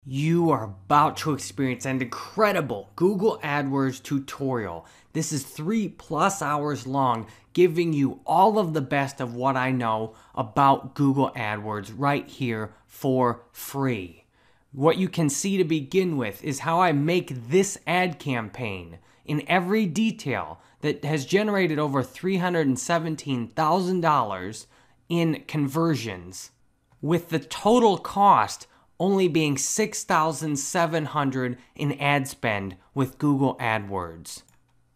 You are about to experience an incredible Google AdWords tutorial. This is 3+ hours long, giving you all of the best of what I know about Google AdWords right here for free. What you can see to begin with is how I make this ad campaign in every detail that has generated over $317,000 in conversions, with the total cost only being $6,700 in ad spend with Google AdWords.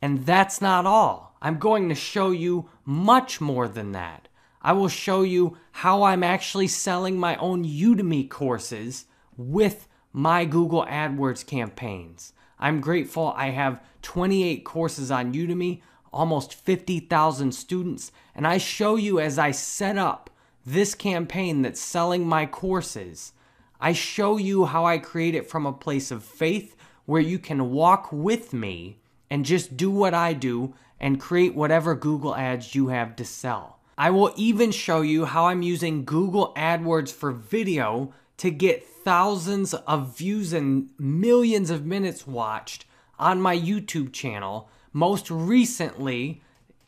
And that's not all. I'm going to show you much more than that. I will show you how I'm actually selling my own Udemy courses with my Google AdWords campaigns. I'm grateful I have 28 courses on Udemy, almost 50,000 students, and I show you as I set up this campaign that's selling my courses. I show you how I create it from a place of faith where you can walk with me and just do what I do and create whatever Google ads you have to sell. I will even show you how I'm using Google AdWords for video to get thousands of views and millions of minutes watched on my YouTube channel. Most recently,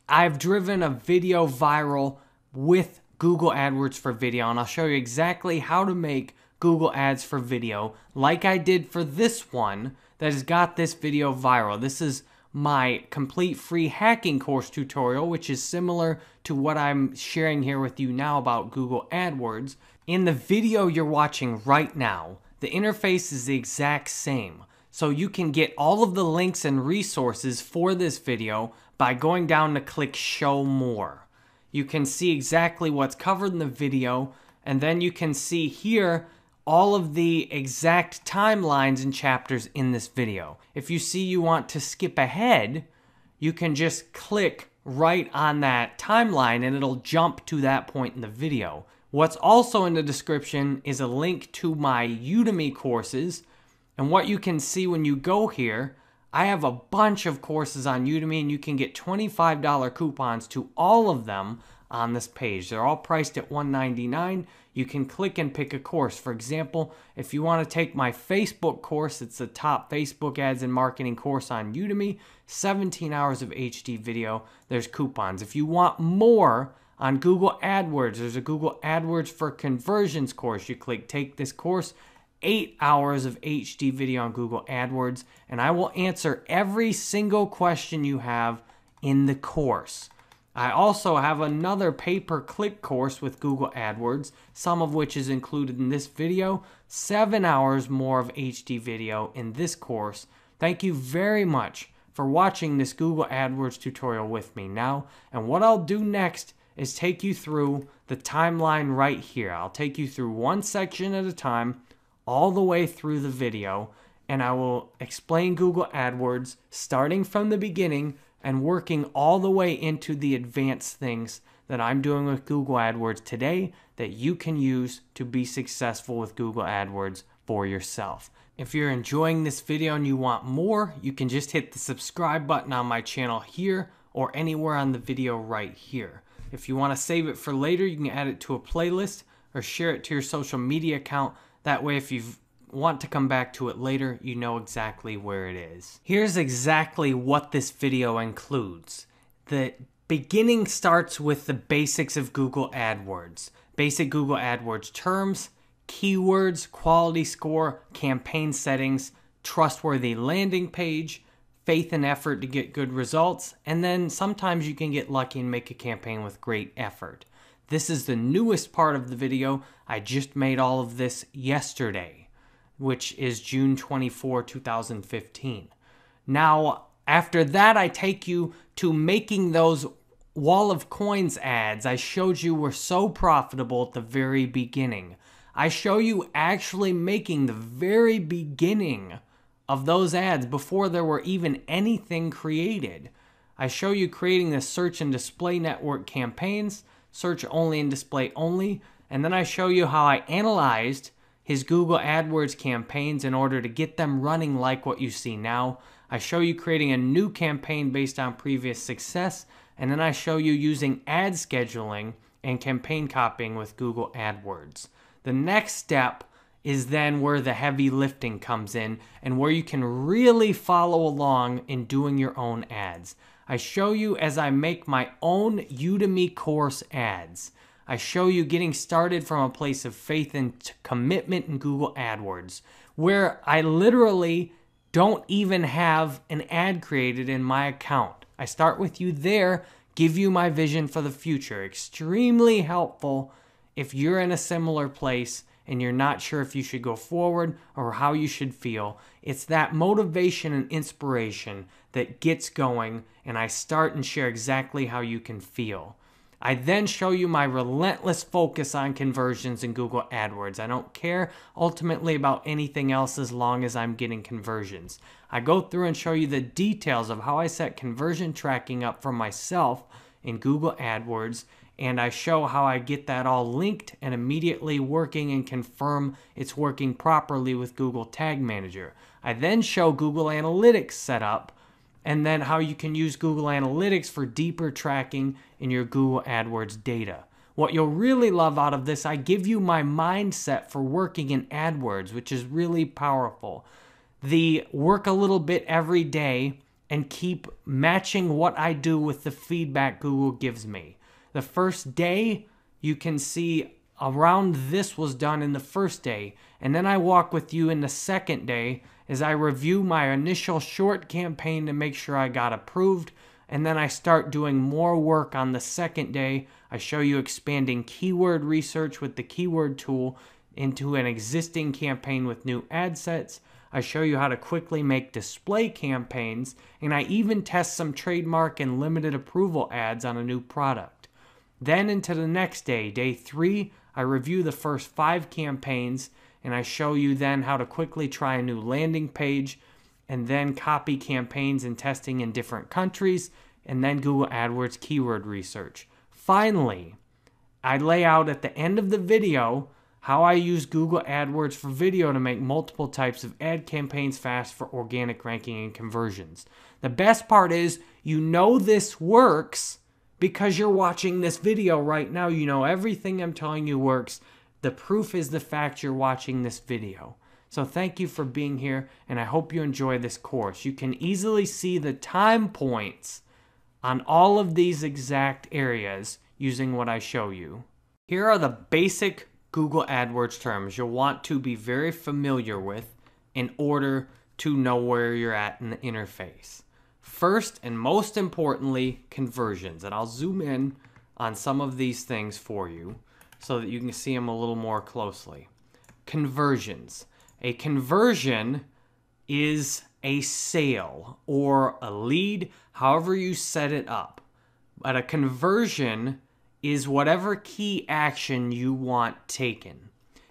I've driven a video viral with Google AdWords for video, and I'll show you exactly how to make Google ads for video like I did for this one that has got this video viral. This is my complete free hacking course tutorial, which is similar to what I'm sharing here with you now about Google AdWords. In the video you're watching right now, the interface is the exact same. So you can get all of the links and resources for this video by going down to click Show More. You can see exactly what's covered in the video, and then you can see here all of the exact timelines and chapters in this video. If you see you want to skip ahead, you can just click right on that timeline and it'll jump to that point in the video. What's also in the description is a link to my Udemy courses, and what you can see when you go here, I have a bunch of courses on Udemy and you can get $25 coupons to all of them on this page. They're all priced at $199. You can click and pick a course. For example, if you want to take my Facebook course, it's the top Facebook ads and marketing course on Udemy, 17 hours of HD video, there's coupons. If you want more on Google AdWords, there's a Google AdWords for Conversions course. You click Take This Course, 8 hours of HD video on Google AdWords, and I will answer every single question you have in the course. I also have another pay-per-click course with Google AdWords, some of which is included in this video, 7 hours more of HD video in this course. Thank you very much for watching this Google AdWords tutorial with me now, and what I'll do next is take you through the timeline right here. I'll take you through one section at a time, all the way through the video, and I will explain Google AdWords starting from the beginning and working all the way into the advanced things that I'm doing with Google AdWords today that you can use to be successful with Google AdWords for yourself. If you're enjoying this video and you want more, you can just hit the subscribe button on my channel here or anywhere on the video right here. If you want to save it for later, you can add it to a playlist or share it to your social media account. That way, if you want to come back to it later, you know exactly where it is. Here's exactly what this video includes. The beginning starts with the basics of Google AdWords. Basic Google AdWords terms, keywords, quality score, campaign settings, trustworthy landing page, faith and effort to get good results, and then sometimes you can get lucky and make a campaign with great effort. This is the newest part of the video. I just made all of this yesterday, which is June 24, 2015. Now, after that, I take you to making those Wall of Coins ads I showed you were so profitable at the very beginning. I show you actually making the very beginning of those ads before there were even anything created. I show you creating the search and display network campaigns, search only and display only, and then I show you how I analyzed his Google AdWords campaigns in order to get them running like what you see now. I show you creating a new campaign based on previous success, and then I show you using ad scheduling and campaign copying with Google AdWords. The next step is then where the heavy lifting comes in and where you can really follow along in doing your own ads. I show you as I make my own Udemy course ads. I show you getting started from a place of faith and commitment in Google AdWords, where I literally don't even have an ad created in my account. I start with you there, give you my vision for the future. Extremely helpful if you're in a similar place and you're not sure if you should go forward or how you should feel. It's that motivation and inspiration that gets going, and I start and share exactly how you can feel. I then show you my relentless focus on conversions in Google AdWords. I don't care ultimately about anything else as long as I'm getting conversions. I go through and show you the details of how I set conversion tracking up for myself in Google AdWords, and I show how I get that all linked and immediately working and confirm it's working properly with Google Tag Manager. I then show Google Analytics setup, and then how you can use Google Analytics for deeper tracking in your Google AdWords data. What you'll really love out of this, I give you my mindset for working in AdWords, which is really powerful. The work a little bit every day and keep matching what I do with the feedback Google gives me. The first day, you can see around this was done in the first day, and then I walk with you in the second day as I review my initial short campaign to make sure I got approved, and then I start doing more work on the second day. I show you expanding keyword research with the keyword tool into an existing campaign with new ad sets. I show you how to quickly make display campaigns, and I even test some trademark and limited approval ads on a new product. Then into the next day, day 3, I review the first 5 campaigns, and I show you then how to quickly try a new landing page and then copy campaigns and testing in different countries, and then Google AdWords keyword research. Finally, I lay out at the end of the video how I use Google AdWords for video to make multiple types of ad campaigns fast for organic ranking and conversions. The best part is you know this works because you're watching this video right now. You know everything I'm telling you works. The proof is the fact you're watching this video. So thank you for being here, and I hope you enjoy this course. You can easily see the time points on all of these exact areas using what I show you. Here are the basic Google AdWords terms you'll want to be very familiar with in order to know where you're at in the interface. First and most importantly, conversions. And I'll zoom in on some of these things for you so that you can see them a little more closely. Conversions. A conversion is a sale or a lead, however you set it up. But a conversion is whatever key action you want taken.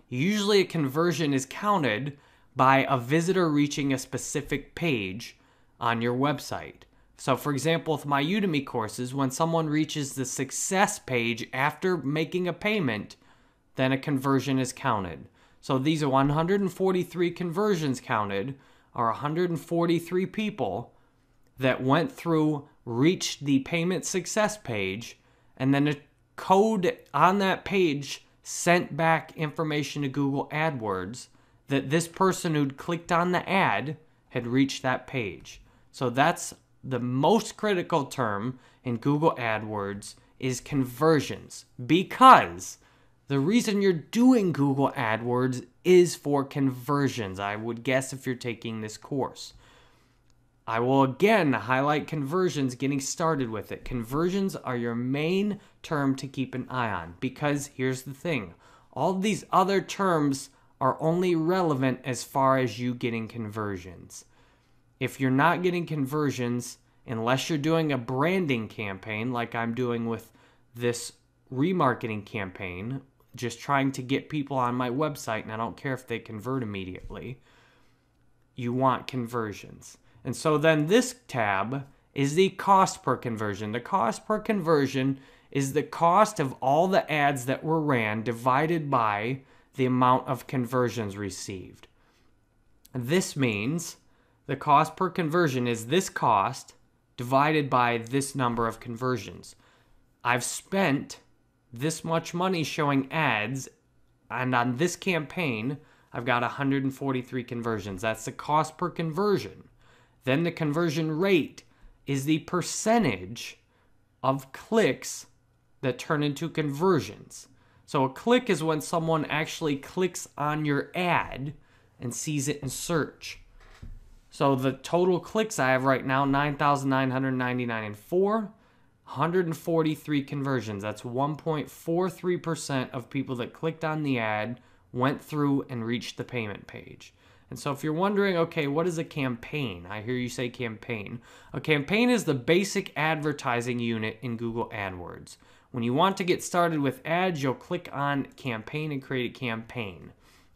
Usually a conversion is counted by a visitor reaching a specific page on your website. So for example, with my Udemy courses, when someone reaches the success page after making a payment, then a conversion is counted. So these are 143 conversions counted, or 143 people that went through, reached the payment success page, and then a code on that page sent back information to Google AdWords that this person who'd clicked on the ad had reached that page. So that's the most critical term in Google AdWords is conversions, because the reason you're doing Google AdWords is for conversions, I would guess, if you're taking this course. I will again highlight conversions, getting started with it. Conversions are your main term to keep an eye on, because here's the thing. All these other terms are only relevant as far as you getting conversions. If you're not getting conversions, unless you're doing a branding campaign like I'm doing with this remarketing campaign, just trying to get people on my website, and I don't care if they convert immediately, you want conversions. And so then this tab is the cost per conversion. The cost per conversion is the cost of all the ads that were ran divided by the amount of conversions received. This means the cost per conversion is this cost divided by this number of conversions. I've spent this much money showing ads, and on this campaign, I've got 143 conversions. That's the cost per conversion. Then the conversion rate is the percentage of clicks that turn into conversions. So a click is when someone actually clicks on your ad and sees it in search. So the total clicks I have right now, 9,999 and 143 conversions. That's 1.43% of people that clicked on the ad went through and reached the payment page. And so if you're wondering, okay, what is a campaign? I hear you say campaign. A campaign is the basic advertising unit in Google AdWords. When you want to get started with ads, you'll click on campaign and create a campaign.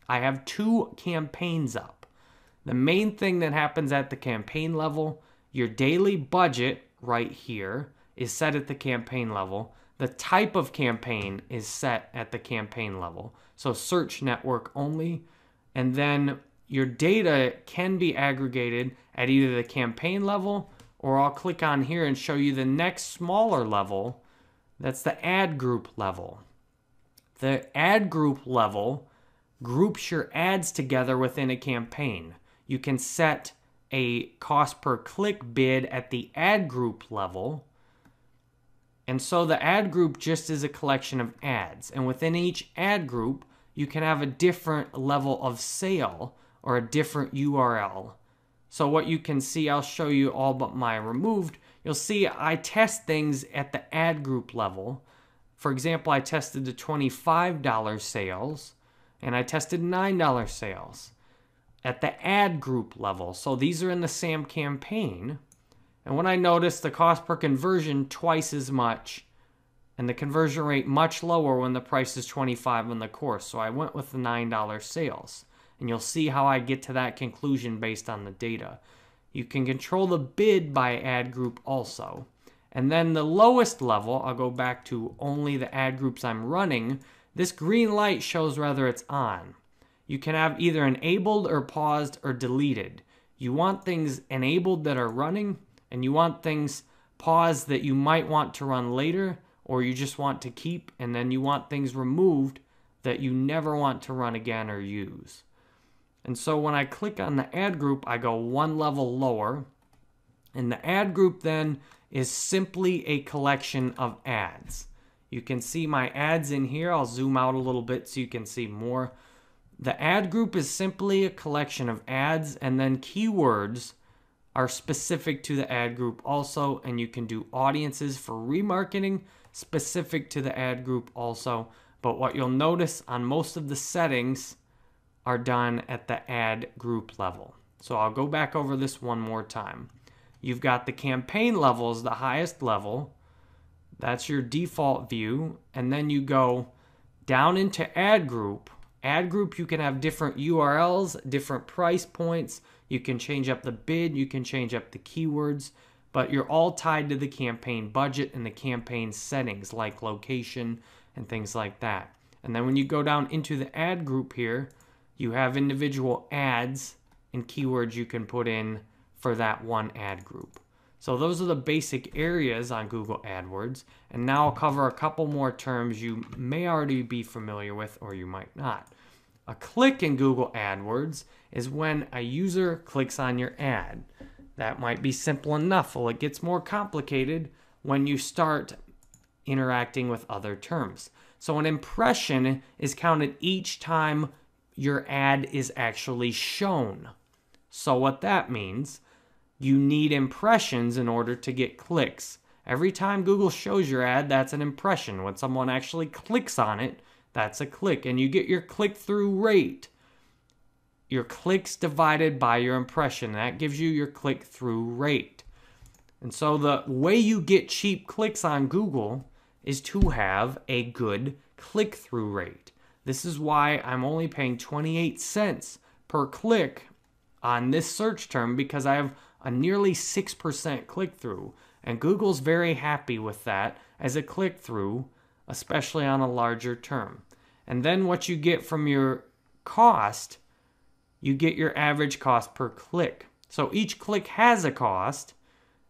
I have 2 campaigns up. The main thing that happens at the campaign level, your daily budget right here is set at the campaign level. The type of campaign is set at the campaign level. So search network only. And then your data can be aggregated at either the campaign level, or I'll click on here and show you the next smaller level. That's the ad group level. The ad group level groups your ads together within a campaign. You can set a cost per click bid at the ad group level. And so the ad group just is a collection of ads. And within each ad group, you can have a different level of sale or a different URL. So what you can see, I'll show you all but my removed. You'll see I test things at the ad group level. For example, I tested the $25 sales and I tested $9 sales at the ad group level. So these are in the same campaign. And when I noticed the cost per conversion twice as much and the conversion rate much lower when the price is $25 on the course. So I went with the $9 sales. And you'll see how I get to that conclusion based on the data. You can control the bid by ad group also. And then the lowest level, I'll go back to only the ad groups I'm running. This green light shows whether it's on. You can have either enabled or paused or deleted. You want things enabled that are running, and you want things paused that you might want to run later, or you just want to keep, and then you want things removed that you never want to run again or use. And so when I click on the ad group, I go one level lower. And the ad group then is simply a collection of ads. You can see my ads in here. I'll zoom out a little bit so you can see more. The ad group is simply a collection of ads, and then keywords are specific to the ad group also, and you can do audiences for remarketing specific to the ad group also. But what you'll notice on most of the settings are done at the ad group level. So I'll go back over this one more time. You've got the campaign level is the highest level. That's your default view. And then you go down into ad group. Ad group, you can have different URLs, different price points. You can change up the bid. You can change up the keywords. But you're all tied to the campaign budget and the campaign settings like location and things like that. And then when you go down into the ad group here, you have individual ads and keywords you can put in for that one ad group. So those are the basic areas on Google AdWords. And now I'll cover a couple more terms you may already be familiar with or you might not. A click in Google AdWords is when a user clicks on your ad. That might be simple enough. Well, it gets more complicated when you start interacting with other terms. So an impression is counted each time your ad is actually shown. So what that means, you need impressions in order to get clicks. Every time Google shows your ad, that's an impression. When someone actually clicks on it, that's a click. And you get your click-through rate. Your clicks divided by your impression. That gives you your click-through rate. And so the way you get cheap clicks on Google is to have a good click-through rate. This is why I'm only paying 28 cents per click on this search term, because I have a nearly 6% click-through. And Google's very happy with that as a click-through, especially on a larger term. And then what you get from your cost, you get your average cost per click. So each click has a cost,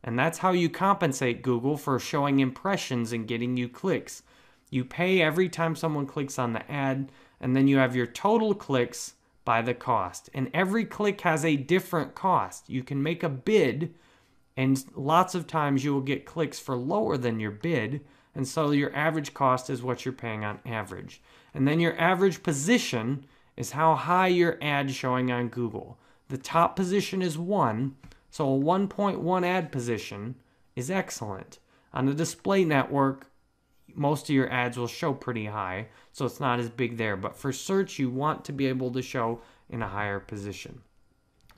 and that's how you compensate Google for showing impressions and getting you clicks. You pay every time someone clicks on the ad, and then you have your total clicks by the cost. And every click has a different cost. You can make a bid, and lots of times you will get clicks for lower than your bid, and so your average cost is what you're paying on average. And then your average position is how high your ad is showing on Google. The top position is 1, so a 1.1 ad position is excellent. On the display network, most of your ads will show pretty high, so it's not as big there. But for search, you want to be able to show in a higher position.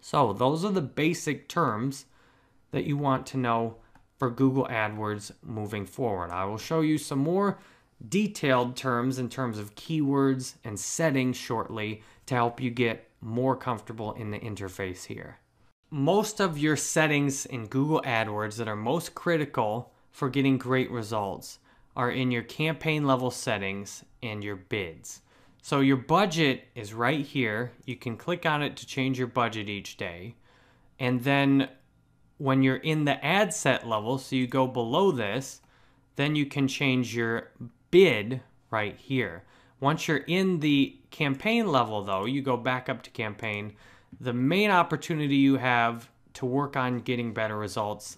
So those are the basic terms that you want to know for Google AdWords moving forward. I will show you some more detailed terms in terms of keywords and settings shortly to help you get more comfortable in the interface here. Most of your settings in Google AdWords that are most critical for getting great results are in your campaign level settings and your bids. So your budget is right here. You can click on it to change your budget each day. And then when you're in the ad set level, so you go below this, then you can change your bid right here. Once you're in the campaign level though, you go back up to campaign. The main opportunity you have to work on getting better results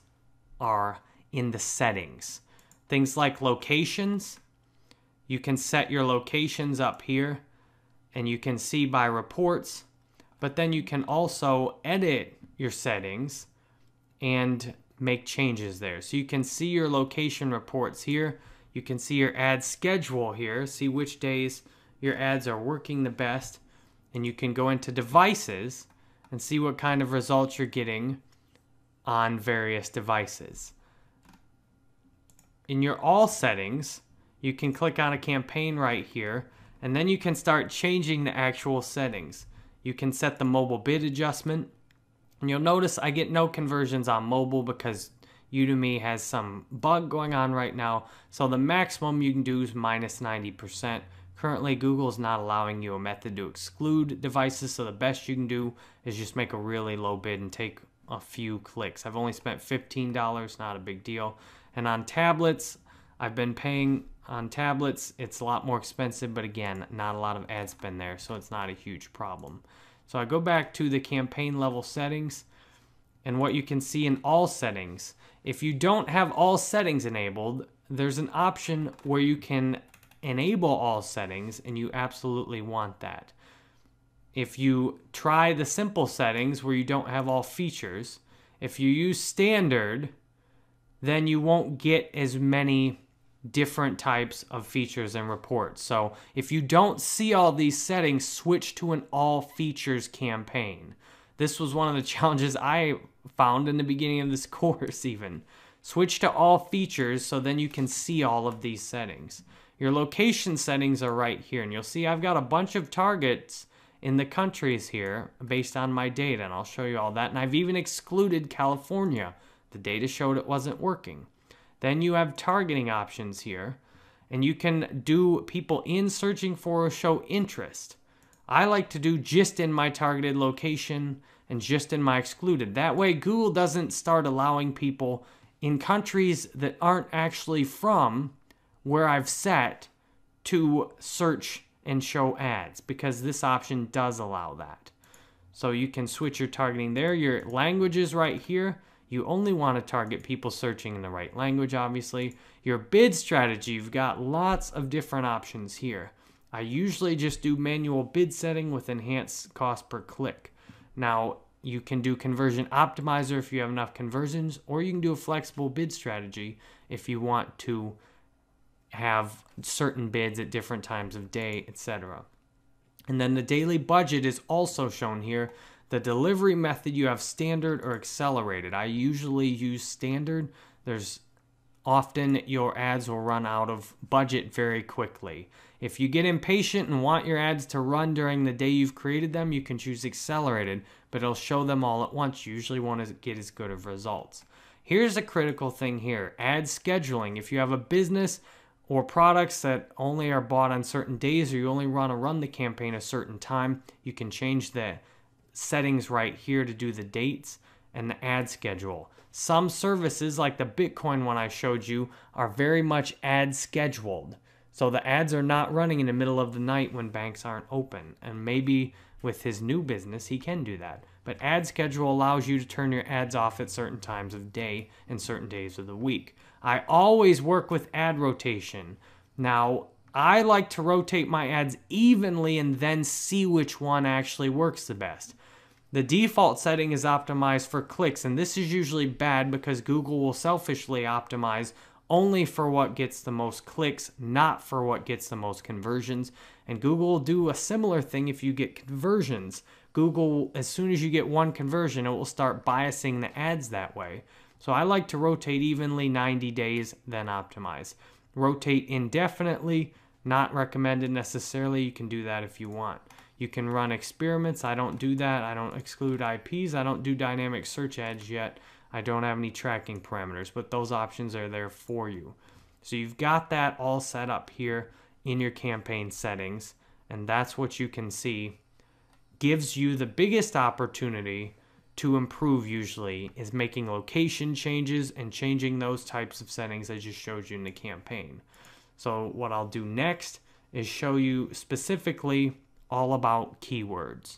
are in the settings. Things like locations. You can set your locations up here and you can see by reports, but then you can also edit your settings and make changes there. So you can see your location reports here. You can see your ad schedule here, see which days your ads are working the best, and you can go into devices and see what kind of results you're getting on various devices. In your all settings, you can click on a campaign right here, and then you can start changing the actual settings. You can set the mobile bid adjustment, and you'll notice I get no conversions on mobile because Udemy has some bug going on right now. So the maximum you can do is minus 90%. Currently, Google is not allowing you a method to exclude devices, so the best you can do is just make a really low bid and take a few clicks. I've only spent $15, not a big deal. And on tablets, I've been paying on tablets. It's a lot more expensive, but again, not a lot of ad spend there, so it's not a huge problem. So I go back to the campaign level settings, and what you can see in all settings. If you don't have all settings enabled, there's an option where you can enable all settings, and you absolutely want that. If you try the simple settings where you don't have all features, if you use standard, then you won't get as many different types of features and reports. So if you don't see all these settings, switch to an all features campaign. This was one of the challenges I found in the beginning of this course even. Switch to all features so then you can see all of these settings. Your location settings are right here, and you'll see I've got a bunch of targets in the countries here based on my data, and I'll show you all that. And I've even excluded California. The data showed it wasn't working. Then you have targeting options here, and you can do people in searching for or show interest. I like to do just in my targeted location and just in my excluded. That way Google doesn't start allowing people in countries that aren't actually from where I've set to search and show ads, because this option does allow that. So you can switch your targeting there. Your languages right here. You only want to target people searching in the right language, obviously. Your bid strategy, you've got lots of different options here. I usually just do manual bid setting with enhanced cost per click. Now, you can do conversion optimizer if you have enough conversions, or you can do a flexible bid strategy if you want to have certain bids at different times of day, etc. And then the daily budget is also shown here. The delivery method, you have standard or accelerated. I usually use standard. There's often your ads will run out of budget very quickly. If you get impatient and want your ads to run during the day you've created them, you can choose accelerated, but it'll show them all at once. You usually want to get as good of results. Here's a critical thing here, ad scheduling. If you have a business or products that only are bought on certain days, or you only want to run the campaign a certain time, you can change the settings right here to do the dates and the ad schedule. Some services, like the Bitcoin one I showed you, are very much ad scheduled. So the ads are not running in the middle of the night when banks aren't open. And maybe with his new business, he can do that. But ad schedule allows you to turn your ads off at certain times of day and certain days of the week. I always work with ad rotation. Now, I like to rotate my ads evenly and then see which one actually works the best. The default setting is optimized for clicks, and this is usually bad because Google will selfishly optimize only for what gets the most clicks, not for what gets the most conversions. And Google will do a similar thing if you get conversions. Google, as soon as you get one conversion, it will start biasing the ads that way. So I like to rotate evenly 90 days, then optimize. Rotate indefinitely, not recommended necessarily. You can do that if you want. You can run experiments. I don't do that. I don't exclude IPs. I don't do dynamic search ads yet. I don't have any tracking parameters, but those options are there for you. So you've got that all set up here in your campaign settings, and that's what you can see. Gives you the biggest opportunity to improve usually is making location changes and changing those types of settings I just showed you in the campaign. So what I'll do next is show you specifically all about keywords.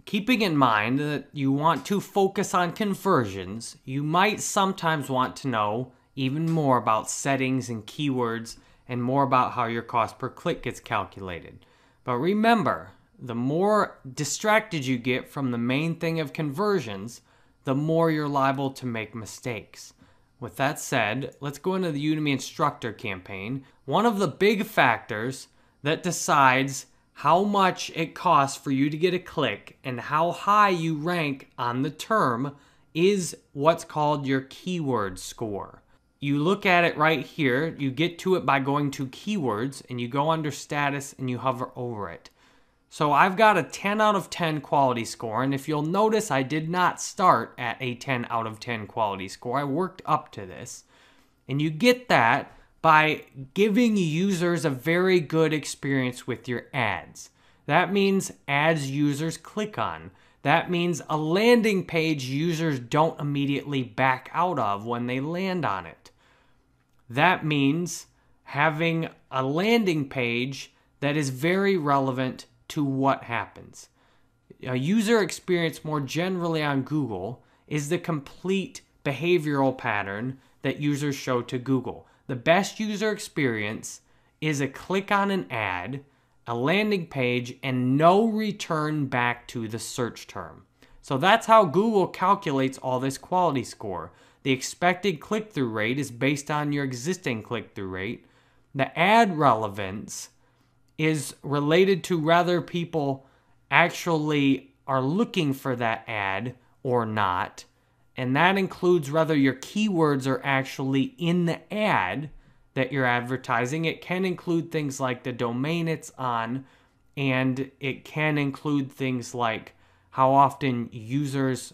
Keeping in mind that you want to focus on conversions, you might sometimes want to know even more about settings and keywords and more about how your cost per click gets calculated. But remember, the more distracted you get from the main thing of conversions, the more you're liable to make mistakes. With that said, let's go into the Udemy instructor campaign. One of the big factors that decides how much it costs for you to get a click and how high you rank on the term is what's called your keyword score. You look at it right here, you get to it by going to keywords, and you go under status and you hover over it. So I've got a 10 out of 10 quality score, and if you'll notice, I did not start at a 10 out of 10 quality score. I worked up to this, and you get that by giving users a very good experience with your ads. That means ads users click on. That means a landing page users don't immediately back out of when they land on it. That means having a landing page that is very relevant to what happens. A user experience more generally on Google is the complete behavioral pattern that users show to Google. The best user experience is a click on an ad, a landing page, and no return back to the search term. So that's how Google calculates all this quality score. The expected click-through rate is based on your existing click-through rate. The ad relevance is related to whether people actually are looking for that ad or not. And that includes whether your keywords are actually in the ad that you're advertising. It can include things like the domain it's on, and it can include things like how often users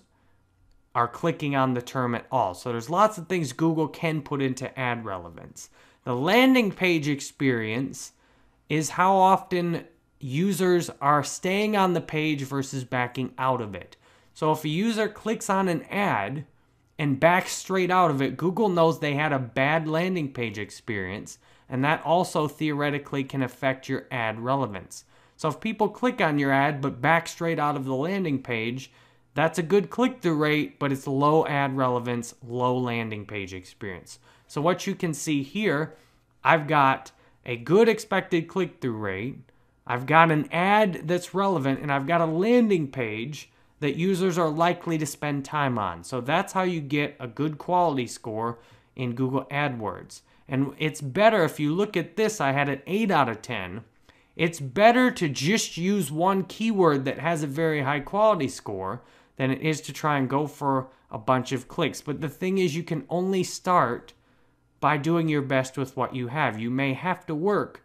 are clicking on the term at all. So there's lots of things Google can put into ad relevance. The landing page experience is how often users are staying on the page versus backing out of it. So if a user clicks on an ad and backs straight out of it, Google knows they had a bad landing page experience, and that also theoretically can affect your ad relevance. So if people click on your ad but back straight out of the landing page, that's a good click-through rate, but it's low ad relevance, low landing page experience. So what you can see here, I've got a good expected click-through rate, I've got an ad that's relevant, and I've got a landing page that users are likely to spend time on. So that's how you get a good quality score in Google AdWords. And it's better, if you look at this, I had an 8 out of 10. It's better to just use one keyword that has a very high quality score than it is to try and go for a bunch of clicks. But the thing is, you can only start by doing your best with what you have. You may have to work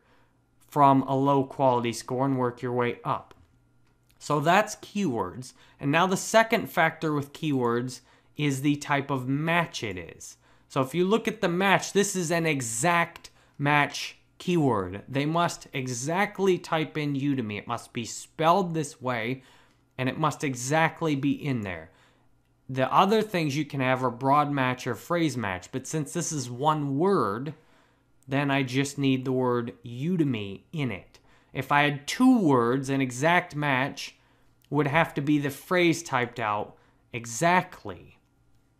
from a low quality score and work your way up. So that's keywords. And now the second factor with keywords is the type of match it is. So if you look at the match, this is an exact match keyword. They must exactly type in Udemy. It must be spelled this way, and it must exactly be in there. The other things you can have are broad match or phrase match, but since this is one word, then I just need the word Udemy in it. If I had two words, an exact match, would have to be the phrase typed out exactly.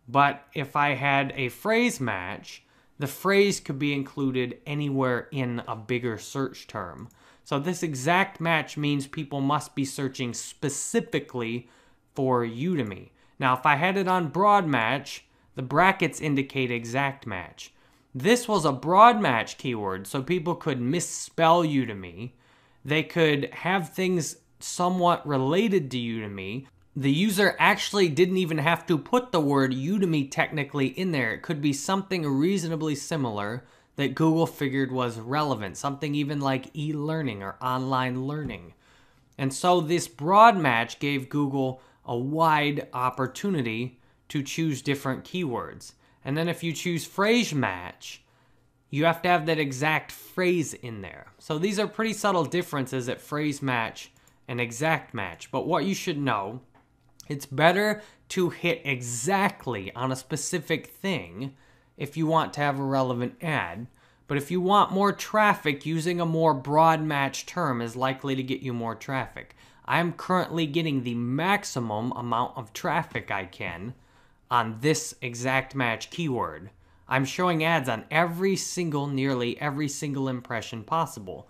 But if I had a phrase match, the phrase could be included anywhere in a bigger search term. So this exact match means people must be searching specifically for Udemy. Now, if I had it on broad match, the brackets indicate exact match. This was a broad match keyword, so people could misspell Udemy. They could have things somewhat related to Udemy. The user actually didn't even have to put the word Udemy technically in there. It could be something reasonably similar that Google figured was relevant, something even like e-learning or online learning. And so this broad match gave Google a wide opportunity to choose different keywords. And then if you choose phrase match, you have to have that exact phrase in there. So these are pretty subtle differences at phrase match and exact match. But what you should know, it's better to hit exactly on a specific thing if you want to have a relevant ad. But if you want more traffic, using a more broad match term is likely to get you more traffic. I'm currently getting the maximum amount of traffic I can on this exact match keyword. I'm showing ads on nearly every single impression possible.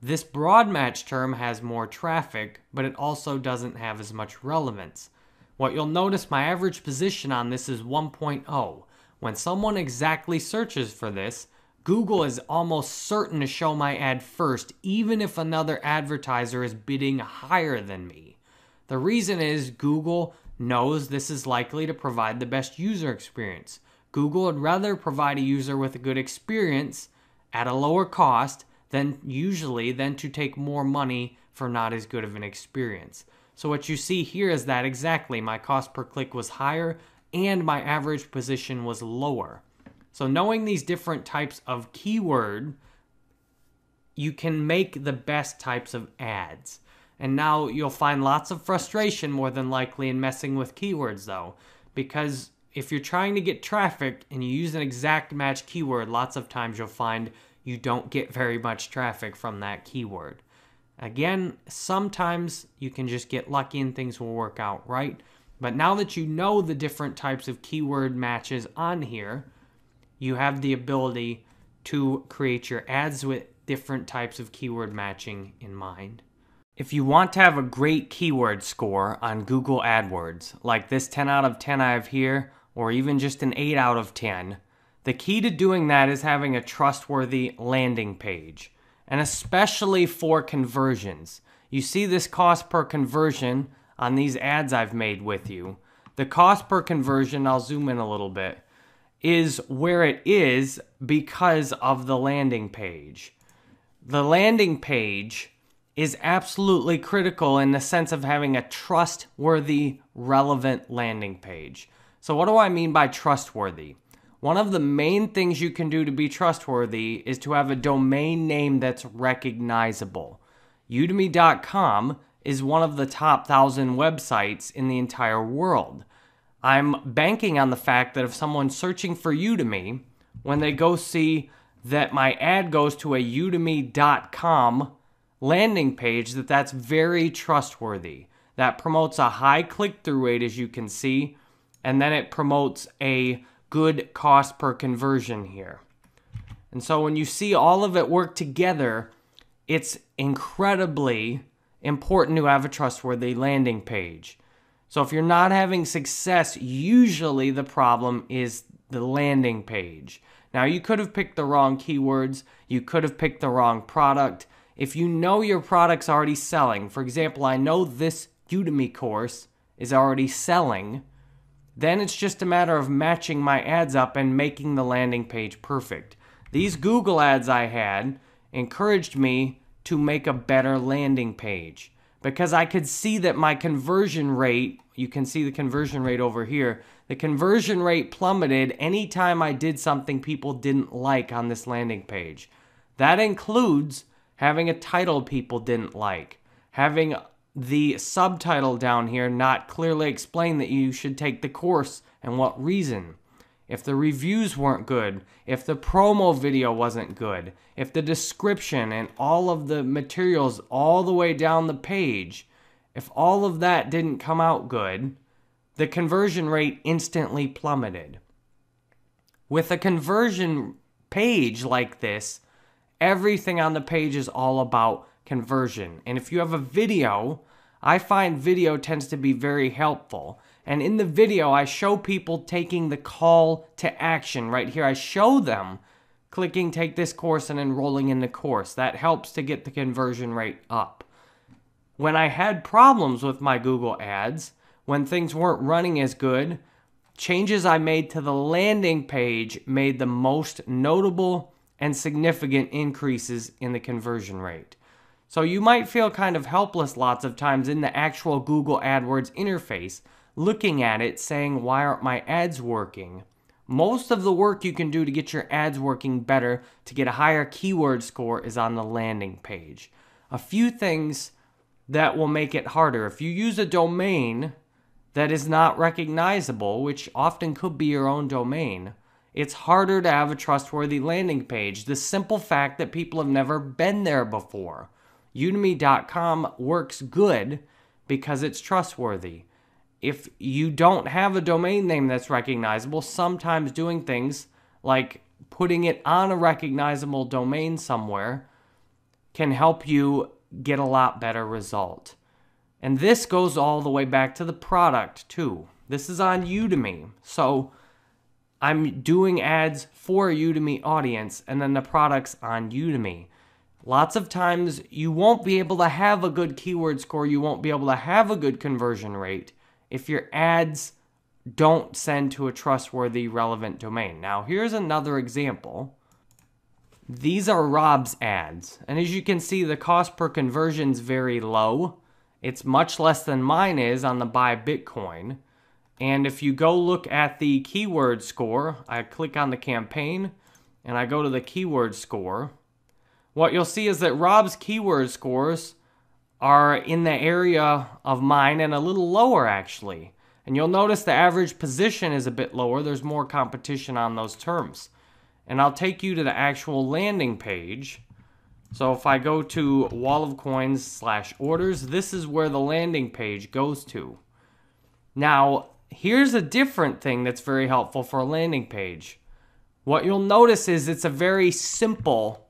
This broad match term has more traffic, but it also doesn't have as much relevance. What you'll notice, my average position on this is 1.0. When someone exactly searches for this, Google is almost certain to show my ad first, even if another advertiser is bidding higher than me. The reason is Google knows this is likely to provide the best user experience. Google would rather provide a user with a good experience at a lower cost than to take more money for not as good of an experience. So what you see here is that exactly my cost per click was higher and my average position was lower. So knowing these different types of keyword, you can make the best types of ads. And now you'll find lots of frustration more than likely in messing with keywords though, because if you're trying to get traffic and you use an exact match keyword, lots of times you'll find you don't get very much traffic from that keyword. Again, sometimes you can just get lucky and things will work out right. But now that you know the different types of keyword matches on here, you have the ability to create your ads with different types of keyword matching in mind. If you want to have a great keyword score on Google AdWords, like this 10 out of 10 I have here, or even just an 8 out of 10, the key to doing that is having a trustworthy landing page, and especially for conversions. You see this cost per conversion on these ads I've made with you. The cost per conversion, I'll zoom in a little bit, is where it is because of the landing page. The landing page is absolutely critical in the sense of having a trustworthy, relevant landing page. So what do I mean by trustworthy? One of the main things you can do to be trustworthy is to have a domain name that's recognizable. Udemy.com is one of the top 1,000 websites in the entire world. I'm banking on the fact that if someone's searching for Udemy, when they go see that my ad goes to a udemy.com landing page, that's very trustworthy. That promotes a high click-through rate, as you can see, and then it promotes a good cost per conversion here. And so when you see all of it work together, it's incredibly important to have a trustworthy landing page. So if you're not having success, usually the problem is the landing page. Now, you could have picked the wrong keywords. You could have picked the wrong product. If you know your product's already selling, for example, I know this Udemy course is already selling, then it's just a matter of matching my ads up and making the landing page perfect. These Google ads I had encouraged me to make a better landing page because I could see that my conversion rate, you can see the conversion rate over here, the conversion rate plummeted anytime I did something people didn't like on this landing page. That includes having a title people didn't like, having the subtitle down here not clearly explain that you should take the course and what reason. If the reviews weren't good, if the promo video wasn't good, if the description and all of the materials all the way down the page If all of that didn't come out good, the conversion rate instantly plummeted. With a conversion page like this, everything on the page is all about conversion. And if you have a video, I find video tends to be very helpful. And in the video, I show people taking the call to action right here. I show them clicking take this course and enrolling in the course. That helps to get the conversion rate up. When I had problems with my Google ads, when things weren't running as good, changes I made to the landing page made the most notable and significant increases in the conversion rate. So you might feel kind of helpless lots of times in the actual Google AdWords interface, looking at it saying, why aren't my ads working? Most of the work you can do to get your ads working better to get a higher keyword score is on the landing page. A few things that will make it harder. If you use a domain that is not recognizable, which often could be your own domain, it's harder to have a trustworthy landing page. The simple fact that people have never been there before. Udemy.com works good because it's trustworthy. If you don't have a domain name that's recognizable, sometimes doing things like putting it on a recognizable domain somewhere can help you get a lot better result. And this goes all the way back to the product too. This is on Udemy. So I'm doing ads for a Udemy audience, and then the product's on Udemy. Lots of times you won't be able to have a good keyword score, you won't be able to have a good conversion rate if your ads don't send to a trustworthy, relevant domain. Now, here's another example. These are Rob's ads, and as you can see, the cost per conversion is very low. It's much less than mine is on the Buy Bitcoin. And if you go look at the keyword score, I click on the campaign, and I go to the keyword score, what you'll see is that Rob's keyword scores are in the area of mine and a little lower actually. And you'll notice the average position is a bit lower. There's more competition on those terms. And I'll take you to the actual landing page. So if I go to wallofcoins/orders, this is where the landing page goes to. Now, here's a different thing that's very helpful for a landing page. What you'll notice is it's a very simple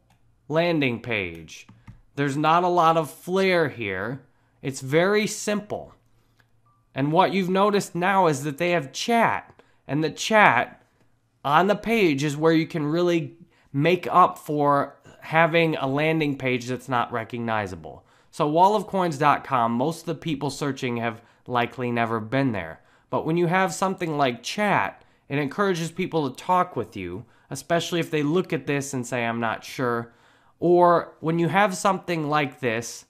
landing page. There's not a lot of flair here. It's very simple. And what you've noticed now is that they have chat. And the chat on the page is where you can really make up for having a landing page that's not recognizable. So wallofcoins.com, most of the people searching have likely never been there. But when you have something like chat, it encourages people to talk with you, especially if they look at this and say, I'm not sure. Or when you have something like this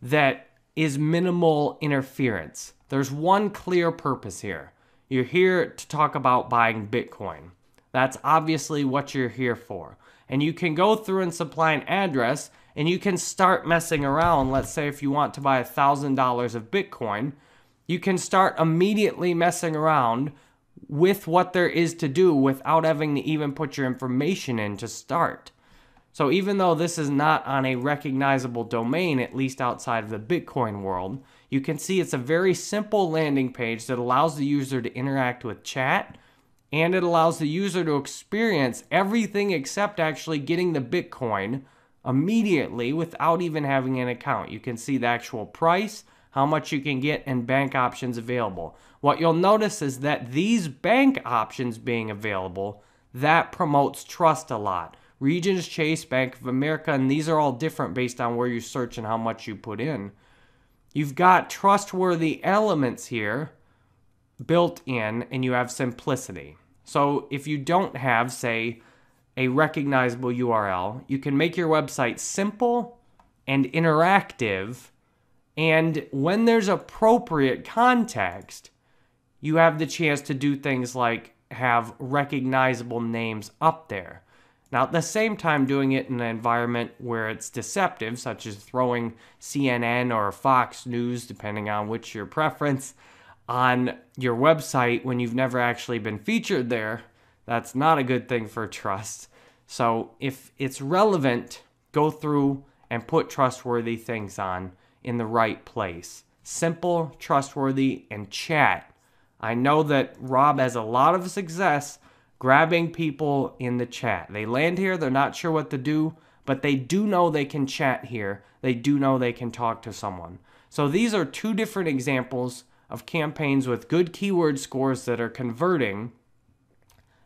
that is minimal interference. There's one clear purpose here. You're here to talk about buying Bitcoin. That's obviously what you're here for. And you can go through and supply an address and you can start messing around. Let's say if you want to buy $1,000 of Bitcoin, you can start immediately messing around with what there is to do without having to even put your information in to start. So even though this is not on a recognizable domain, at least outside of the Bitcoin world, you can see it's a very simple landing page that allows the user to interact with chat, and it allows the user to experience everything except actually getting the Bitcoin immediately without even having an account. You can see the actual price, how much you can get, and bank options available. What you'll notice is that these bank options being available, that promotes trust a lot. Regions, Chase, Bank of America, and these are all different based on where you search and how much you put in. You've got trustworthy elements here built in, and you have simplicity. So if you don't have, say, a recognizable URL, you can make your website simple and interactive, and when there's appropriate context, you have the chance to do things like have recognizable names up there. Now, at the same time, doing it in an environment where it's deceptive, such as throwing CNN or Fox News, depending on which your preference, on your website when you've never actually been featured there, that's not a good thing for trust. So if it's relevant, go through and put trustworthy things on in the right place. simple, trustworthy, and chat. I know that Rob has a lot of success grabbing people in the chat. They land here, they're not sure what to do, but they do know they can chat here. They do know they can talk to someone. So these are two different examples of campaigns with good keyword scores that are converting,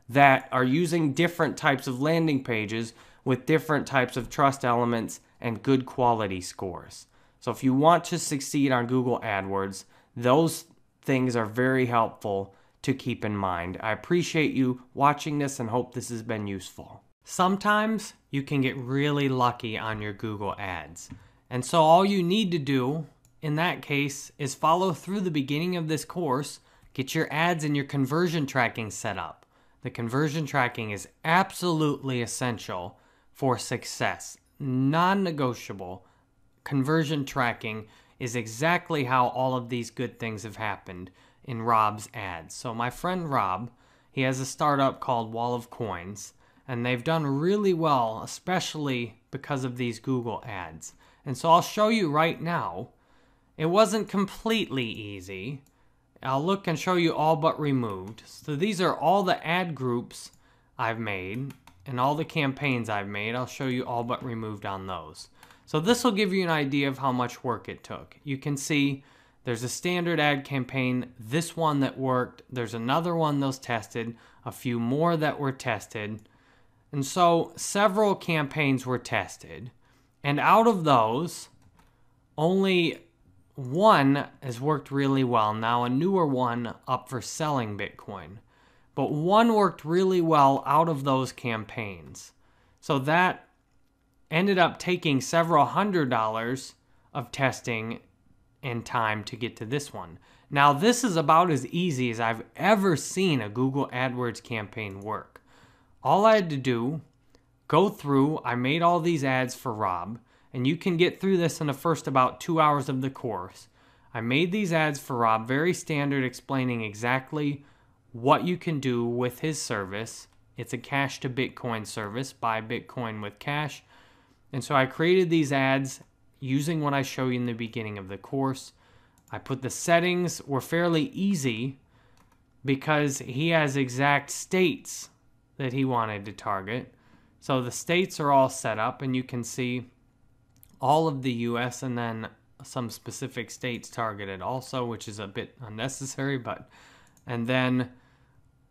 that are using different types of landing pages with different types of trust elements and good quality scores. So if you want to succeed on Google AdWords, those things are very helpful to keep in mind. I appreciate you watching this and hope this has been useful. Sometimes you can get really lucky on your Google ads. And so all you need to do in that case is follow through the beginning of this course, get your ads and your conversion tracking set up. The conversion tracking is absolutely essential for success. Non-negotiable. Conversion tracking is exactly how all of these good things have happened in Rob's ads. So my friend Rob, he has a startup called Wall of Coins, and they've done really well, especially because of these Google ads. And so I'll show you right now. It wasn't completely easy. I'll look and show you all but removed. So these are all the ad groups I've made and all the campaigns I've made. I'll show you all but removed on those. So this will give you an idea of how much work it took. You can see there's a standard ad campaign, this one that worked, there's another one that was tested, a few more that were tested. And so several campaigns were tested. And out of those, only one has worked really well. Now a newer one up for selling Bitcoin. But one worked really well out of those campaigns. So that ended up taking several $100s of testing and time to get to this one. Now this is about as easy as I've ever seen a Google AdWords campaign work. All I had to do, go through, I made all these ads for Rob, and you can get through this in the first about 2 hours of the course. I made these ads for Rob, very standard, explaining exactly what you can do with his service. It's a cash to Bitcoin service, buy Bitcoin with cash. And so I created these ads using what I show you in the beginning of the course. I put the settings were fairly easy because he has exact states that he wanted to target. So the states are all set up, and you can see all of the US and then some specific states targeted also, which is a bit unnecessary, but and then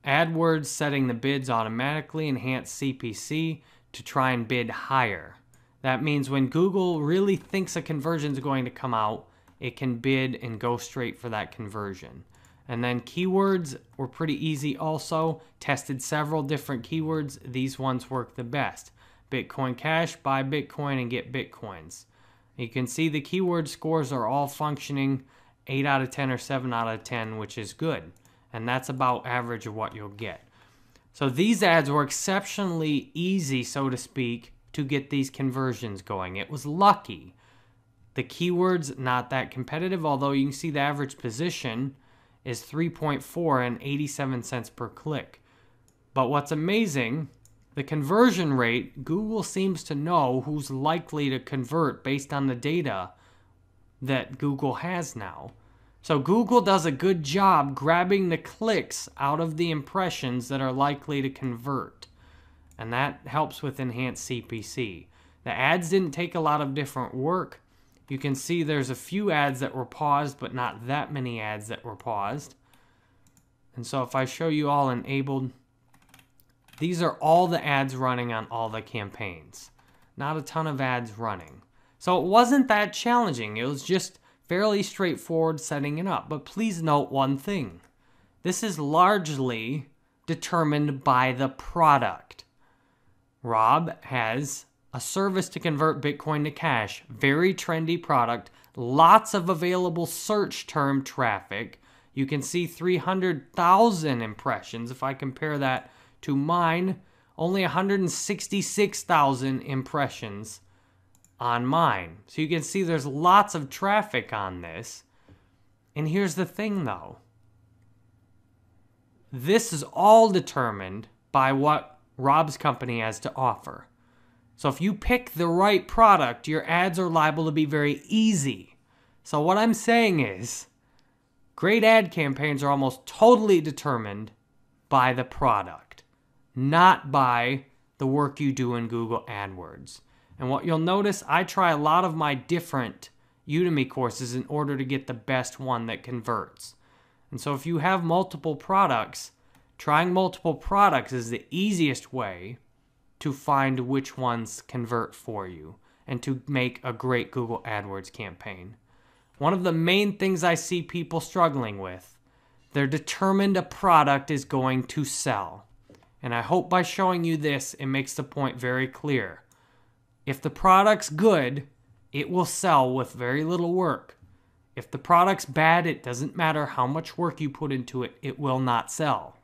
AdWords setting the bids automatically, enhance CPC to try and bid higher. That means when Google really thinks a conversion is going to come out, it can bid and go straight for that conversion. And then keywords were pretty easy also. Tested several different keywords. These ones work the best. Bitcoin Cash, buy Bitcoin and get Bitcoins. You can see the keyword scores are all functioning 8 out of 10 or 7 out of 10, which is good. And that's about average of what you'll get. So these ads were exceptionally easy, so to speak, to get these conversions going. It was lucky. The keywords, not that competitive, although you can see the average position is 3.4 and 87 cents per click. But what's amazing, the conversion rate, Google seems to know who's likely to convert based on the data that Google has now. So Google does a good job grabbing the clicks out of the impressions that are likely to convert. And that helps with enhanced CPC. The ads didn't take a lot of different work. You can see there's a few ads that were paused, but not that many ads that were paused. And so if I show you all enabled, these are all the ads running on all the campaigns. Not a ton of ads running. So it wasn't that challenging. It was just fairly straightforward setting it up. But please note one thing. This is largely determined by the product. Rob has a service to convert Bitcoin to cash. Very trendy product. Lots of available search term traffic. You can see 300,000 impressions. If I compare that to mine, only 166,000 impressions on mine. So you can see there's lots of traffic on this. And here's the thing though. This is all determined by what Rob's company has to offer. So if you pick the right product, your ads are liable to be very easy. So what I'm saying is, great ad campaigns are almost totally determined by the product, not by the work you do in Google AdWords. And what you'll notice, I try a lot of my different Udemy courses in order to get the best one that converts. And so if you have multiple products, trying multiple products is the easiest way to find which ones convert for you and to make a great Google AdWords campaign. One of the main things I see people struggling with, they're determined a product is going to sell. And I hope by showing you this, it makes the point very clear. If the product's good, it will sell with very little work. If the product's bad, it doesn't matter how much work you put into it, it will not sell.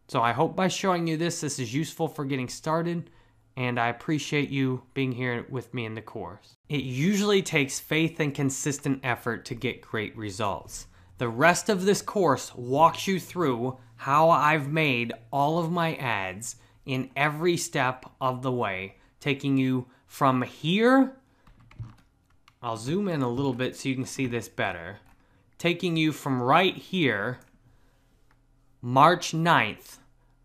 So I hope by showing you this is useful for getting started, and I appreciate you being here with me in the course. It usually takes faith and consistent effort to get great results. The rest of this course walks you through how I've made all of my ads in every step of the way, taking you from here. I'll zoom in a little bit so you can see this better. Taking you from right here, March 9th,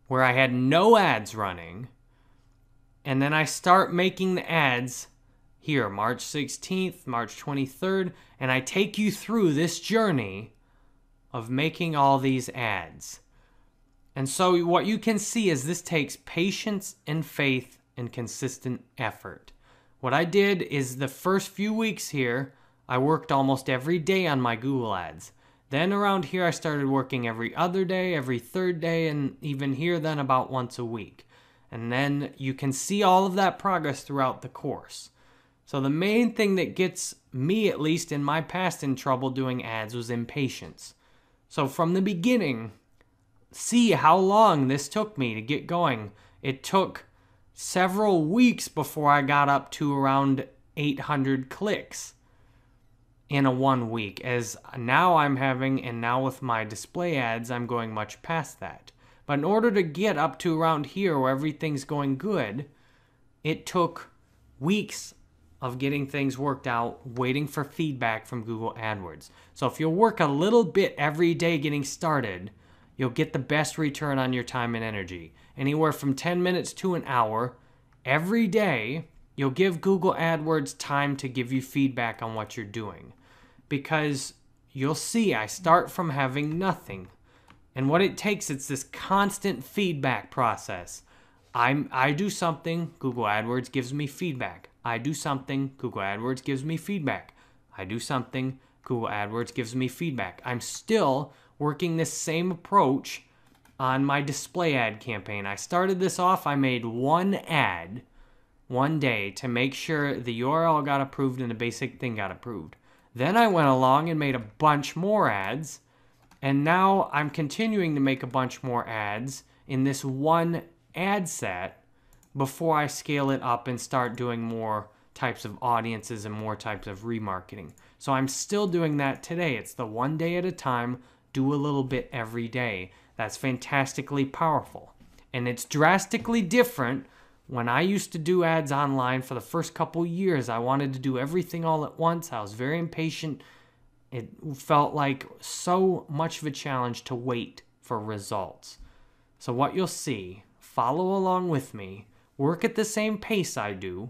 where I had no ads running, and then I start making the ads here, March 16th, March 23rd, and I take you through this journey of making all these ads. And so what you can see is this takes patience and faith and consistent effort. What I did is the first few weeks here, I worked almost every day on my Google ads. Then around here, I started working every other day, every third day, and even here then about once a week. And then you can see all of that progress throughout the course. So the main thing that gets me, at least in my past, in trouble doing ads was impatience. So from the beginning, see how long this took me to get going. It took several weeks before I got up to around 800 clicks in a 1 week, as now I'm having, and now with my display ads, I'm going much past that. But in order to get up to around here where everything's going good, it took weeks of getting things worked out, waiting for feedback from Google AdWords. So if you'll work a little bit every day getting started, you'll get the best return on your time and energy. Anywhere from 10 minutes to an hour, every day, you'll give Google AdWords time to give you feedback on what you're doing. Because you'll see I start from having nothing. And what it takes, it's this constant feedback process. I do something, Google AdWords gives me feedback. I do something, Google AdWords gives me feedback. I do something, Google AdWords gives me feedback. I'm still working this same approach on my display ad campaign. I started this off, I made one ad one day to make sure the URL got approved and the basic thing got approved. Then I went along and made a bunch more ads, and now I'm continuing to make a bunch more ads in this one ad set before I scale it up and start doing more types of audiences and more types of remarketing. So I'm still doing that today. It's the one day at a time, do a little bit every day. That's fantastically powerful. And it's drastically different. When I used to do ads online for the first couple years, I wanted to do everything all at once. I was very impatient. It felt like so much of a challenge to wait for results. So what you'll see, follow along with me, work at the same pace I do,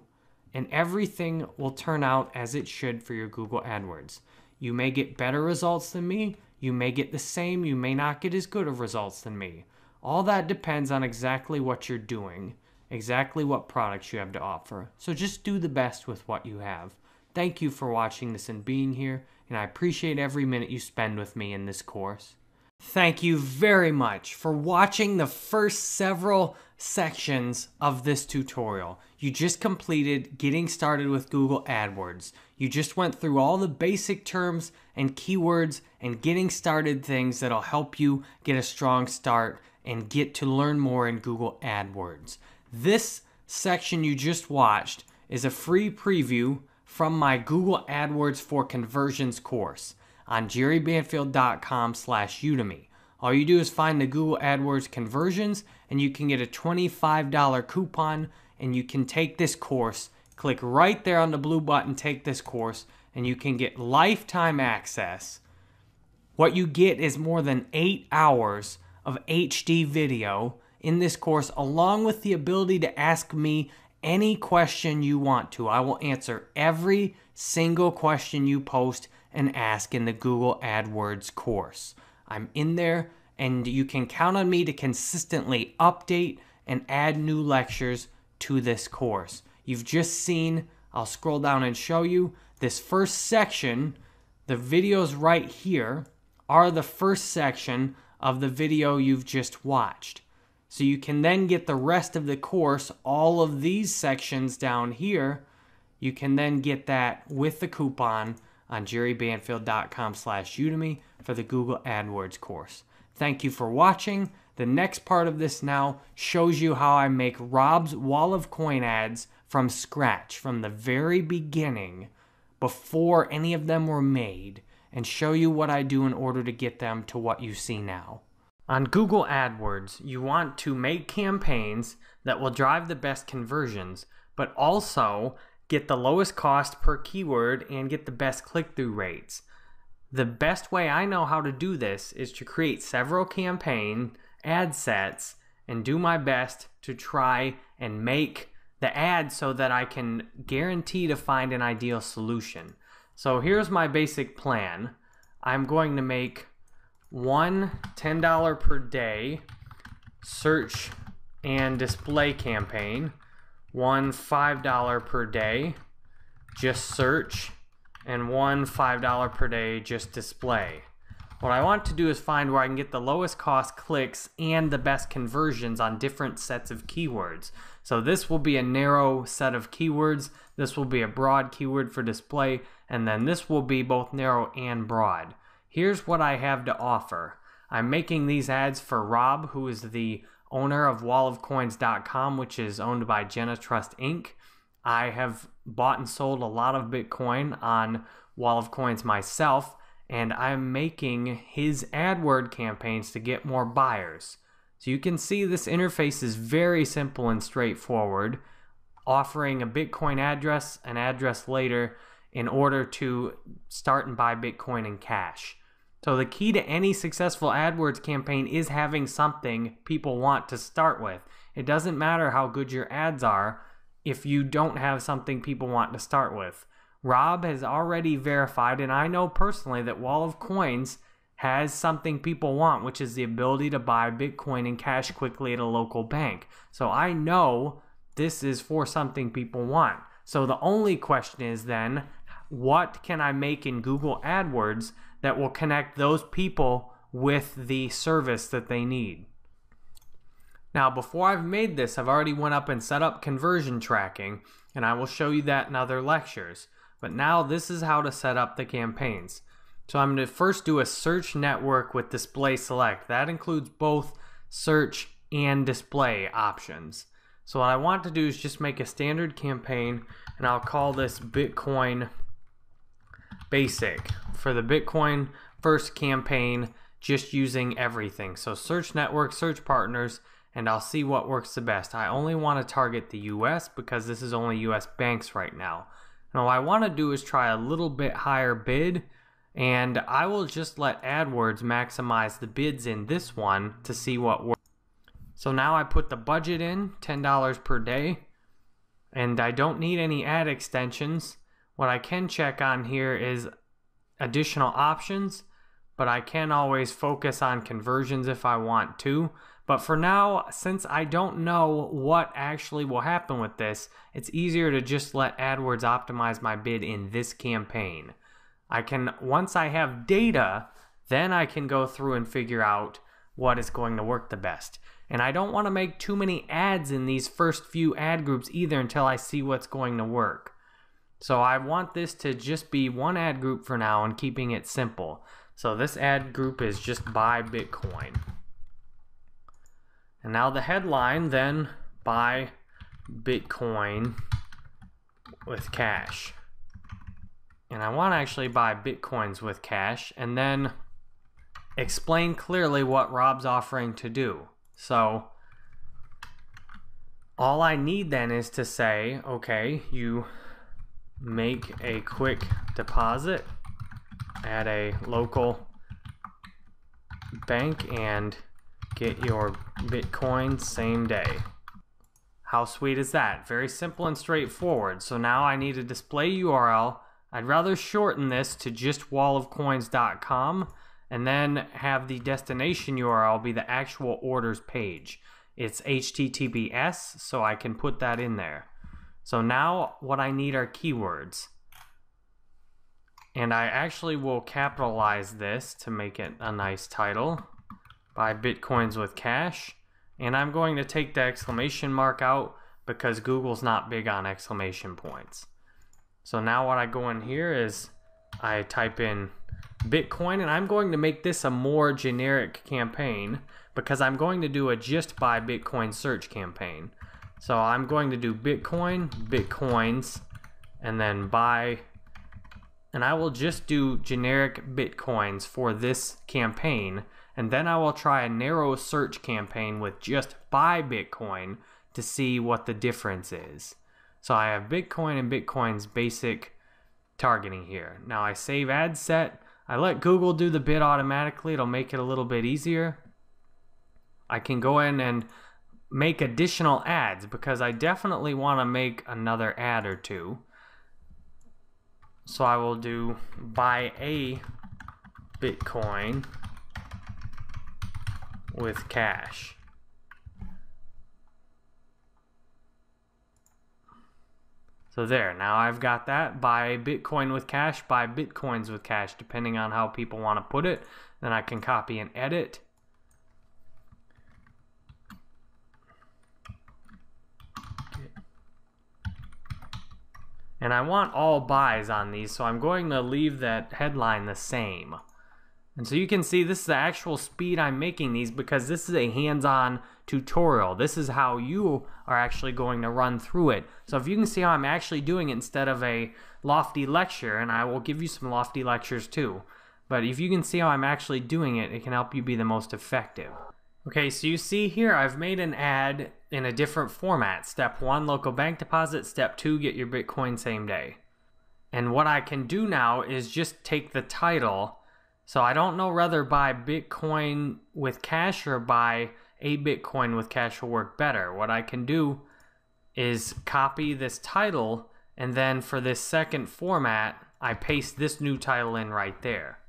and everything will turn out as it should for your Google AdWords. You may get better results than me. You may get the same. You may not get as good of results than me. All that depends on exactly what you're doing, exactly what products you have to offer. So just do the best with what you have. Thank you for watching this and being here, and I appreciate every minute you spend with me in this course. Thank you very much for watching the first several sections of this tutorial. You just completed getting started with Google AdWords. You just went through all the basic terms and keywords and getting started things that'll help you get a strong start and get to learn more in Google AdWords. This section you just watched is a free preview from my Google AdWords for Conversions course on jerrybanfield.com/Udemy. All you do is find the Google AdWords conversions and you can get a $25 coupon and you can take this course. Click right there on the blue button, take this course, and and you can get lifetime access. What you get is more than 8 hours of HD video in this course, along with the ability to ask me any question you want to. I will answer every single question you post and ask in the Google AdWords course. I'm in there, and you can count on me to consistently update and add new lectures to this course. You've just seen, I'll scroll down and show you, this first section. The videos right here are the first section of the video you've just watched. So you can then get the rest of the course, all of these sections down here. You can then get that with the coupon on jerrybanfield.com/Udemy for the Google AdWords course. Thank you for watching. The next part of this now shows you how I make Rob's Wall of Coin ads from scratch, from the very beginning, before any of them were made, and show you what I do in order to get them to what you see now. On Google AdWords, you want to make campaigns that will drive the best conversions, but also get the lowest cost per keyword and get the best click-through rates. The best way I know how to do this is to create several campaign ad sets and do my best to try and make the ad so that I can guarantee to find an ideal solution. So here's my basic plan. I'm going to make one $10 per day search and display campaign, one $5 per day just search, and one $5 per day just display. What I want to do is find where I can get the lowest cost clicks and the best conversions on different sets of keywords. So this will be a narrow set of keywords, this will be a broad keyword for display, and then this will be both narrow and broad. Here's what I have to offer. I'm making these ads for Rob, who is the owner of wallofcoins.com, which is owned by Jenna Trust Inc. I have bought and sold a lot of Bitcoin on Wall of Coins myself, and I'm making his AdWord campaigns to get more buyers. So you can see this interface is very simple and straightforward, offering a Bitcoin address, an address later, in order to start and buy Bitcoin in cash. So the key to any successful AdWords campaign is having something people want to start with. It doesn't matter how good your ads are if you don't have something people want to start with. Rob has already verified, and I know personally that Wall of Coins has something people want, which is the ability to buy Bitcoin in cash quickly at a local bank. So I know this is for something people want. So the only question is then, what can I make in Google AdWords that will connect those people with the service that they need? Now, before I've made this, I've already went up and set up conversion tracking, and I will show you that in other lectures. But now this is how to set up the campaigns. So I'm going to first do a search network with display select. That includes both search and display options. So what I want to do is just make a standard campaign, and I'll call this Bitcoin Basic for the Bitcoin first campaign, just using everything. So search network, search partners, and I'll see what works the best. I only want to target the US because this is only US banks right now. Now what I want to do is try a little bit higher bid, and I will just let AdWords maximize the bids in this one to see what works. So now I put the budget in, $10 per day, and I don't need any ad extensions. What I can check on here is additional options, but I can always focus on conversions if I want to. But for now, since I don't know what actually will happen with this, it's easier to just let AdWords optimize my bid in this campaign. Once I have data, then I can go through and figure out what is going to work the best. And I don't want to make too many ads in these first few ad groups either until I see what's going to work. So I want this to just be one ad group for now and keeping it simple. So this ad group is just buy Bitcoin. And now the headline then, buy Bitcoin with cash. And I want to actually buy Bitcoins with cash and then explain clearly what Rob's offering to do. So all I need then is to say, okay, you make a quick deposit at a local bank and get your Bitcoin same day. How sweet is that? Very simple and straightforward. So now I need a display URL. I'd rather shorten this to just wallofcoins.com and then have the destination URL be the actual orders page. It's HTTPS, so I can put that in there. So now what I need are keywords. And I actually will capitalize this to make it a nice title. Buy Bitcoins with cash. And I'm going to take the exclamation mark out because Google's not big on exclamation points. So now what I go in here is I type in Bitcoin, and I'm going to make this a more generic campaign because I'm going to do a just buy Bitcoin search campaign. So I'm going to do Bitcoin, Bitcoins, and then buy, and I will just do generic Bitcoins for this campaign, and then I will try a narrow search campaign with just buy Bitcoin to see what the difference is. So I have Bitcoin and Bitcoin's basic targeting here. Now I save ad set. I let Google do the bid automatically. It'll make it a little bit easier. I can go in and make additional ads because I definitely want to make another ad or two. So I will do buy a Bitcoin with cash. So there, now I've got that. Buy Bitcoin with cash, buy Bitcoins with cash, depending on how people want to put it. Then I can copy and edit. And I want all buys on these, so I'm going to leave that headline the same. And so you can see this is the actual speed I'm making these because this is a hands-on tutorial. This is how you are actually going to run through it. So if you can see how I'm actually doing it instead of a lofty lecture, and I will give you some lofty lectures too. But if you can see how I'm actually doing it, it can help you be the most effective. Okay, so you see here I've made an ad in a different format. Step 1, local bank deposit. Step 2, get your Bitcoin same day. And what I can do now is just take the title. So I don't know whether buy Bitcoin with cash or buy a Bitcoin with cash will work better. What I can do is copy this title, and then for this second format, I paste this new title in right there.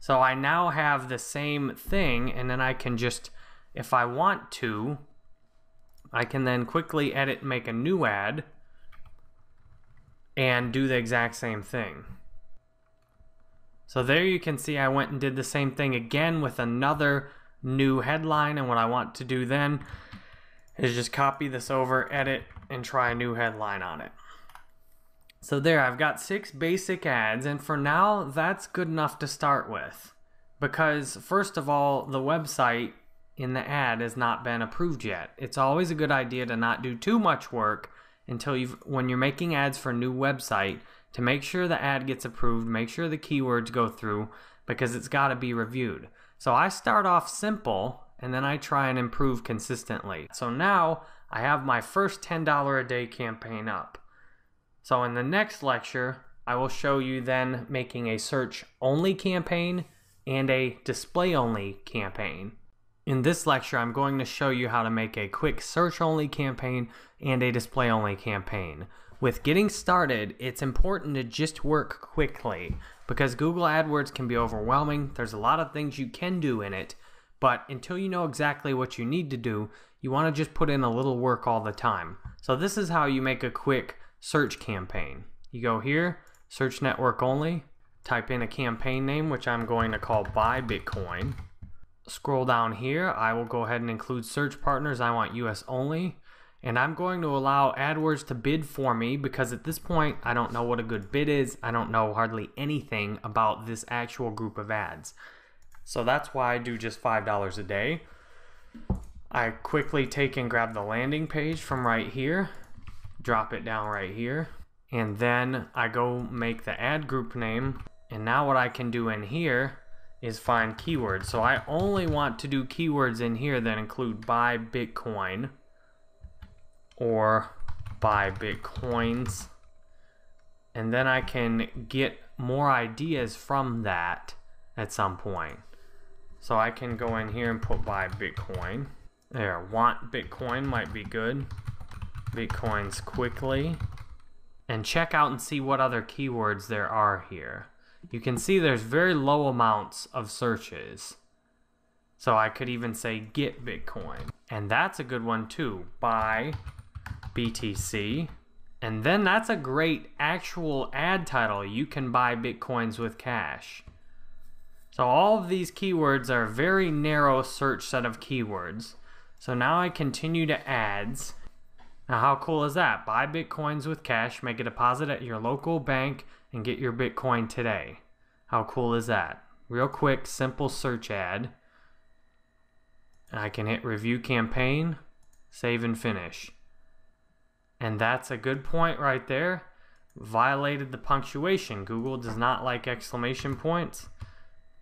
So I now have the same thing, and then I can just, if I want to, I can then quickly edit and make a new ad and do the exact same thing. So there you can see I went and did the same thing again with another new headline, and what I want to do then is just copy this over, edit, and try a new headline on it. So there, I've got 6 basic ads, and for now, that's good enough to start with. Because, first of all, the website in the ad has not been approved yet. It's always a good idea to not do too much work until when you're making ads for a new website, to make sure the ad gets approved, make sure the keywords go through, because it's got to be reviewed. So I start off simple, and then I try and improve consistently. So now, I have my first $10 a day campaign up. So in the next lecture, I will show you then making a search-only campaign and a display-only campaign. In this lecture, I'm going to show you how to make a quick search-only campaign and a display-only campaign. With getting started, it's important to just work quickly because Google AdWords can be overwhelming. There's a lot of things you can do in it, but until you know exactly what you need to do, you want to just put in a little work all the time. So this is how you make a quick search campaign. You go here, search network only, type in a campaign name, which I'm going to call Buy Bitcoin. Scroll down here, I will go ahead and include search partners. I want US only. And I'm going to allow AdWords to bid for me because at this point, I don't know what a good bid is. I don't know hardly anything about this actual group of ads. So that's why I do just $5 a day. I quickly take and grab the landing page from right here, drop it down right here, and then I go make the ad group name. And now what I can do in here is find keywords. So I only want to do keywords in here that include buy Bitcoin or buy Bitcoins And then I can get more ideas from that at some point. So I can go in here and put buy Bitcoin. There, want Bitcoin might be good. Bitcoins quickly. And check out and see what other keywords there are here. You can see there's very low amounts of searches. So I could even say get Bitcoin. And that's a good one too. Buy BTC. And then that's a great actual ad title. You can buy Bitcoins with cash. So all of these keywords are a very narrow search set of keywords. So now I continue to ads. Now how cool is that? Buy Bitcoins with cash, make a deposit at your local bank, and get your Bitcoin today. How cool is that? Real quick, simple search ad. I can hit review campaign, save and finish. And that's a good point right there. Violated the punctuation. Google does not like exclamation points.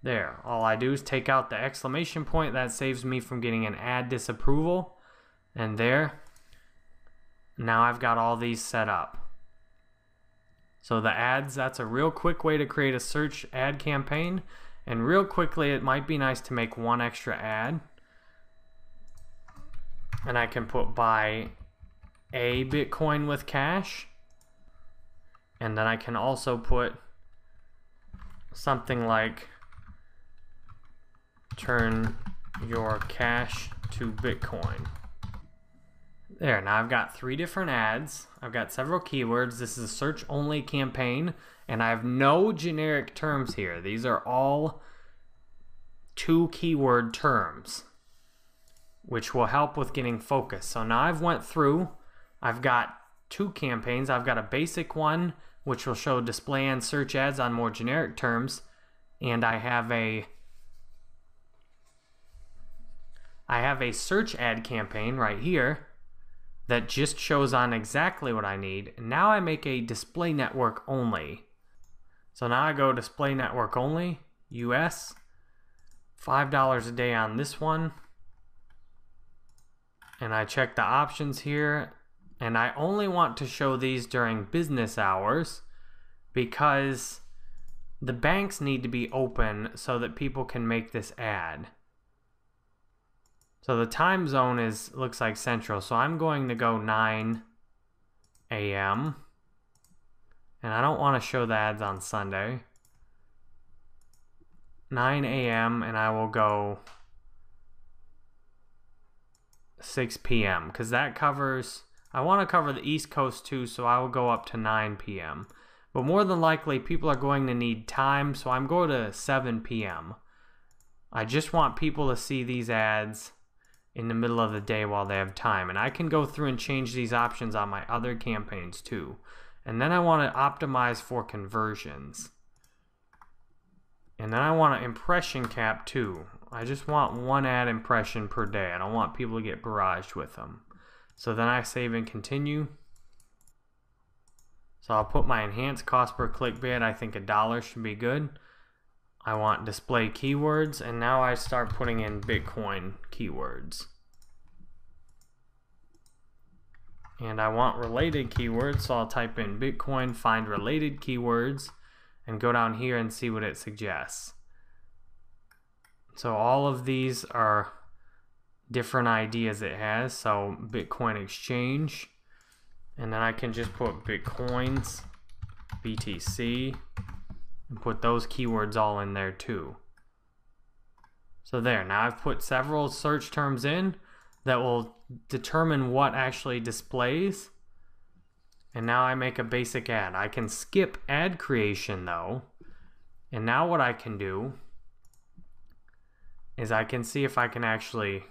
There, all I do is take out the exclamation point. That saves me from getting an ad disapproval. And there, now I've got all these set up. So the ads, that's a real quick way to create a search ad campaign. And real quickly, it might be nice to make one extra ad. And I can put buy a Bitcoin with cash. And then I can also put something like turn your cash to Bitcoin. There, now I've got 3 different ads. I've got several keywords. This is a search only campaign, and I have no generic terms here. These are all 2 keyword terms, which will help with getting focus. So now I've went through, I've got 2 campaigns. I've got a basic one, which will show display and search ads on more generic terms, and I have a search ad campaign right here that just shows on exactly what I need. And now I make a display network only. So now I go display network only, US, $5 a day on this one. And I check the options here, and I only want to show these during business hours because the banks need to be open so that people can make this ad. So the time zone looks like Central, so I'm going to go 9 a.m. And I don't want to show the ads on Sunday. 9 a.m. and I will go 6 p.m. because that covers, I want to cover the East Coast too, so I will go up to 9 p.m. But more than likely, people are going to need time, so I'm going to 7 p.m. I just want people to see these ads in the middle of the day while they have time. And I can go through and change these options on my other campaigns too. And then I want to optimize for conversions. And then I want an impression cap too. I just want 1 ad impression per day. I don't want people to get barraged with them. So then I save and continue. So I'll put my enhanced cost per click bid. I think $1 should be good. I want display keywords, and now I start putting in Bitcoin keywords. And I want related keywords, so I'll type in Bitcoin, find related keywords, and go down here and see what it suggests. So all of these are different ideas it has. So Bitcoin exchange, and then I can just put Bitcoins, BTC, and put those keywords all in there too. So there, now I've put several search terms in that will determine what actually displays. And now I make a basic ad. I can skip ad creation though. And now what I can do is I can see if I can actually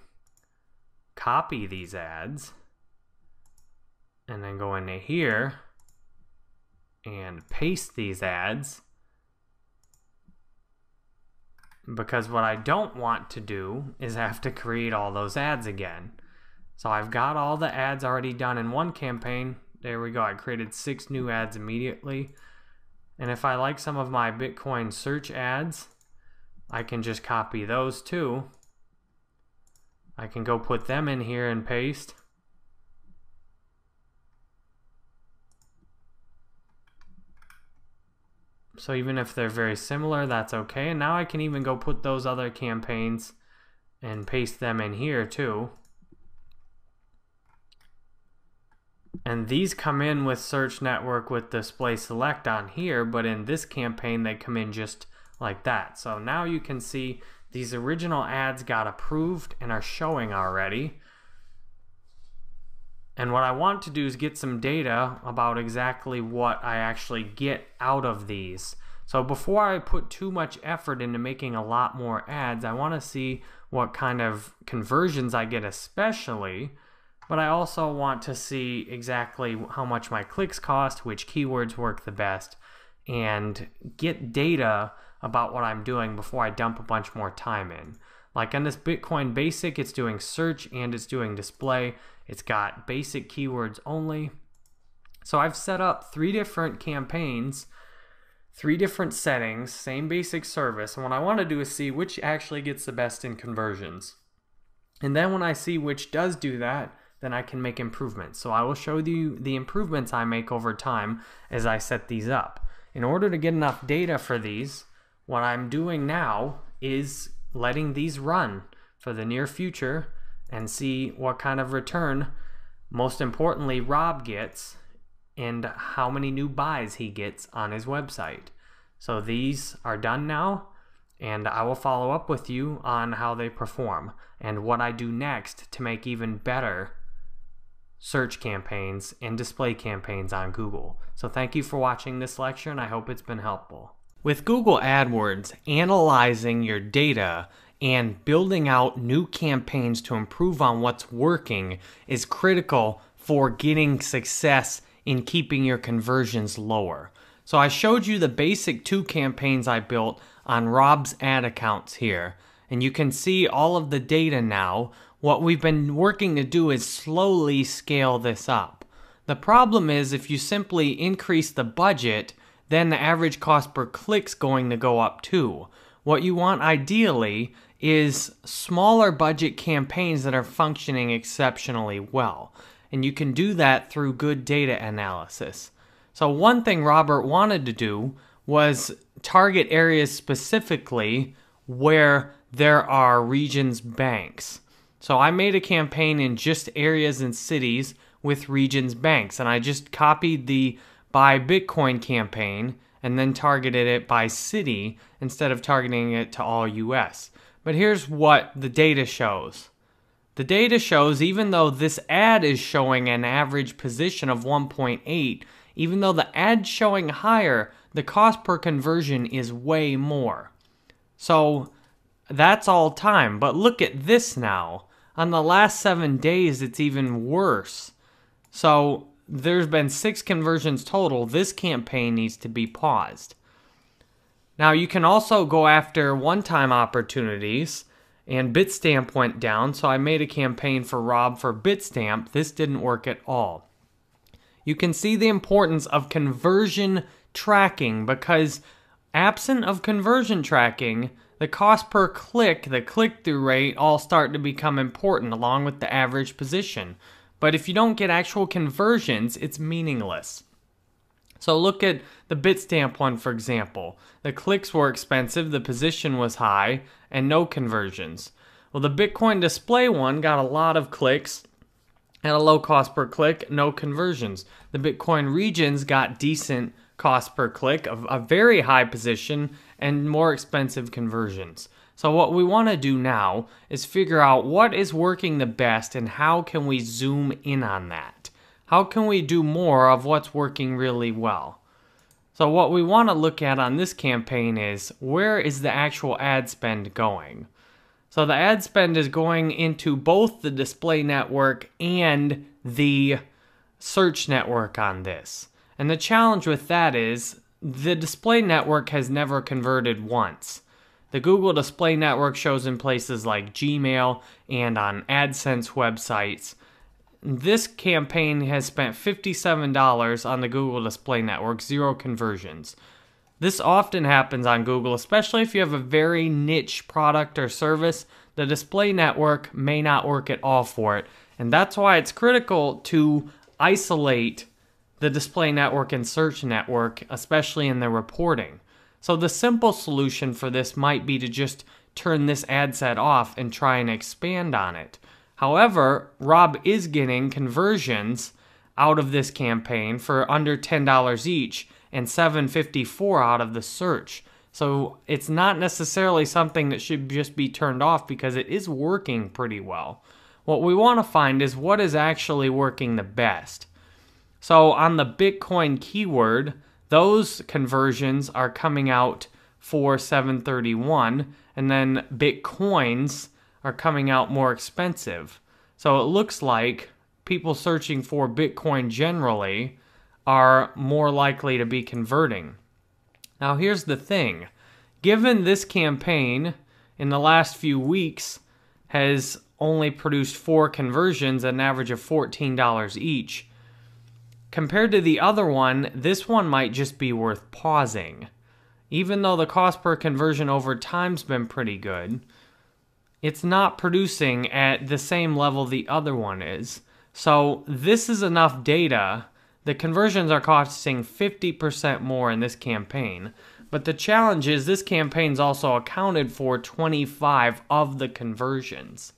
copy these ads and then go into here and paste these ads. Because what I don't want to do is have to create all those ads again. So I've got all the ads already done in one campaign. There we go. I created 6 new ads immediately. And if I like some of my Bitcoin search ads, I can just copy those too. I can go put them in here and paste. So even if they're very similar, that's okay. And now I can even go put those other campaigns and paste them in here too. And these come in with search network with display select on here, but in this campaign they come in just like that. So now you can see these original ads got approved and are showing already. And what I want to do is get some data about exactly what I actually get out of these. So before I put too much effort into making a lot more ads, I want to see what kind of conversions I get especially, but I also want to see exactly how much my clicks cost, which keywords work the best, and get data about what I'm doing before I dump a bunch more time in. Like on this Bitcoin Basic, it's doing search and it's doing display. It's got basic keywords only. So I've set up 3 different campaigns, 3 different settings, same basic service. And what I want to do is see which actually gets the best in conversions. And then when I see which does do that, then I can make improvements. So I will show you the improvements I make over time as I set these up. In order to get enough data for these, what I'm doing now is letting these run for the near future and see what kind of return, most importantly, Rob gets and how many new buys he gets on his website. So these are done now, and I will follow up with you on how they perform and what I do next to make even better search campaigns and display campaigns on Google. So thank you for watching this lecture, and I hope it's been helpful. With Google AdWords, analyzing your data and building out new campaigns to improve on what's working is critical for getting success in keeping your conversions lower. So I showed you the basic 2 campaigns I built on Rob's ad accounts here, and you can see all of the data now. What we've been working to do is slowly scale this up. The problem is if you simply increase the budget, then the average cost per click's going to go up too. What you want ideally is smaller budget campaigns that are functioning exceptionally well. And you can do that through good data analysis. So one thing Robert wanted to do was target areas specifically where there are Regions banks. So I made a campaign in just areas and cities with Regions banks, and I just copied the Buy Bitcoin campaign and then targeted it by city instead of targeting it to all US. But here's what the data shows. The data shows even though this ad is showing an average position of 1.8, even though the ad's showing higher, the cost per conversion is way more. So that's all time, but look at this now. On the last 7 days, it's even worse. So there's been 6 conversions total. This campaign needs to be paused. Now you can also go after one-time opportunities, and Bitstamp went down, so I made a campaign for Rob for Bitstamp. This didn't work at all. You can see the importance of conversion tracking, because absent of conversion tracking, the cost per click, the click-through rate, all start to become important along with the average position. But if you don't get actual conversions, it's meaningless. So look at the Bitstamp one, for example. The clicks were expensive, the position was high, and no conversions. Well, the Bitcoin display one got a lot of clicks at a low cost per click, no conversions. The Bitcoin regions got decent cost per click, a very high position, and more expensive conversions. So what we want to do now is figure out what is working the best and how can we zoom in on that. How can we do more of what's working really well? So what we want to look at on this campaign is where is the actual ad spend going? So the ad spend is going into both the display network and the search network on this. And the challenge with that is the display network has never converted once. The Google Display Network shows in places like Gmail and on AdSense websites. This campaign has spent $57 on the Google Display Network, 0 conversions. This often happens on Google, especially if you have a very niche product or service. The display network may not work at all for it. And that's why it's critical to isolate the display network and search network, especially in the reporting. So the simple solution for this might be to just turn this ad set off and try and expand on it. However, Rob is getting conversions out of this campaign for under $10 each and $7.54 out of the search. So it's not necessarily something that should just be turned off because it is working pretty well. What we want to find is what is actually working the best. So on the Bitcoin keyword, those conversions are coming out for $7.31, and then Bitcoins are coming out more expensive. So it looks like people searching for Bitcoin generally are more likely to be converting. Now here's the thing. Given this campaign in the last few weeks has only produced 4 conversions at an average of $14 each, compared to the other one, this one might just be worth pausing. Even though the cost per conversion over time's been pretty good, it's not producing at the same level the other one is. So this is enough data. The conversions are costing 50% more in this campaign. But the challenge is this campaign's also accounted for 25 of the conversions.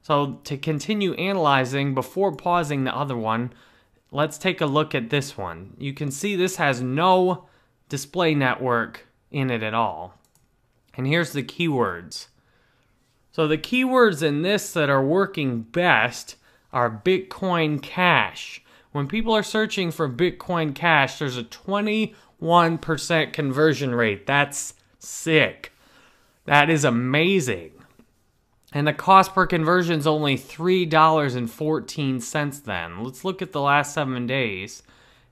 So to continue analyzing before pausing the other one, let's take a look at this one. You can see this has no display network in it at all. And here's the keywords. So the keywords in this that are working best are Bitcoin Cash. When people are searching for Bitcoin Cash, there's a 21% conversion rate. That's sick. That is amazing. And the cost per conversion is only $3.14 then. Let's look at the last 7 days.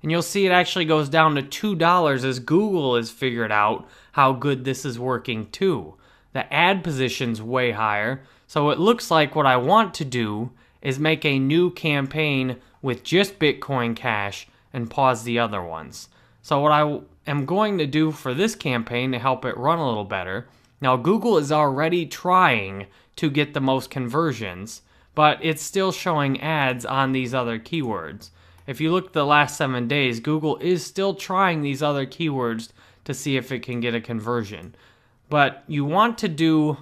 And you'll see it actually goes down to $2 as Google has figured out how good this is working too. The ad position's way higher. So it looks like what I want to do is make a new campaign with just Bitcoin Cash and pause the other ones. So what I am going to do for this campaign to help it run a little better, now Google is already trying to get the most conversions, but it's still showing ads on these other keywords. If you look at the last 7 days, Google is still trying these other keywords to see if it can get a conversion. But you want to do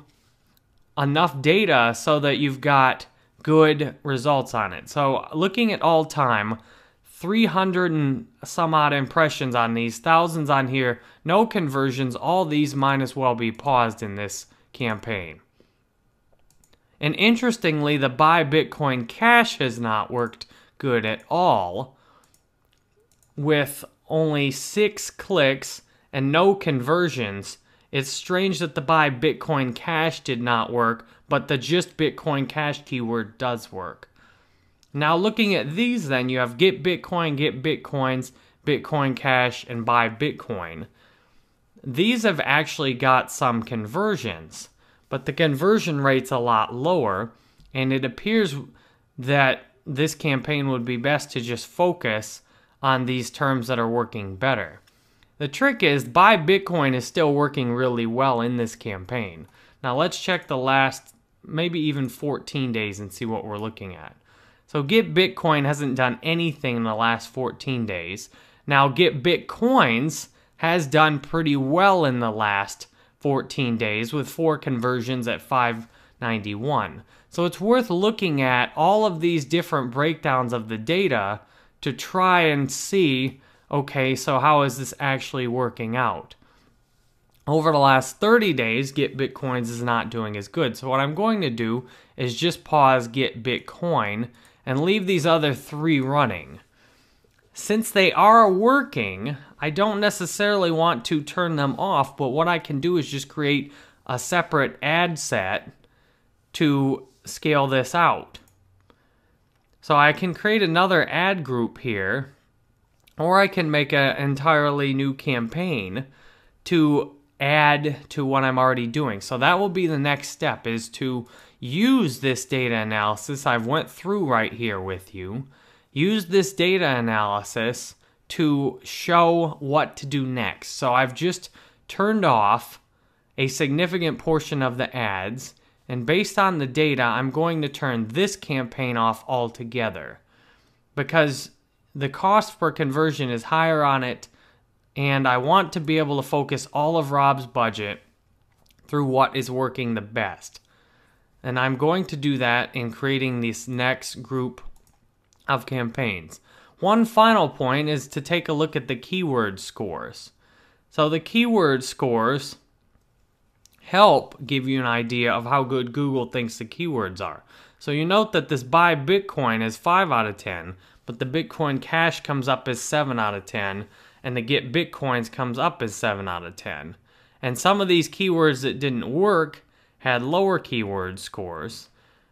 enough data so that you've got good results on it. So looking at all time, 300 and some odd impressions on these, thousands on here, no conversions, all these might as well be paused in this campaign. And interestingly, the buy Bitcoin Cash has not worked good at all, with only 6 clicks and no conversions. It's strange that the buy Bitcoin Cash did not work, but the just Bitcoin Cash keyword does work. Now looking at these then, you have get Bitcoin, get Bitcoins, Bitcoin Cash, and buy Bitcoin. These have actually got some conversions, but the conversion rate's a lot lower, and it appears that this campaign would be best to just focus on these terms that are working better. The trick is, buy Bitcoin is still working really well in this campaign. Now let's check the last, maybe even 14 days and see what we're looking at. So get Bitcoin hasn't done anything in the last 14 days. Now get Bitcoins has done pretty well in the last 14 days with 4 conversions at $5.91. So it's worth looking at all of these different breakdowns of the data to try and see, okay, so how is this actually working out? Over the last 30 days, Get Bitcoins is not doing as good. So what I'm going to do is just pause Get Bitcoin and leave these other 3 running. Since they are working, I don't necessarily want to turn them off, but what I can do is just create a separate ad set to scale this out. So I can create another ad group here, or I can make an entirely new campaign to add to what I'm already doing. So that will be the next step, is to use this data analysis I've went through right here with you. Use this data analysis to show what to do next. So I've just turned off a significant portion of the ads, and based on the data, I'm going to turn this campaign off altogether because the cost per conversion is higher on it and I want to be able to focus all of Rob's budget through what is working the best. And I'm going to do that in creating this next group of campaigns. One final point is to take a look at the keyword scores. So the keyword scores help give you an idea of how good Google thinks the keywords are. So you note that this buy Bitcoin is 5 out of 10, but the Bitcoin Cash comes up as 7 out of 10, and the get Bitcoins comes up as 7 out of 10. And some of these keywords that didn't work had lower keyword scores,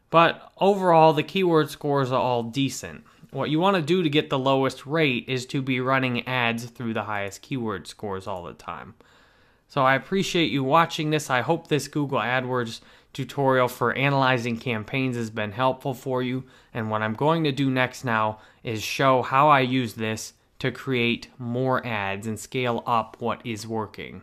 but overall the keyword scores are all decent. What you want to do to get the lowest rate is to be running ads through the highest keyword scores all the time. So I appreciate you watching this. I hope this Google AdWords tutorial for analyzing campaigns has been helpful for you. And what I'm going to do next now is show how I use this to create more ads and scale up what is working.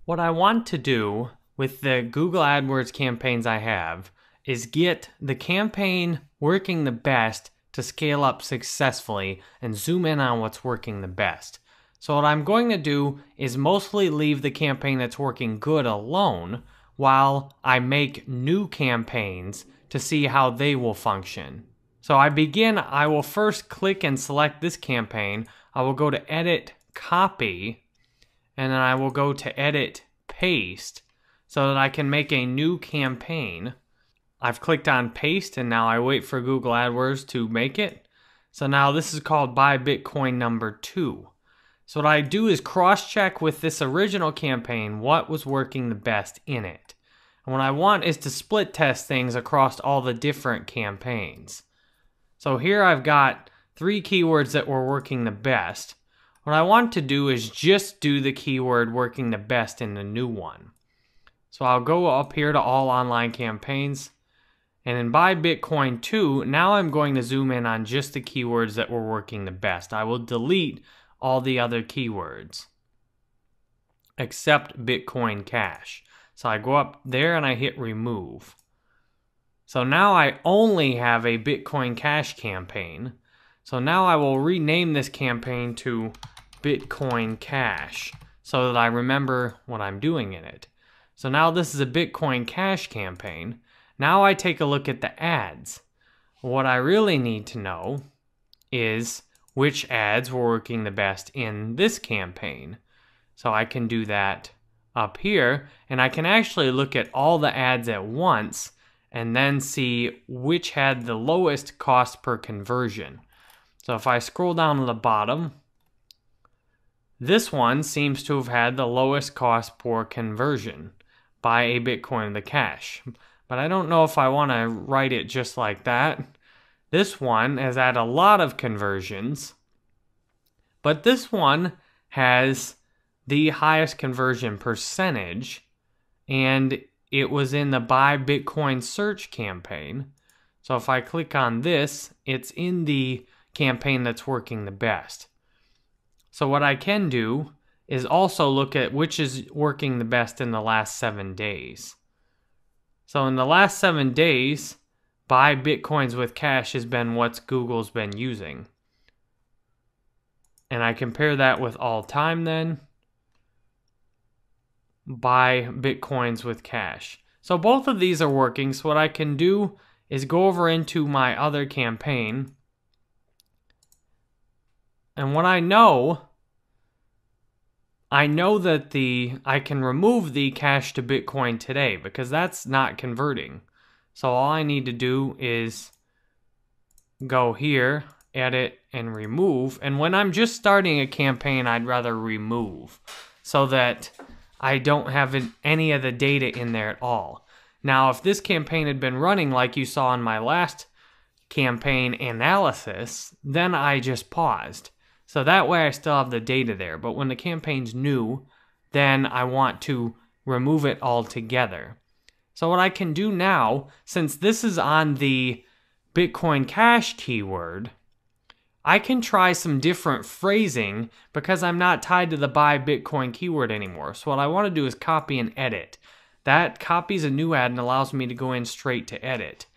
What I want to do with the Google AdWords campaigns I have is get the campaign working the best to scale up successfully and zoom in on what's working the best. So what I'm going to do is mostly leave the campaign that's working good alone while I make new campaigns to see how they will function. So I will first click and select this campaign. I will go to Edit, Copy, and then I will go to Edit, Paste, so that I can make a new campaign. I've clicked on Paste, and now I wait for Google AdWords to make it. So now this is called Buy Bitcoin number 2. So what I do is cross-check with this original campaign what was working the best in it. And what I want is to split test things across all the different campaigns. So here I've got 3 keywords that were working the best. What I want to do is just do the keyword working the best in the new one. So I'll go up here to all online campaigns, and in Buy Bitcoin 2, now I'm going to zoom in on just the keywords that were working the best. I will delete all the other keywords except Bitcoin Cash. So I go up there and I hit remove. So now I only have a Bitcoin Cash campaign. So now I will rename this campaign to Bitcoin Cash so that I remember what I'm doing in it. So now this is a Bitcoin Cash campaign. Now I take a look at the ads. What I really need to know is which ads were working the best in this campaign. So I can do that up here, and I can actually look at all the ads at once and then see which had the lowest cost per conversion. So if I scroll down to the bottom, this one seems to have had the lowest cost per conversion. Buy a Bitcoin the Cash. But I don't know if I want to write it just like that. This one has had a lot of conversions, but this one has the highest conversion percentage, and it was in the Buy Bitcoin search campaign. So if I click on this, it's in the campaign that's working the best. So what I can do is also look at which is working the best in the last 7 days. So in the last 7 days, Buy Bitcoins with Cash has been what Google's been using. And I compare that with all time then. Buy Bitcoins with Cash. So both of these are working. So what I can do is go over into my other campaign. And what I know that I can remove the Cash to Bitcoin today because that's not converting. So all I need to do is go here, edit, and remove. And when I'm just starting a campaign, I'd rather remove so that I don't have any of the data in there at all. Now, if this campaign had been running like you saw in my last campaign analysis, then I just paused. So that way I still have the data there. But when the campaign's new, then I want to remove it altogether. So what I can do now, since this is on the Bitcoin Cash keyword, I can try some different phrasing because I'm not tied to the Buy Bitcoin keyword anymore. So what I want to do is copy and edit. That copies a new ad and allows me to go in straight to edit.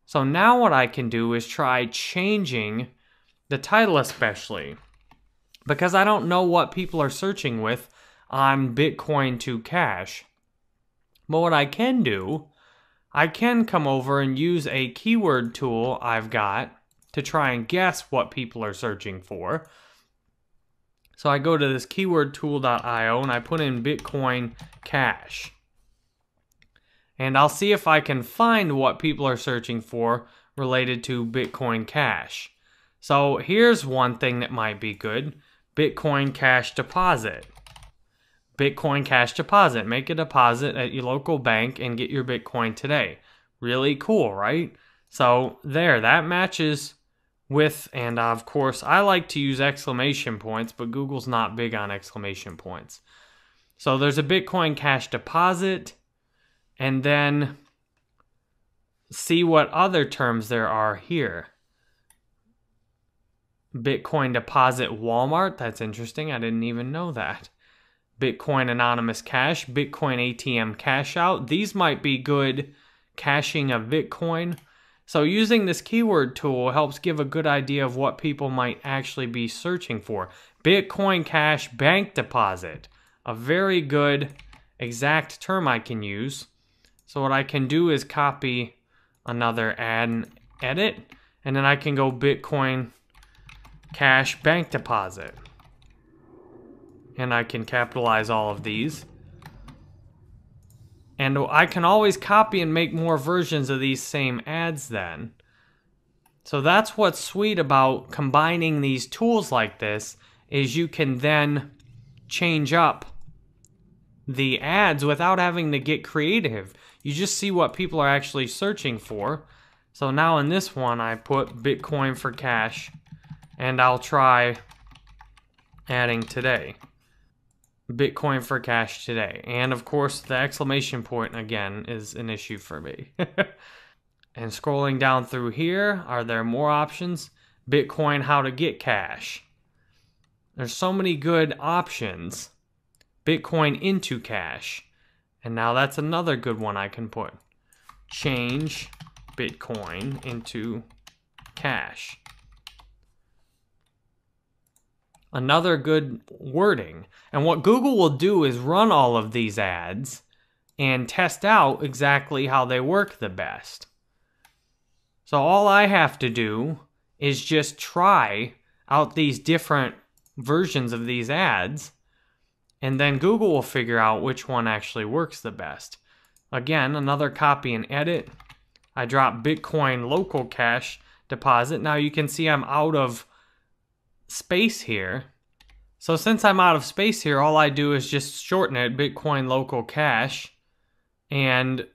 So now what I can do is try changing the title especially. because I don't know what people are searching with on Bitcoin to Cash. But what I can do, I can come over and use a keyword tool I've got to try and guess what people are searching for. So I go to this keywordtool.io and I put in Bitcoin Cash. And I'll see if I can find what people are searching for related to Bitcoin Cash. So here's one thing that might be good. Bitcoin Cash Deposit. Bitcoin Cash Deposit. Make a deposit at your local bank and get your Bitcoin today. Really cool, right? So there, that matches with, and of course, I like to use exclamation points, but Google's not big on exclamation points. So there's a Bitcoin Cash Deposit, and then see what other terms there are here. Bitcoin Deposit Walmart, that's interesting, I didn't even know that. Bitcoin Anonymous Cash, Bitcoin ATM Cash Out, these might be good caching of Bitcoin. So using this keyword tool helps give a good idea of what people might actually be searching for. Bitcoin Cash Bank Deposit, a very good exact term I can use. So what I can do is copy another ad and edit, and then I can go Bitcoin Cash Bank Deposit. And I can capitalize all of these. And I can always copy and make more versions of these same ads then. So that's what's sweet about combining these tools like this, is you can then change up the ads without having to get creative. You just see what people are actually searching for. So now in this one, I put Bitcoin for Cash, and I'll try adding today. Bitcoin for Cash today. And of course, the exclamation point again is an issue for me. And scrolling down through here, are there more options? Bitcoin how to get cash. There's so many good options. Bitcoin into cash. And now that's another good one I can put. Change Bitcoin into cash. Another good wording. And what Google will do is run all of these ads and test out exactly how they work the best. So all I have to do is just try out these different versions of these ads, and then Google will figure out which one actually works the best. Again, another copy and edit. I drop Bitcoin local cash deposit. Now you can see I'm out of space here. So since I'm out of space here, all I do is just shorten it, Bitcoin local cash, and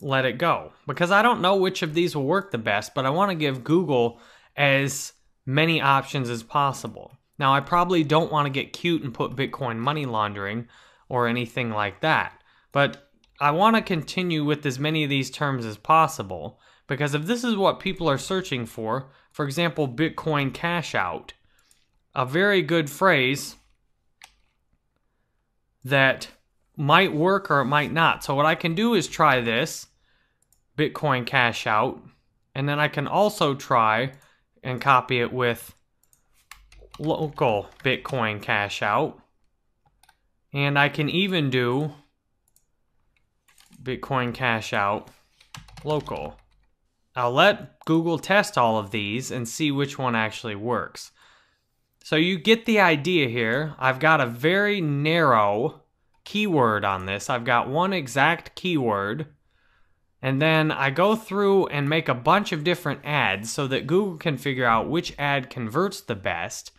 let it go. Because I don't know which of these will work the best, but I want to give Google as many options as possible. Now I probably don't want to get cute and put Bitcoin money laundering or anything like that, but I want to continue with as many of these terms as possible, because if this is what people are searching for example, Bitcoin cash out, a very good phrase that might work or it might not. So what I can do is try this, Bitcoin cash out, and then I can also try and copy it with local Bitcoin cash out. And I can even do Bitcoin cash out local. I'll let Google test all of these and see which one actually works. So you get the idea here. I've got a very narrow keyword on this. I've got one exact keyword, and then I go through and make a bunch of different ads so that Google can figure out which ad converts the best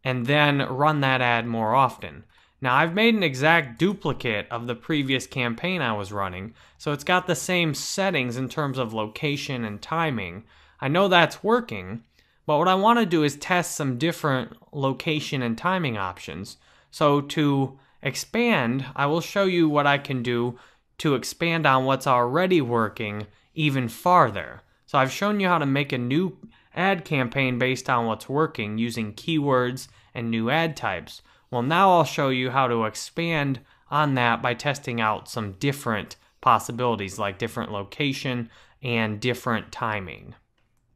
and then run that ad more often. Now I've made an exact duplicate of the previous campaign I was running, so it's got the same settings in terms of location and timing. I know that's working, but what I want to do is test some different location and timing options. So to expand, I will show you what I can do to expand on what's already working even farther. So I've shown you how to make a new ad campaign based on what's working using keywords and new ad types. Well, now I'll show you how to expand on that by testing out some different possibilities like different location and different timing.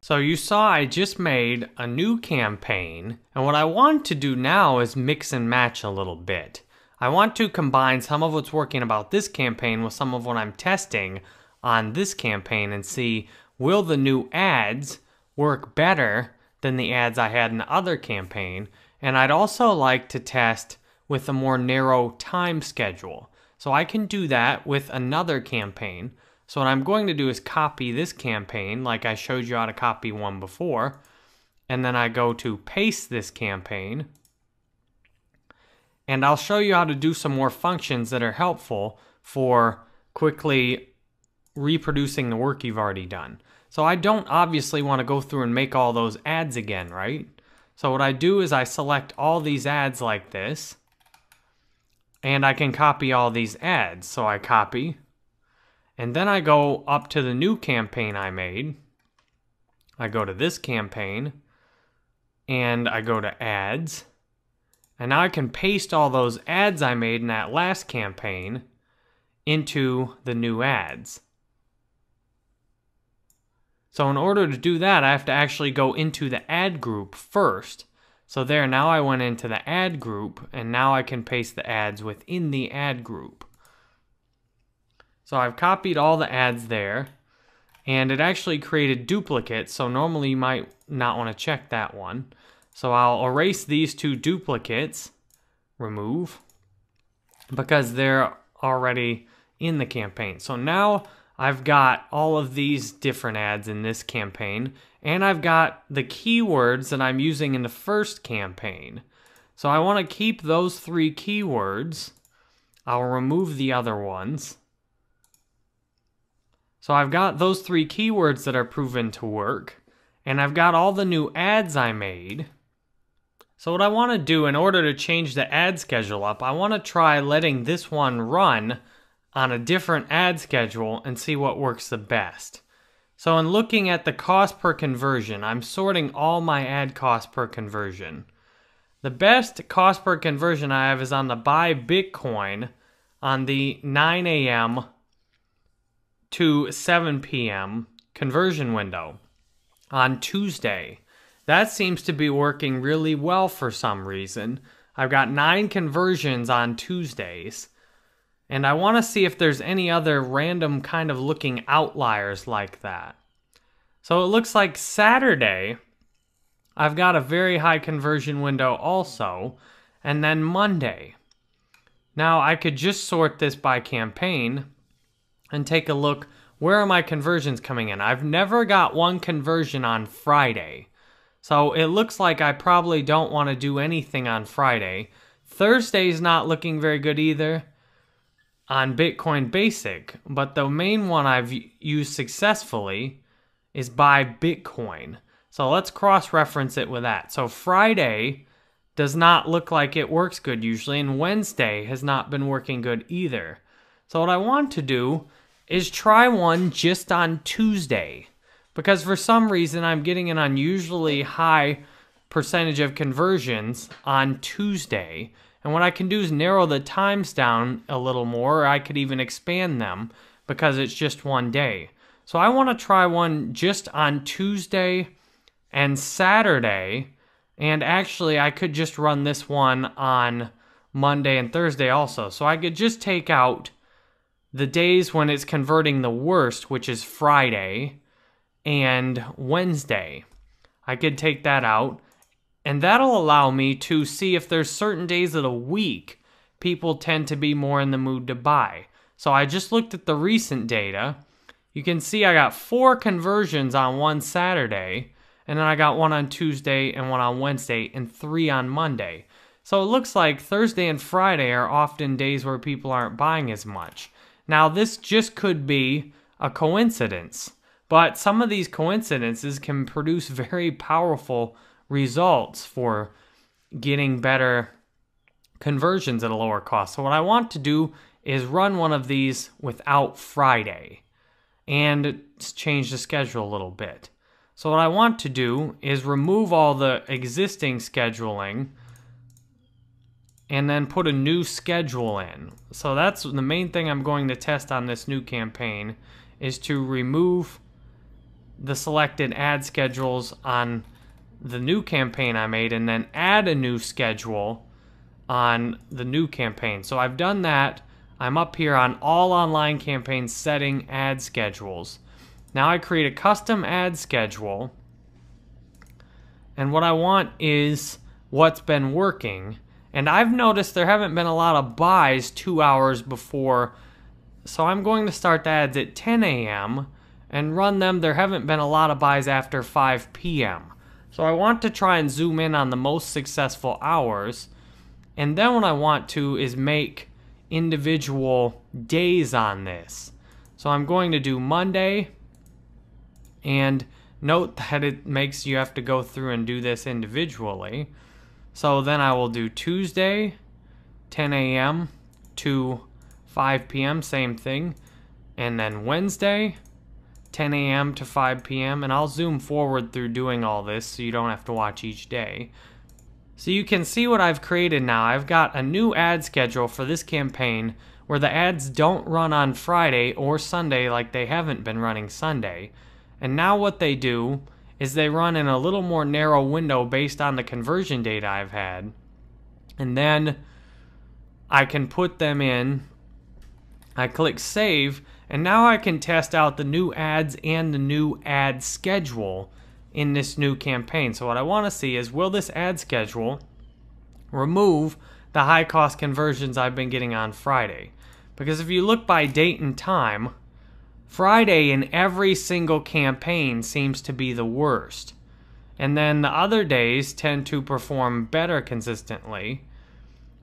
So you saw I just made a new campaign, and what I want to do now is mix and match a little bit. I want to combine some of what's working about this campaign with some of what I'm testing on this campaign and see, will the new ads work better than the ads I had in the other campaign? And I'd also like to test with a more narrow time schedule. So I can do that with another campaign. So what I'm going to do is copy this campaign like I showed you how to copy one before. And then I go to paste this campaign. And I'll show you how to do some more functions that are helpful for quickly reproducing the work you've already done. So I don't obviously want to go through and make all those ads again, right? So what I do is I select all these ads like this. And I can copy all these ads. So I copy. And then I go up to the new campaign I made. I go to this campaign. And I go to ads. And now I can paste all those ads I made in that last campaign into the new ads. So in order to do that, I have to actually go into the ad group first. So there, now I went into the ad group, and now I can paste the ads within the ad group. So I've copied all the ads there, and it actually created duplicates, so normally you might not want to check that one. So I'll erase these two duplicates, remove, because they're already in the campaign. So now I've got all of these different ads in this campaign, and I've got the keywords that I'm using in the first campaign. So I want to keep those 3 keywords. I'll remove the other ones. So I've got those 3 keywords that are proven to work, and I've got all the new ads I made. So what I want to do in order to change the ad schedule up, I want to try letting this one run on a different ad schedule and see what works the best. So in looking at the cost per conversion, I'm sorting all my ad cost per conversion. The best cost per conversion I have is on the buy Bitcoin on the 9 a.m. to 7 p.m. conversion window on Tuesday. That seems to be working really well for some reason. I've got 9 conversions on Tuesdays. And I want to see if there's any other random kind of looking outliers like that. So it looks like Saturday, I've got a very high conversion window also. And then Monday. Now I could just sort this by campaign and take a look. Where are my conversions coming in? I've never got one conversion on Friday. So it looks like I probably don't want to do anything on Friday. Thursday's not looking very good either on Bitcoin Basic, but the main one I've used successfully is buy Bitcoin. So let's cross-reference it with that. So Friday does not look like it works good usually, and Wednesday has not been working good either. So what I want to do is try one just on Tuesday, because for some reason I'm getting an unusually high percentage of conversions on Tuesday. And what I can do is narrow the times down a little more, or I could even expand them because it's just one day. So I want to try one just on Tuesday and Saturday, and actually I could just run this one on Monday and Thursday also. So I could just take out the days when it's converting the worst, which is Friday and Wednesday. I could take that out. And that'll allow me to see if there's certain days of the week people tend to be more in the mood to buy. So I just looked at the recent data. You can see I got 4 conversions on one Saturday, and then I got 1 on Tuesday and 1 on Wednesday and 3 on Monday. So it looks like Thursday and Friday are often days where people aren't buying as much. Now this just could be a coincidence, but some of these coincidences can produce very powerful results for getting better conversions at a lower cost. So what I want to do is run one of these without Friday and change the schedule a little bit. So what I want to do is remove all the existing scheduling and then put a new schedule in. So that's the main thing I'm going to test on this new campaign, is to remove the selected ad schedules on the new campaign I made and then add a new schedule on the new campaign. So I've done that. I'm up here on all online campaigns setting ad schedules. Now I create a custom ad schedule, and what I want is what's been working. And I've noticed there haven't been a lot of buys 2 hours before, so I'm going to start the ads at 10 a.m. and run them. There haven't been a lot of buys after 5 p.m. So I want to try and zoom in on the most successful hours. And then what I want to is make individual days on this. So I'm going to do Monday, and note that it makes you have to go through and do this individually. So then I will do Tuesday, 10 a.m. to 5 p.m., same thing. And then Wednesday, 10 a.m. to 5 p.m. And I'll zoom forward through doing all this so you don't have to watch each day. So you can see what I've created now. I've got a new ad schedule for this campaign where the ads don't run on Friday or Sunday like they haven't been running Sunday. And now what they do is they run in a little more narrow window based on the conversion data I've had. And then I can put them in. I click save, and now I can test out the new ads and the new ad schedule in this new campaign. So what I want to see is, will this ad schedule remove the high cost conversions I've been getting on Friday? Because if you look by date and time, Friday in every single campaign seems to be the worst. And then the other days tend to perform better consistently,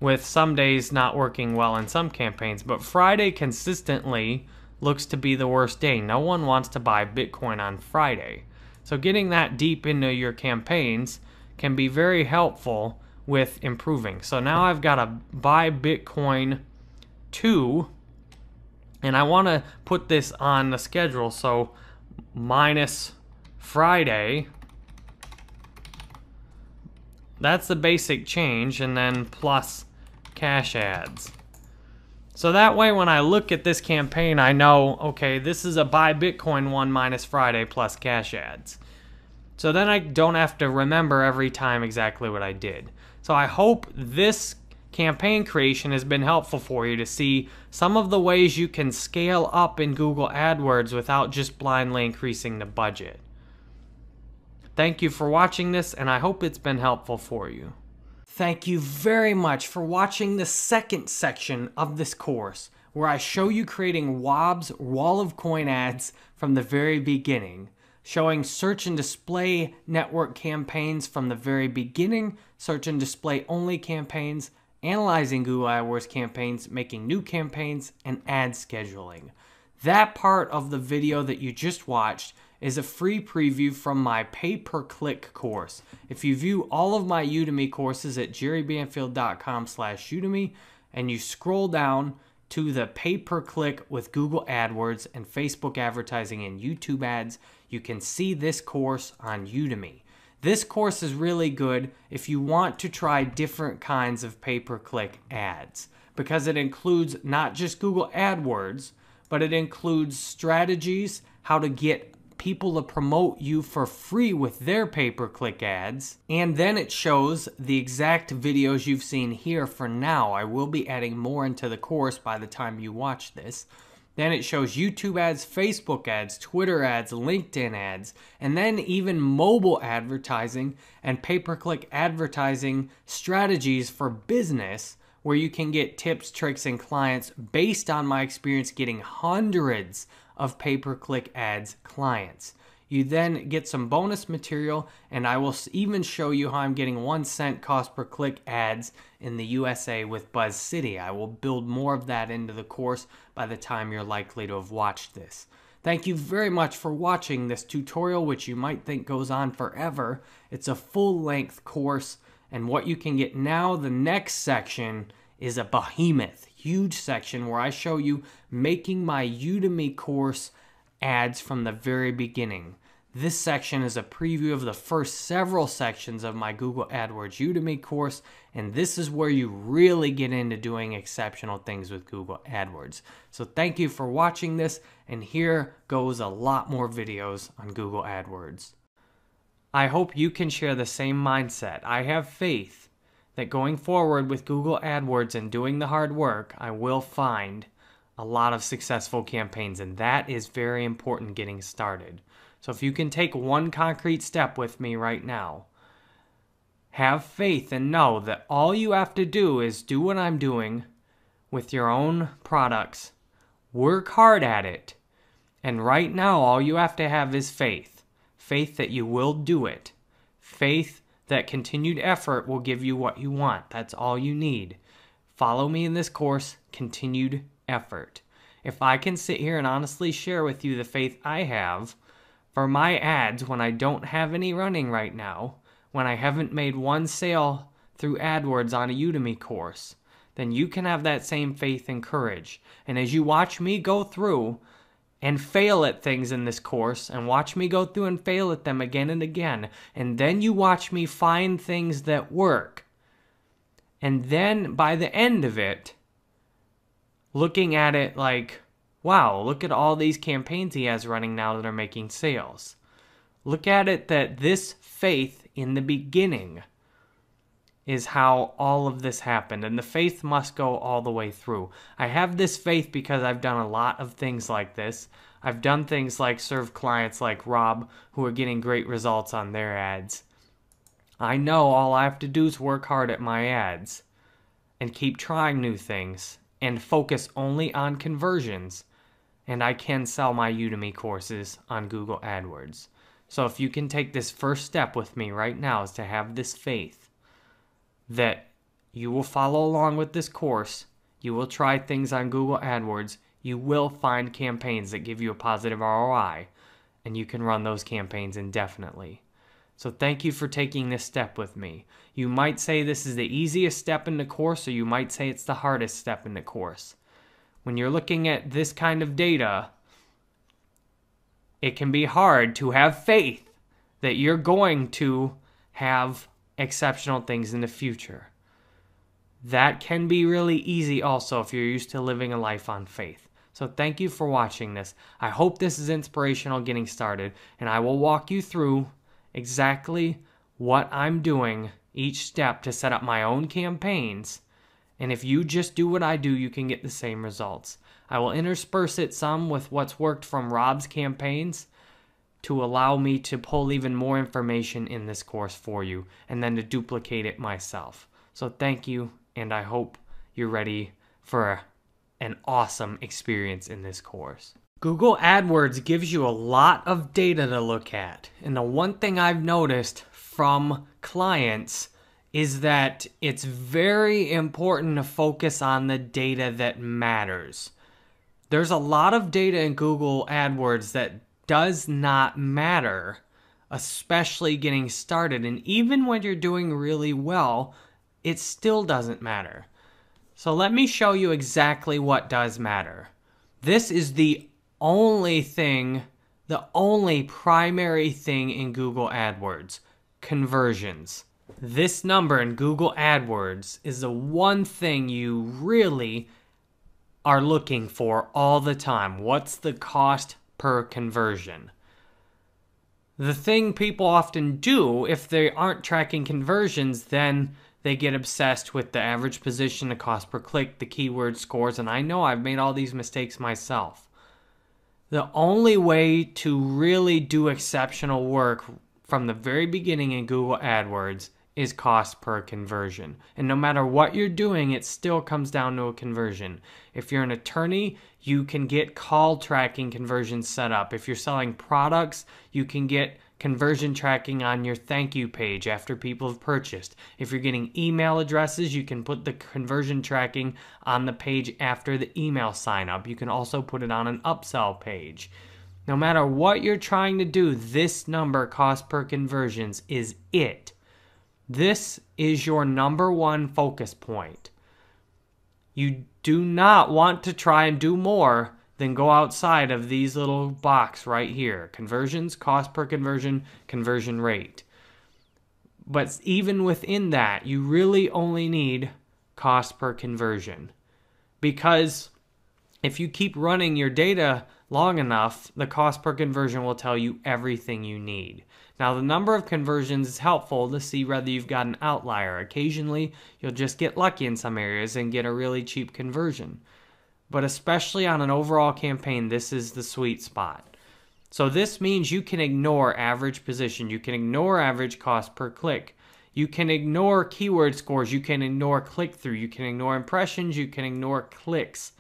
with some days not working well in some campaigns. But Friday consistently looks to be the worst day. No one wants to buy Bitcoin on Friday. So getting that deep into your campaigns can be very helpful with improving. So now I've got a buy Bitcoin 2, and I want to put this on the schedule. So minus Friday, that's the basic change, and then plus cash ads. So that way when I look at this campaign, I know, okay, this is a buy Bitcoin 1 minus Friday plus cash ads. So then I don't have to remember every time exactly what I did. So I hope this campaign creation has been helpful for you to see some of the ways you can scale up in Google AdWords without just blindly increasing the budget. Thank you for watching this, and I hope it's been helpful for you. Thank you very much for watching the second section of this course, where I show you creating WOB's Wall of Coin ads from the very beginning, showing search and display network campaigns from the very beginning, search and display only campaigns, analyzing Google AdWords campaigns, making new campaigns, and ad scheduling. That part of the video that you just watched is a free preview from my pay-per-click course. If you view all of my Udemy courses at jerrybanfield.com/Udemy and you scroll down to the pay-per-click with Google AdWords and Facebook advertising and YouTube ads, you can see this course on Udemy. This course is really good if you want to try different kinds of pay-per-click ads, because it includes not just Google AdWords, but it includes strategies, how to get people to promote you for free with their pay-per-click ads, and then it shows the exact videos you've seen here for now. I will be adding more into the course by the time you watch this. Then it shows YouTube ads, Facebook ads, Twitter ads, LinkedIn ads, and then even mobile advertising and pay-per-click advertising strategies for business, where you can get tips, tricks, and clients based on my experience getting hundreds of pay-per-click ads clients. You then get some bonus material, and I will even show you how I'm getting 1 cent cost per click ads in the USA with BuzzCity. I will build more of that into the course by the time you're likely to have watched this. Thank you very much for watching this tutorial, which you might think goes on forever. It's a full-length course, and what you can get now, the next section is a behemoth, huge section where I show you making my Udemy course ads from the very beginning. This section is a preview of the first several sections of my Google AdWords Udemy course, and this is where you really get into doing exceptional things with Google AdWords. So thank you for watching this, and here goes a lot more videos on Google AdWords. I hope you can share the same mindset. I have faith that going forward with Google AdWords and doing the hard work, I will find a lot of successful campaigns, and that is very important getting started. So if you can take one concrete step with me right now, have faith and know that all you have to do is do what I'm doing with your own products, work hard at it, and right now all you have to have is faith. Faith that you will do it. Faith that continued effort will give you what you want. That's all you need. Follow me in this course, continued effort. If I can sit here and honestly share with you the faith I have for my ads when I don't have any running right now, when I haven't made one sale through AdWords on a Udemy course, then you can have that same faith and courage. And as you watch me go through and fail at things in this course, and watch me go through and fail at them again and again, and then you watch me find things that work, and then by the end of it, looking at it like, wow, look at all these campaigns he has running now that are making sales. Look at it that this faith in the beginning is how all of this happened, and the faith must go all the way through. I have this faith because I've done a lot of things like this. I've done things like serve clients like Rob who are getting great results on their ads. I know all I have to do is work hard at my ads and keep trying new things and focus only on conversions, and I can sell my Udemy courses on Google AdWords. So if you can take this first step with me right now is to have this faith that you will follow along with this course, you will try things on Google AdWords, you will find campaigns that give you a positive ROI, and you can run those campaigns indefinitely. So thank you for taking this step with me. You might say this is the easiest step in the course, or you might say it's the hardest step in the course. When you're looking at this kind of data, it can be hard to have faith that you're going to have exceptional things in the future. That can be really easy also if you're used to living a life on faith. So thank you for watching this. I hope this is inspirational getting started, and I will walk you through exactly what I'm doing each step to set up my own campaigns. And if you just do what I do, you can get the same results. I will intersperse it some with what's worked from Rob's campaigns to allow me to pull even more information in this course for you, and then to duplicate it myself. So thank you, and I hope you're ready for an awesome experience in this course. Google AdWords gives you a lot of data to look at, and the one thing I've noticed from clients is that it's very important to focus on the data that matters. There's a lot of data in Google AdWords that does not matter, especially getting started. And even when you're doing really well, it still doesn't matter. So let me show you exactly what does matter. This is the only thing, the only primary thing in Google AdWords, conversions. This number in Google AdWords is the one thing you really are looking for all the time. What's the cost per conversion? The thing people often do, if they aren't tracking conversions, then they get obsessed with the average position, the cost per click, the keyword scores, and I know I've made all these mistakes myself. The only way to really do exceptional work from the very beginning in Google AdWords is cost per conversion. And no matter what you're doing, it still comes down to a conversion. If you're an attorney, you can get call tracking conversions set up. If you're selling products, you can get conversion tracking on your thank you page after people have purchased. If you're getting email addresses, you can put the conversion tracking on the page after the email sign up. You can also put it on an upsell page. No matter what you're trying to do, this number, cost per conversions, is it. This is your number one focus point. You do not want to try and do more then go outside of these little box right here. Conversions, cost per conversion, conversion rate. But even within that, you really only need cost per conversion. Because if you keep running your data long enough, the cost per conversion will tell you everything you need. Now, the number of conversions is helpful to see whether you've got an outlier. Occasionally, you'll just get lucky in some areas and get a really cheap conversion. But especially on an overall campaign, this is the sweet spot. So this means you can ignore average position. You can ignore average cost per click. You can ignore keyword scores. You can ignore click-through. You can ignore impressions. You can ignore clicks.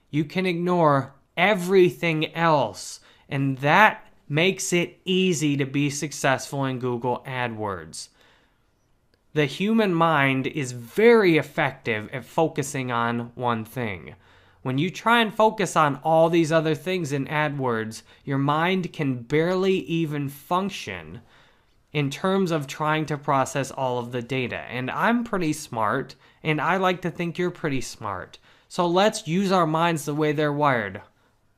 You can ignore everything else. And that makes it easy to be successful in Google AdWords. The human mind is very effective at focusing on one thing. When you try and focus on all these other things in AdWords, your mind can barely even function in terms of trying to process all of the data. And I'm pretty smart, and I like to think you're pretty smart. So let's use our minds the way they're wired.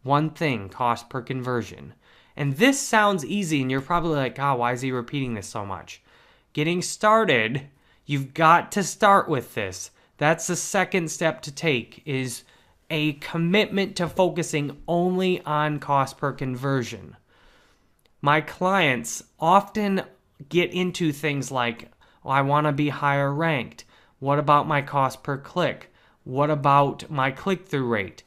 One thing, cost per conversion. And this sounds easy, and you're probably like, oh, why is he repeating this so much? Getting started, you've got to start with this. That's the second step to take, is a commitment to focusing only on cost per conversion. My clients often get into things like, oh, I want to be higher ranked. What about my cost per click? What about my click-through rate?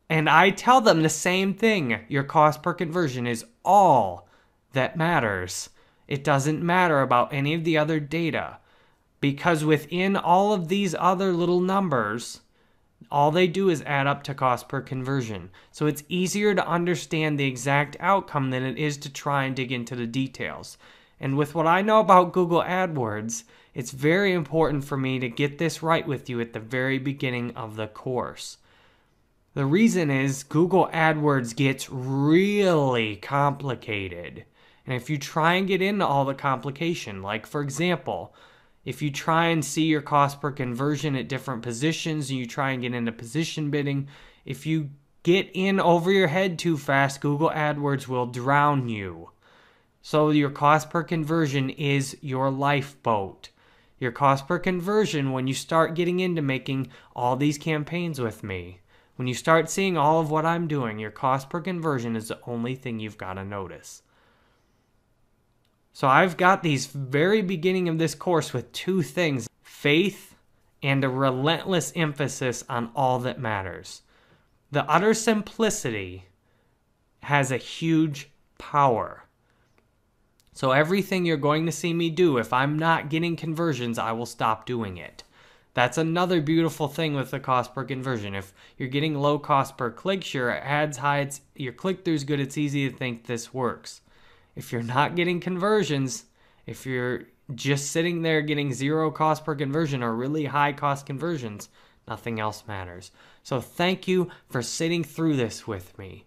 And I tell them the same thing. Your cost per conversion is all that matters. It doesn't matter about any of the other data, because within all of these other little numbers, all they do is add up to cost per conversion. So it's easier to understand the exact outcome than it is to try and dig into the details. And with what I know about Google AdWords, it's very important for me to get this right with you at the very beginning of the course. The reason is Google AdWords gets really complicated. And if you try and get into all the complication, like for example, if you try and see your cost per conversion at different positions and you try and get into position bidding, if you get in over your head too fast, Google AdWords will drown you. So your cost per conversion is your lifeboat. Your cost per conversion, when you start getting into making all these campaigns with me, when you start seeing all of what I'm doing, your cost per conversion is the only thing you've got to notice. So I've got these very beginning of this course with two things: faith and a relentless emphasis on all that matters. The utter simplicity has a huge power. So everything you're going to see me do, if I'm not getting conversions, I will stop doing it. That's another beautiful thing with the cost per conversion. If you're getting low cost per click, your ads high, your click-through's good, it's easy to think this works. If you're not getting conversions, if you're just sitting there getting zero cost per conversion or really high cost conversions, nothing else matters. So thank you for sitting through this with me.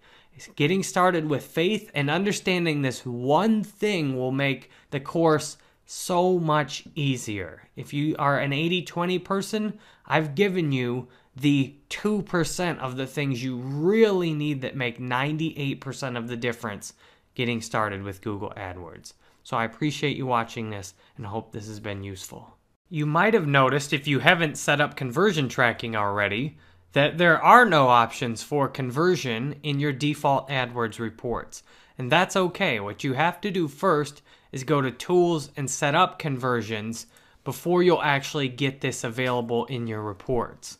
Getting started with faith and understanding this one thing will make the course so much easier. If you are an 80-20 person, I've given you the 2% of the things you really need that make 98% of the difference getting started with Google AdWords. So I appreciate you watching this and hope this has been useful. You might have noticed, if you haven't set up conversion tracking already, that there are no options for conversion in your default AdWords reports. And that's okay. What you have to do first is go to Tools and set up conversions before you'll actually get this available in your reports.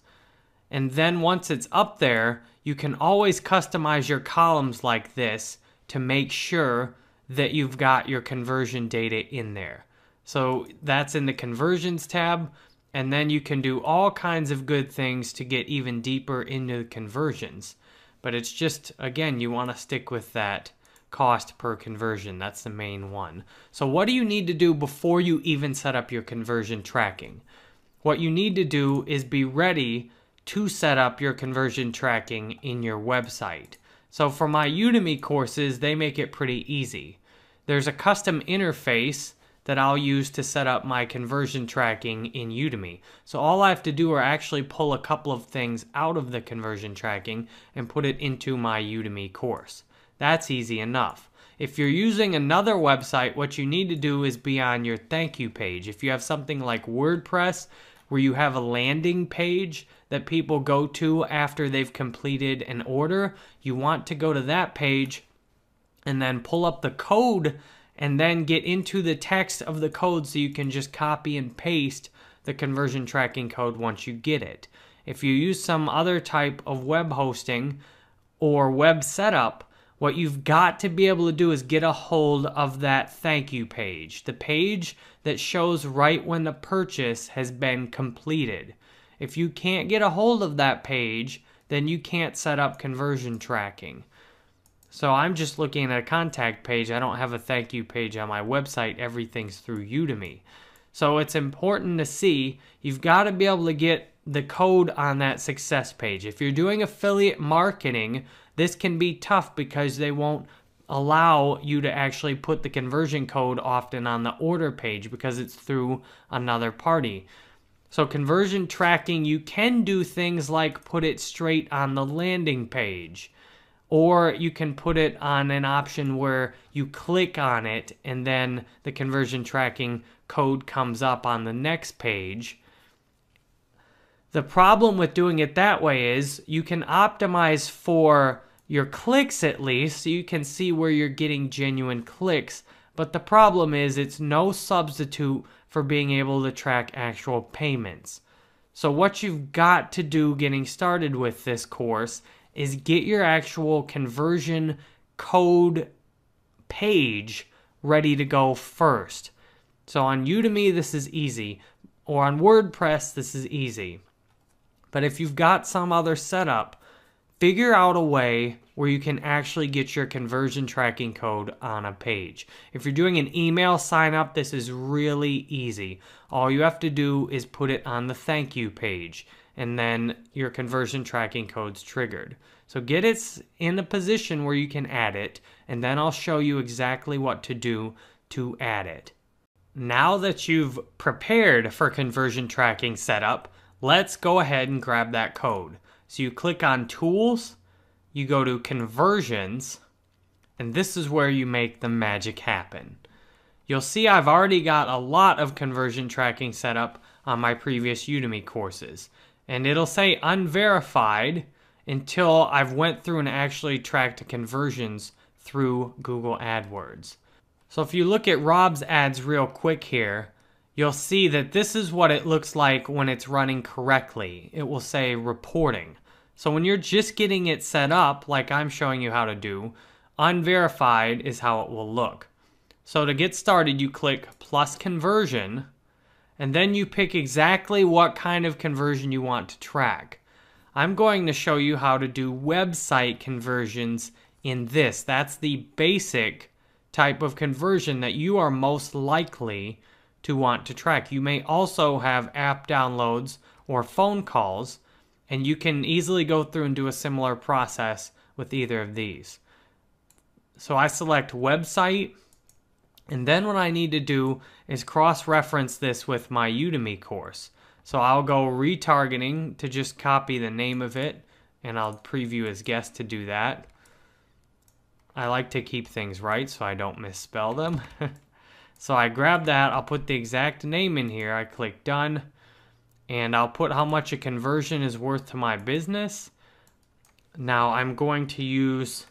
And then once it's up there, you can always customize your columns like this to make sure that you've got your conversion data in there. So that's in the Conversions tab, and then you can do all kinds of good things to get even deeper into the conversions. But it's just, again, you want to stick with that cost per conversion. That's the main one. So what do you need to do before you even set up your conversion tracking? What you need to do is be ready to set up your conversion tracking in your website. So for my Udemy courses, they make it pretty easy. There's a custom interface that I'll use to set up my conversion tracking in Udemy. So all I have to do are actually pull a couple of things out of the conversion tracking and put it into my Udemy course. That's easy enough. If you're using another website, what you need to do is be on your thank you page. If you have something like WordPress, where you have a landing page that people go to after they've completed an order, you want to go to that page and then pull up the code and then get into the text of the code so you can just copy and paste the conversion tracking code once you get it. If you use some other type of web hosting or web setup, what you've got to be able to do is get a hold of that thank you page, the page that shows right when the purchase has been completed. If you can't get a hold of that page, then you can't set up conversion tracking. So I'm just looking at a contact page. I don't have a thank you page on my website. Everything's through Udemy. So it's important to see, you've got to be able to get the code on that success page. If you're doing affiliate marketing, this can be tough because they won't allow you to actually put the conversion code often on the order page because it's through another party. So conversion tracking, you can do things like put it straight on the landing page, or you can put it on an option where you click on it and then the conversion tracking code comes up on the next page. The problem with doing it that way is you can optimize for your clicks at least, so you can see where you're getting genuine clicks. But the problem is it's no substitute for being able to track actual payments. So what you've got to do getting started with this course is get your actual conversion code page ready to go first. So on Udemy, this is easy, or on WordPress, this is easy. But if you've got some other setup, figure out a way where you can actually get your conversion tracking code on a page. If you're doing an email sign up, this is really easy. All you have to do is put it on the thank you page, and then your conversion tracking code's triggered. So get it in a position where you can add it, and then I'll show you exactly what to do to add it. Now that you've prepared for conversion tracking setup, let's go ahead and grab that code. So you click on Tools, you go to Conversions, and this is where you make the magic happen. You'll see I've already got a lot of conversion tracking set up on my previous Udemy courses. And it'll say unverified until I've went through and actually tracked the conversions through Google AdWords. So if you look at Rob's ads real quick here, you'll see that this is what it looks like when it's running correctly. It will say reporting. So when you're just getting it set up, like I'm showing you how to do, unverified is how it will look. So to get started, you click plus conversion, and then you pick exactly what kind of conversion you want to track. I'm going to show you how to do website conversions in this. That's the basic type of conversion that you are most likely to want to track. You may also have app downloads or phone calls, and you can easily go through and do a similar process with either of these. So I select website, and then what I need to do is cross-reference this with my Udemy course. So I'll go retargeting to just copy the name of it, and I'll preview as guest to do that. I like to keep things right so I don't misspell them. So I grab that, I'll put the exact name in here, I click done, and I'll put how much a conversion is worth to my business. Now I'm going to use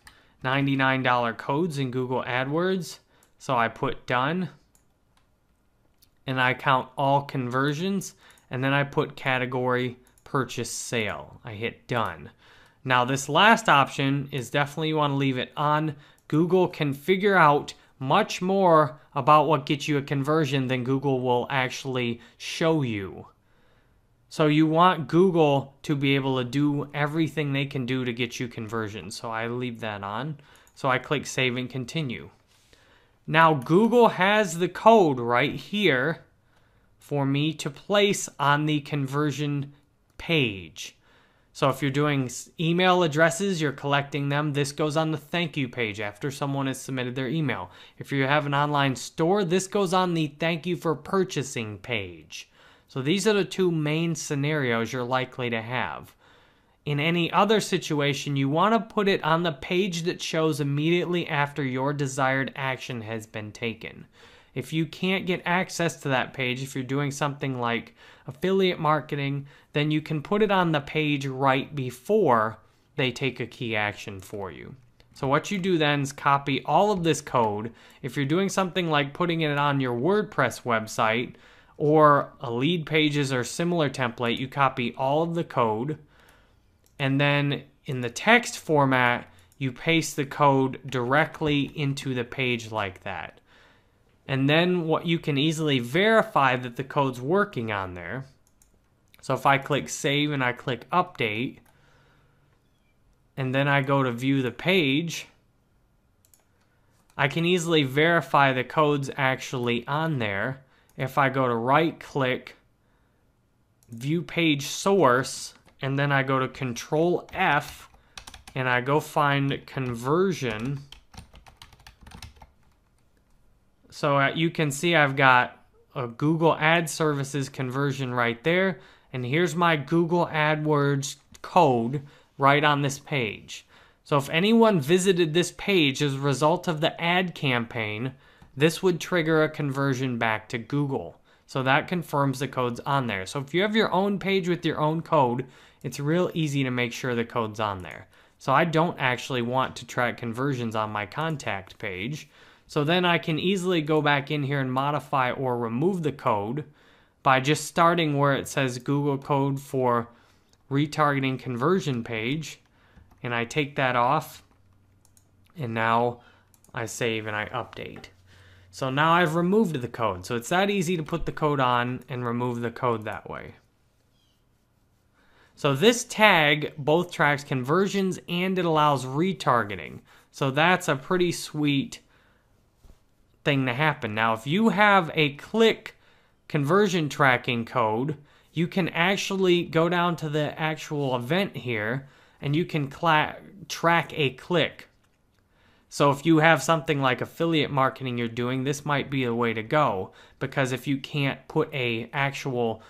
$99 codes in Google AdWords, so I put done, and I count all conversions, and then I put category purchase sale. I hit done. Now this last option is definitely you want to leave it on. Google can figure out much more about what gets you a conversion than Google will actually show you. So you want Google to be able to do everything they can do to get you conversions. So I leave that on. So I click save and continue. Now Google has the code right here for me to place on the conversion page. So if you're doing email addresses, you're collecting them, this goes on the thank you page after someone has submitted their email. If you have an online store, this goes on the thank you for purchasing page. So these are the two main scenarios you're likely to have. In any other situation, you want to put it on the page that shows immediately after your desired action has been taken. If you can't get access to that page, if you're doing something like affiliate marketing, then you can put it on the page right before they take a key action for you. So what you do then is copy all of this code. If you're doing something like putting it on your WordPress website or a lead pages or similar template, you copy all of the code, and then in the text format, you paste the code directly into the page like that. And then what you can easily verify that the code's working on there. So if I click save and I click update, and then I go to view the page, I can easily verify the code's actually on there. If I go to right click, view page source, and then I go to Control F, and I go find conversion. So you can see I've got a Google Ad Services conversion right there. And here's my Google AdWords code right on this page. So if anyone visited this page as a result of the ad campaign, this would trigger a conversion back to Google. So that confirms the code's on there. So if you have your own page with your own code, it's real easy to make sure the code's on there. So I don't actually want to track conversions on my contact page. So then I can easily go back in here and modify or remove the code by just starting where it says Google code for retargeting conversion page. And I take that off. And now I save and I update. So now I've removed the code. So it's that easy to put the code on and remove the code that way. So this tag both tracks conversions and it allows retargeting. So that's a pretty sweet thing to happen. Now, if you have a click conversion tracking code, you can actually go down to the actual event here and you can track a click. So if you have something like affiliate marketing you're doing, this might be a way to go, because if you can't put a actual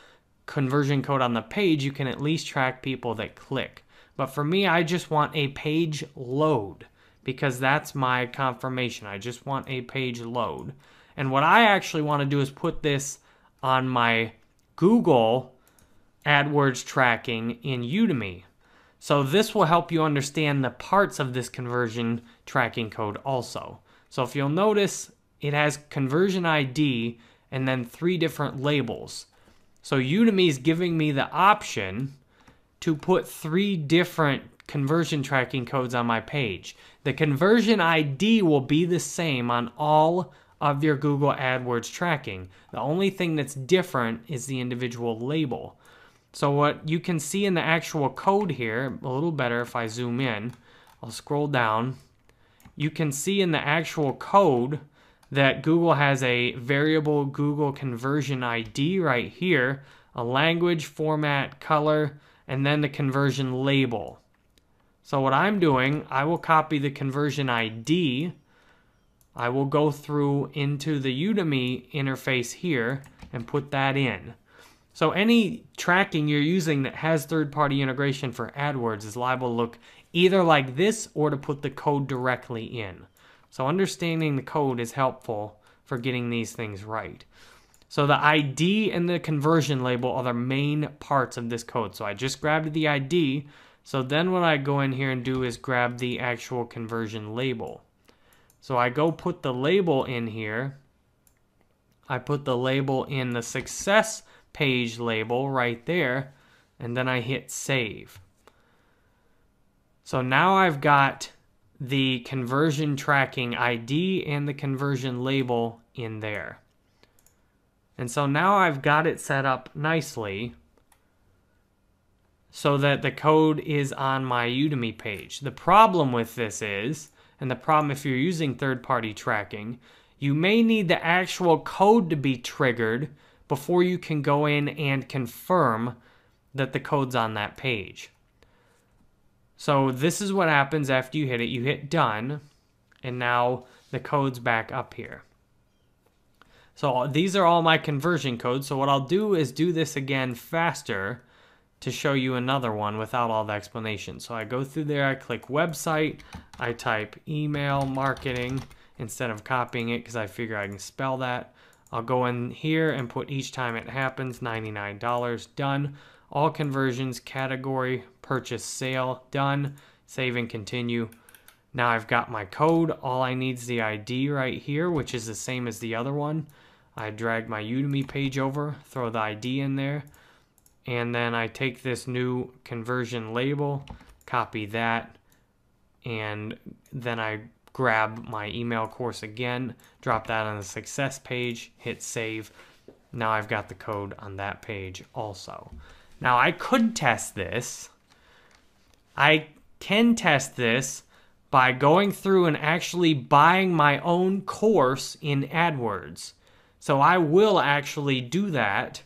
conversion code on the page, you can at least track people that click. But for me, I just want a page load, because that's my confirmation. I just want a page load. And what I actually want to do is put this on my Google AdWords tracking in Udemy. So this will help you understand the parts of this conversion tracking code also. So if you'll notice, it has conversion ID and then 3 different labels. So Udemy is giving me the option to put 3 different conversion tracking codes on my page. The conversion ID will be the same on all of your Google AdWords tracking. The only thing that's different is the individual label. So what you can see in the actual code here, a little better if I zoom in, I'll scroll down. You can see in the actual code that Google has a variable Google conversion ID right here, a language, format, color, and then the conversion label. So what I'm doing, I will copy the conversion ID. I will go through into the Udemy interface here and put that in. So any tracking you're using that has third-party integration for AdWords is liable to look either like this or to put the code directly in. So understanding the code is helpful for getting these things right. So the ID and the conversion label are the main parts of this code. So I just grabbed the ID. So then what I go in here and do is grab the actual conversion label. So I go put the label in here. I put the label in the success page label right there, and then I hit save. So now I've got the conversion tracking ID and the conversion label in there. And so now I've got it set up nicely so that the code is on my Udemy page. The problem with this is, and the problem if you're using third-party tracking, you may need the actual code to be triggered before you can go in and confirm that the code's on that page. So this is what happens after you hit it. You hit done, and now the code's back up here. So these are all my conversion codes. So what I'll do is do this again faster to show you another one without all the explanation. So I go through there, I click website, I type email marketing instead of copying it because I figure I can spell that. I'll go in here and put each time it happens, $99, done. All conversions, category, purchase, sale, done. Save and continue. Now I've got my code. All I need is the ID right here, which is the same as the other one. I drag my Udemy page over, throw the ID in there, and then I take this new conversion label, copy that, and then I grab my email course again, drop that on the success page, hit save. Now I've got the code on that page also. Now I could test this. I can test this by going through and actually buying my own course in AdWords. So I will actually do that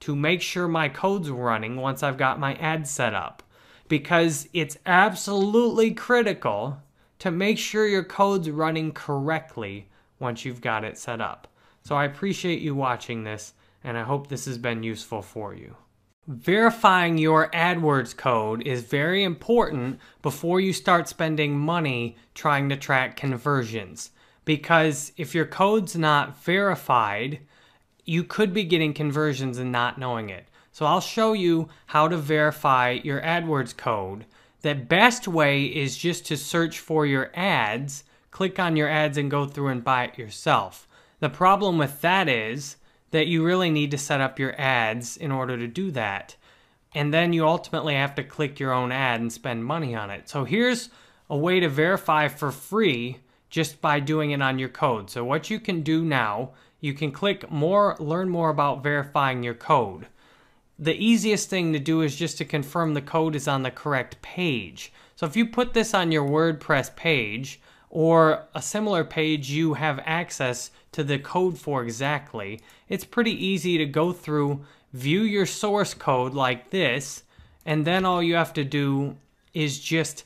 to make sure my code's running once I've got my ad set up. Because it's absolutely critical to make sure your code's running correctly once you've got it set up. So I appreciate you watching this, and I hope this has been useful for you. Verifying your AdWords code is very important before you start spending money trying to track conversions. Because if your code's not verified, you could be getting conversions and not knowing it. So I'll show you how to verify your AdWords code. The best way is just to search for your ads, click on your ads and go through and buy it yourself. The problem with that is that you really need to set up your ads in order to do that. And then you ultimately have to click your own ad and spend money on it. So here's a way to verify for free just by doing it on your code. So what you can do now, you can click more, learn more about verifying your code. The easiest thing to do is just to confirm the code is on the correct page. So if you put this on your WordPress page or a similar page you have access to the code for exactly, it's pretty easy to go through, view your source code like this, and then all you have to do is just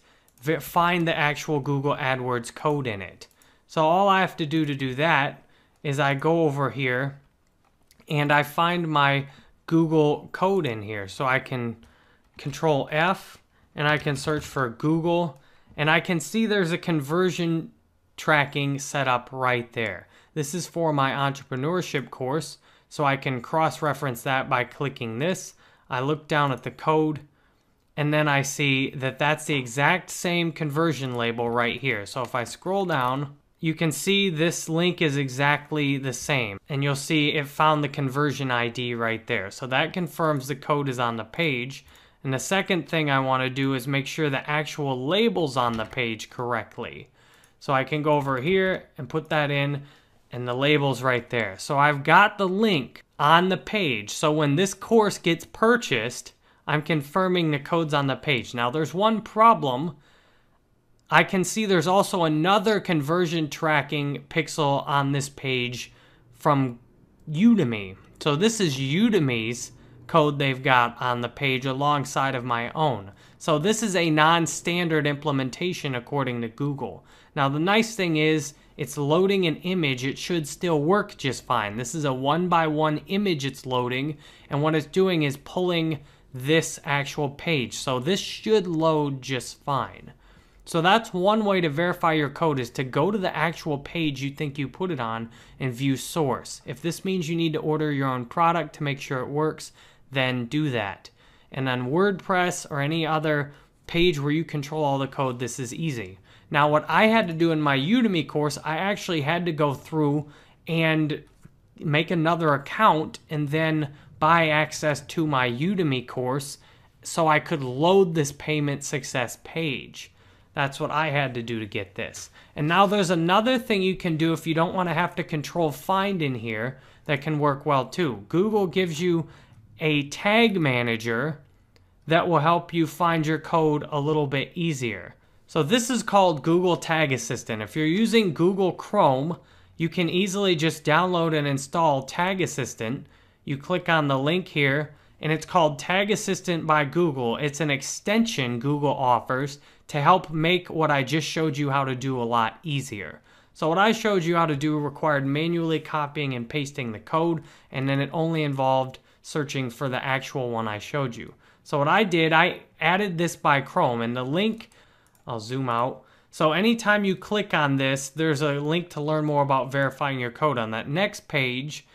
find the actual Google AdWords code in it. So all I have to do that is I go over here and I find my Google code in here. So I can Control F and I can search for Google, and I can see there's a conversion tracking set up right there. This is for my entrepreneurship course, so I can cross-reference that by clicking this. I look down at the code, and then I see that that's the exact same conversion label right here. So if I scroll down, you can see this link is exactly the same. And you'll see it found the conversion ID right there. So that confirms the code is on the page. And the second thing I want to do is make sure the actual label's on the page correctly. So I can go over here and put that in, and the label's right there. So I've got the link on the page. So when this course gets purchased, I'm confirming the code's on the page. Now there's one problem. I can see there's also another conversion tracking pixel on this page from Udemy. So this is Udemy's code they've got on the page alongside of my own. So this is a non-standard implementation according to Google. Now the nice thing is it's loading an image. It should still work just fine. This is a 1-by-1 image it's loading, and what it's doing is pulling this actual page. So this should load just fine. So that's one way to verify your code, is to go to the actual page you think you put it on and view source. If this means you need to order your own product to make sure it works, then do that. And on WordPress or any other page where you control all the code, this is easy. Now what I had to do in my Udemy course, I actually had to go through and make another account and then buy access to my Udemy course so I could load this payment success page. That's what I had to do to get this. And now there's another thing you can do if you don't want to have to control find in here that can work well too. Google gives you a tag manager that will help you find your code a little bit easier. So this is called Google Tag Assistant. If you're using Google Chrome, you can easily just download and install Tag Assistant. You click on the link here and it's called Tag Assistant by Google. It's an extension Google offers to help make what I just showed you how to do a lot easier. So what I showed you how to do required manually copying and pasting the code, and then it only involved searching for the actual one I showed you. So what I did, I added this by Chrome, and the link, I'll zoom out. So anytime you click on this, there's a link to learn more about verifying your code. On that next page,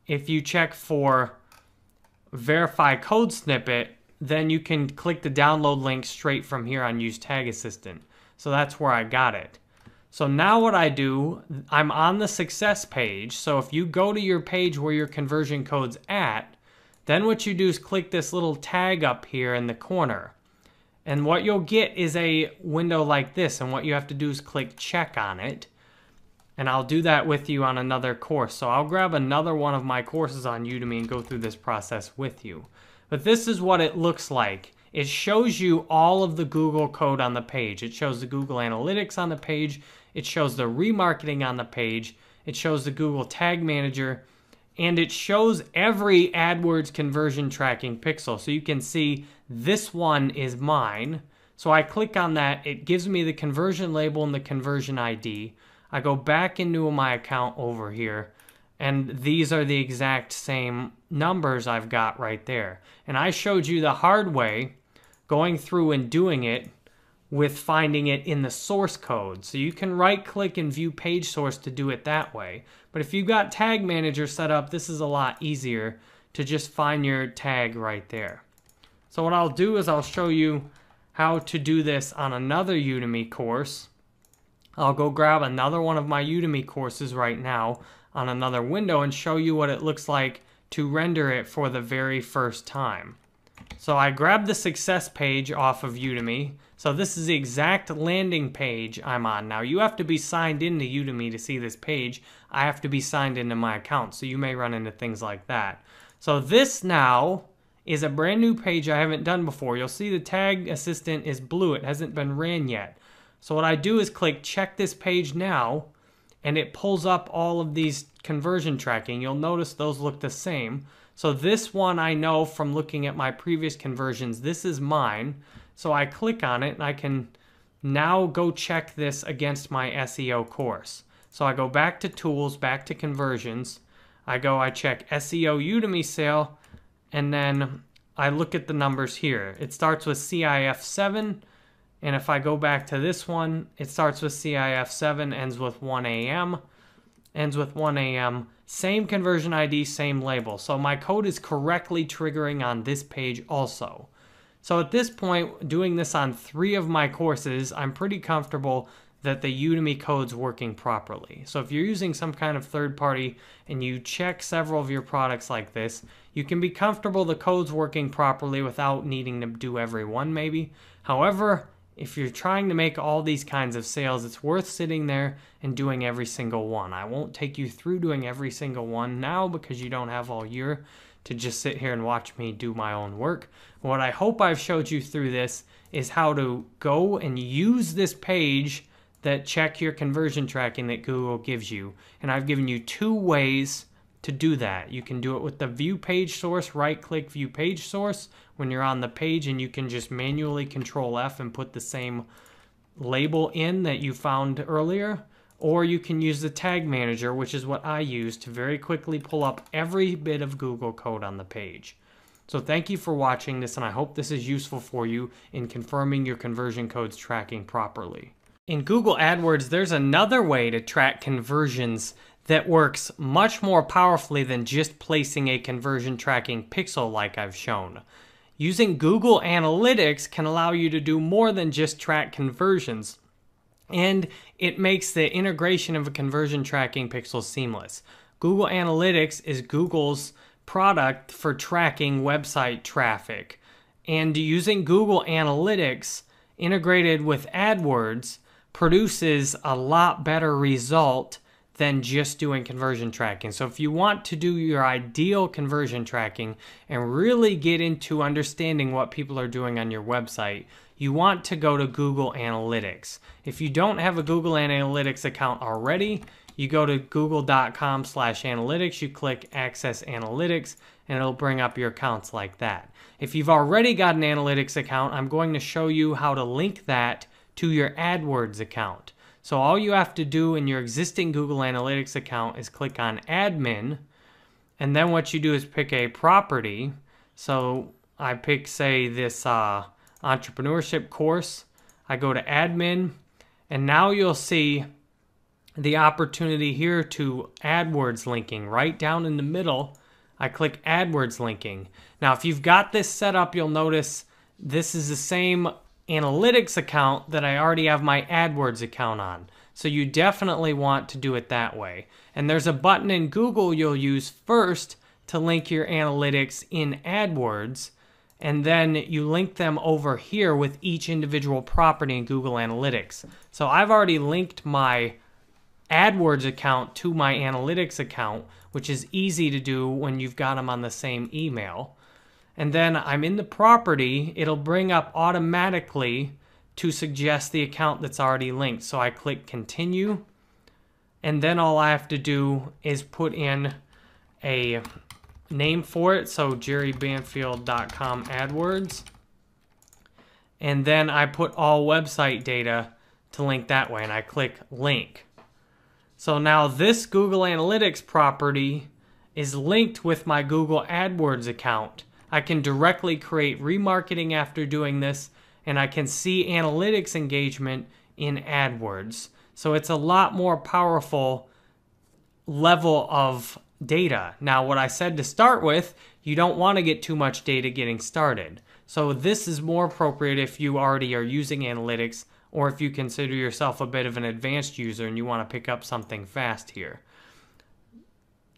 if you check for verify code snippet, then you can click the download link straight from here on Use Tag Assistant. So that's where I got it. So now what I do, I'm on the success page. So if you go to your page where your conversion code's at, then what you do is click this little tag up here in the corner. And what you'll get is a window like this. And what you have to do is click check on it. And I'll do that with you on another course. So I'll grab another one of my courses on Udemy and go through this process with you. But this is what it looks like. It shows you all of the Google code on the page. It shows the Google Analytics on the page. It shows the remarketing on the page. It shows the Google Tag Manager. And it shows every AdWords conversion tracking pixel. So you can see this one is mine. So I click on that. It gives me the conversion label and the conversion ID. I go back into my account over here. And these are the exact same numbers I've got right there. And I showed you the hard way, going through and doing it with finding it in the source code. So you can right click and view page source to do it that way. But if you've got Tag Manager set up, this is a lot easier to just find your tag right there. So what I'll do is I'll show you how to do this on another Udemy course. I'll go grab another one of my Udemy courses right now on another window and show you what it looks like to render it for the very first time. So I grabbed the success page off of Udemy. So this is the exact landing page I'm on. Now you have to be signed into Udemy to see this page. I have to be signed into my account, so you may run into things like that. So this now is a brand new page I haven't done before. You'll see the Tag Assistant is blue. It hasn't been ran yet. So what I do is click check this page now, and it pulls up all of these conversion tracking. You'll notice those look the same. So this one I know from looking at my previous conversions, this is mine. So I click on it and I can now go check this against my SEO course. So I go back to tools, back to conversions. I check SEO Udemy sale, and then I look at the numbers here. It starts with CIF 7. And if I go back to this one, it starts with CIF 7, ends with 1 a.m., ends with 1 a.m., same conversion ID, same label. So my code is correctly triggering on this page also. So at this point, doing this on 3 of my courses, I'm pretty comfortable that the Udemy code's working properly. So if you're using some kind of third party and you check several of your products like this, you can be comfortable the code's working properly without needing to do every one maybe. However, if you're trying to make all these kinds of sales, it's worth sitting there and doing every single one. I won't take you through doing every single one now because you don't have all year to just sit here and watch me do my own work. What I hope I've showed you through this is how to go and use this page that check your conversion tracking that Google gives you. And I've given you 2 ways to do that. You can do it with the view page source, right click view page source when you're on the page, and you can just manually control F and put the same label in that you found earlier. Or you can use the Tag Manager, which is what I use to very quickly pull up every bit of Google code on the page. So thank you for watching this, and I hope this is useful for you in confirming your conversion codes tracking properly. In Google AdWords, there's another way to track conversions that works much more powerfully than just placing a conversion tracking pixel like I've shown. Using Google Analytics can allow you to do more than just track conversions, and it makes the integration of a conversion tracking pixel seamless. Google Analytics is Google's product for tracking website traffic, and using Google Analytics integrated with AdWords produces a lot better result than just doing conversion tracking. So if you want to do your ideal conversion tracking and really get into understanding what people are doing on your website, you want to go to Google Analytics. If you don't have a Google Analytics account already, you go to google.com/analytics, you click Access Analytics, and it'll bring up your accounts like that. If you've already got an analytics account, I'm going to show you how to link that to your AdWords account. So all you have to do in your existing Google Analytics account is click on Admin, and then what you do is pick a property. So I pick, say, this entrepreneurship course. I go to Admin, and now you'll see the opportunity here to AdWords linking right down in the middle. I click AdWords linking. Now, if you've got this set up, you'll notice this is the same analytics account that I already have my AdWords account on. So you definitely want to do it that way. And there's a button in Google you'll use first to link your analytics in AdWords, and then you link them over here with each individual property in Google Analytics. So I've already linked my AdWords account to my analytics account, which is easy to do when you've got them on the same email. And then I'm in the property, it'll bring up automatically to suggest the account that's already linked. So I click continue, and then all I have to do is put in a name for it. So jerrybanfield.com AdWords. And then I put all website data to link that way, and I click link. So now this Google Analytics property is linked with my Google AdWords account. I can directly create remarketing after doing this, and I can see analytics engagement in AdWords. So it's a lot more powerful level of data. Now, what I said to start with, you don't want to get too much data getting started. So this is more appropriate if you already are using analytics, or if you consider yourself a bit of an advanced user and you want to pick up something fast here.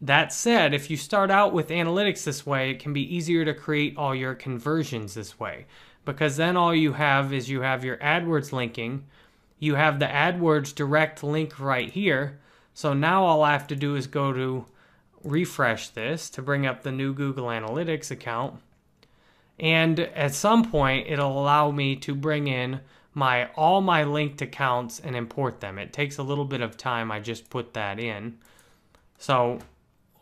That said, if you start out with analytics this way, it can be easier to create all your conversions this way, because then all you have is you have your AdWords linking, you have the AdWords direct link right here. So now all I have to do is go to refresh this to bring up the new Google Analytics account, and at some point it'll allow me to bring in all my linked accounts and import them. It takes a little bit of time. I just put that in. So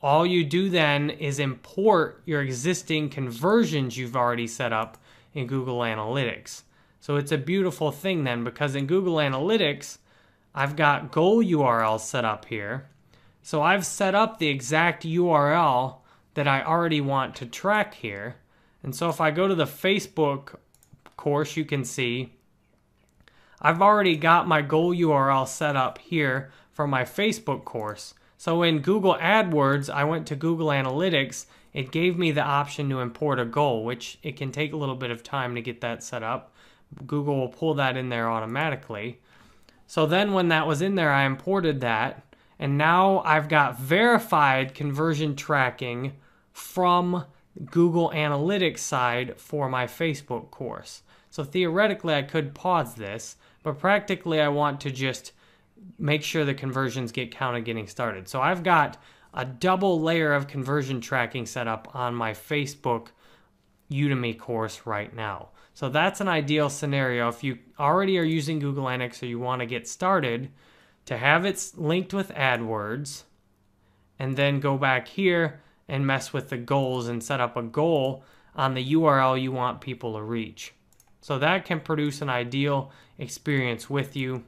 all you do then is import your existing conversions you've already set up in Google Analytics. So it's a beautiful thing then, because in Google Analytics I've got goal URLs set up here. So I've set up the exact URL that I already want to track here. And so if I go to the Facebook course, you can see I've already got my goal URL set up here for my Facebook course. So in Google AdWords, I went to Google Analytics. It gave me the option to import a goal, which it can take a little bit of time to get that set up. Google will pull that in there automatically. So then when that was in there, I imported that. And now I've got verified conversion tracking from Google Analytics side for my Facebook course. So theoretically, I could pause this, but practically I want to just make sure the conversions get counted getting started. So I've got a double layer of conversion tracking set up on my Facebook Udemy course right now. So that's an ideal scenario if you already are using Google Analytics or you want to get started, to have it linked with AdWords, and then go back here and mess with the goals and set up a goal on the URL you want people to reach. So that can produce an ideal experience with you.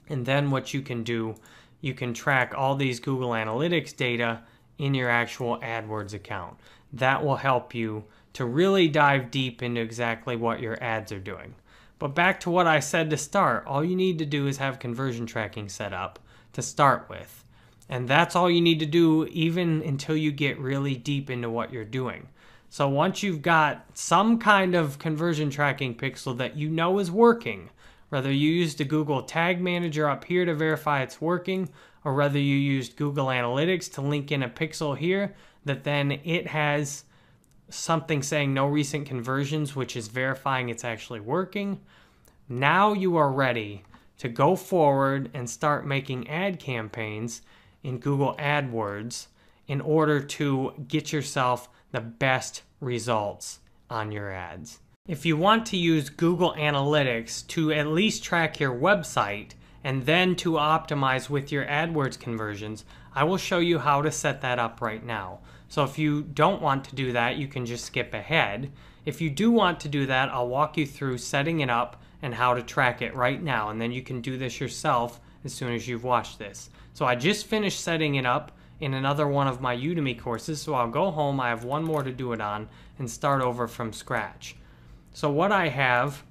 And then what you can do, you can track all these Google Analytics data in your actual AdWords account. That will help you to really dive deep into exactly what your ads are doing. But back to what I said to start, all you need to do is have conversion tracking set up to start with. And that's all you need to do even until you get really deep into what you're doing. So once you've got some kind of conversion tracking pixel that you know is working, whether you used the Google Tag Manager up here to verify it's working, or whether you used Google Analytics to link in a pixel here, that then it has something saying no recent conversions, which is verifying it's actually working. Now you are ready to go forward and start making ad campaigns in Google AdWords in order to get yourself the best results on your ads. If you want to use Google Analytics to at least track your website and then to optimize with your AdWords conversions, I will show you how to set that up right now. So if you don't want to do that, you can just skip ahead. If you do want to do that, I'll walk you through setting it up and how to track it right now, and then you can do this yourself as soon as you've watched this. So I just finished setting it up in another one of my Udemy courses, so I'll go home, I have one more to do it on, and start over from scratch. So what I have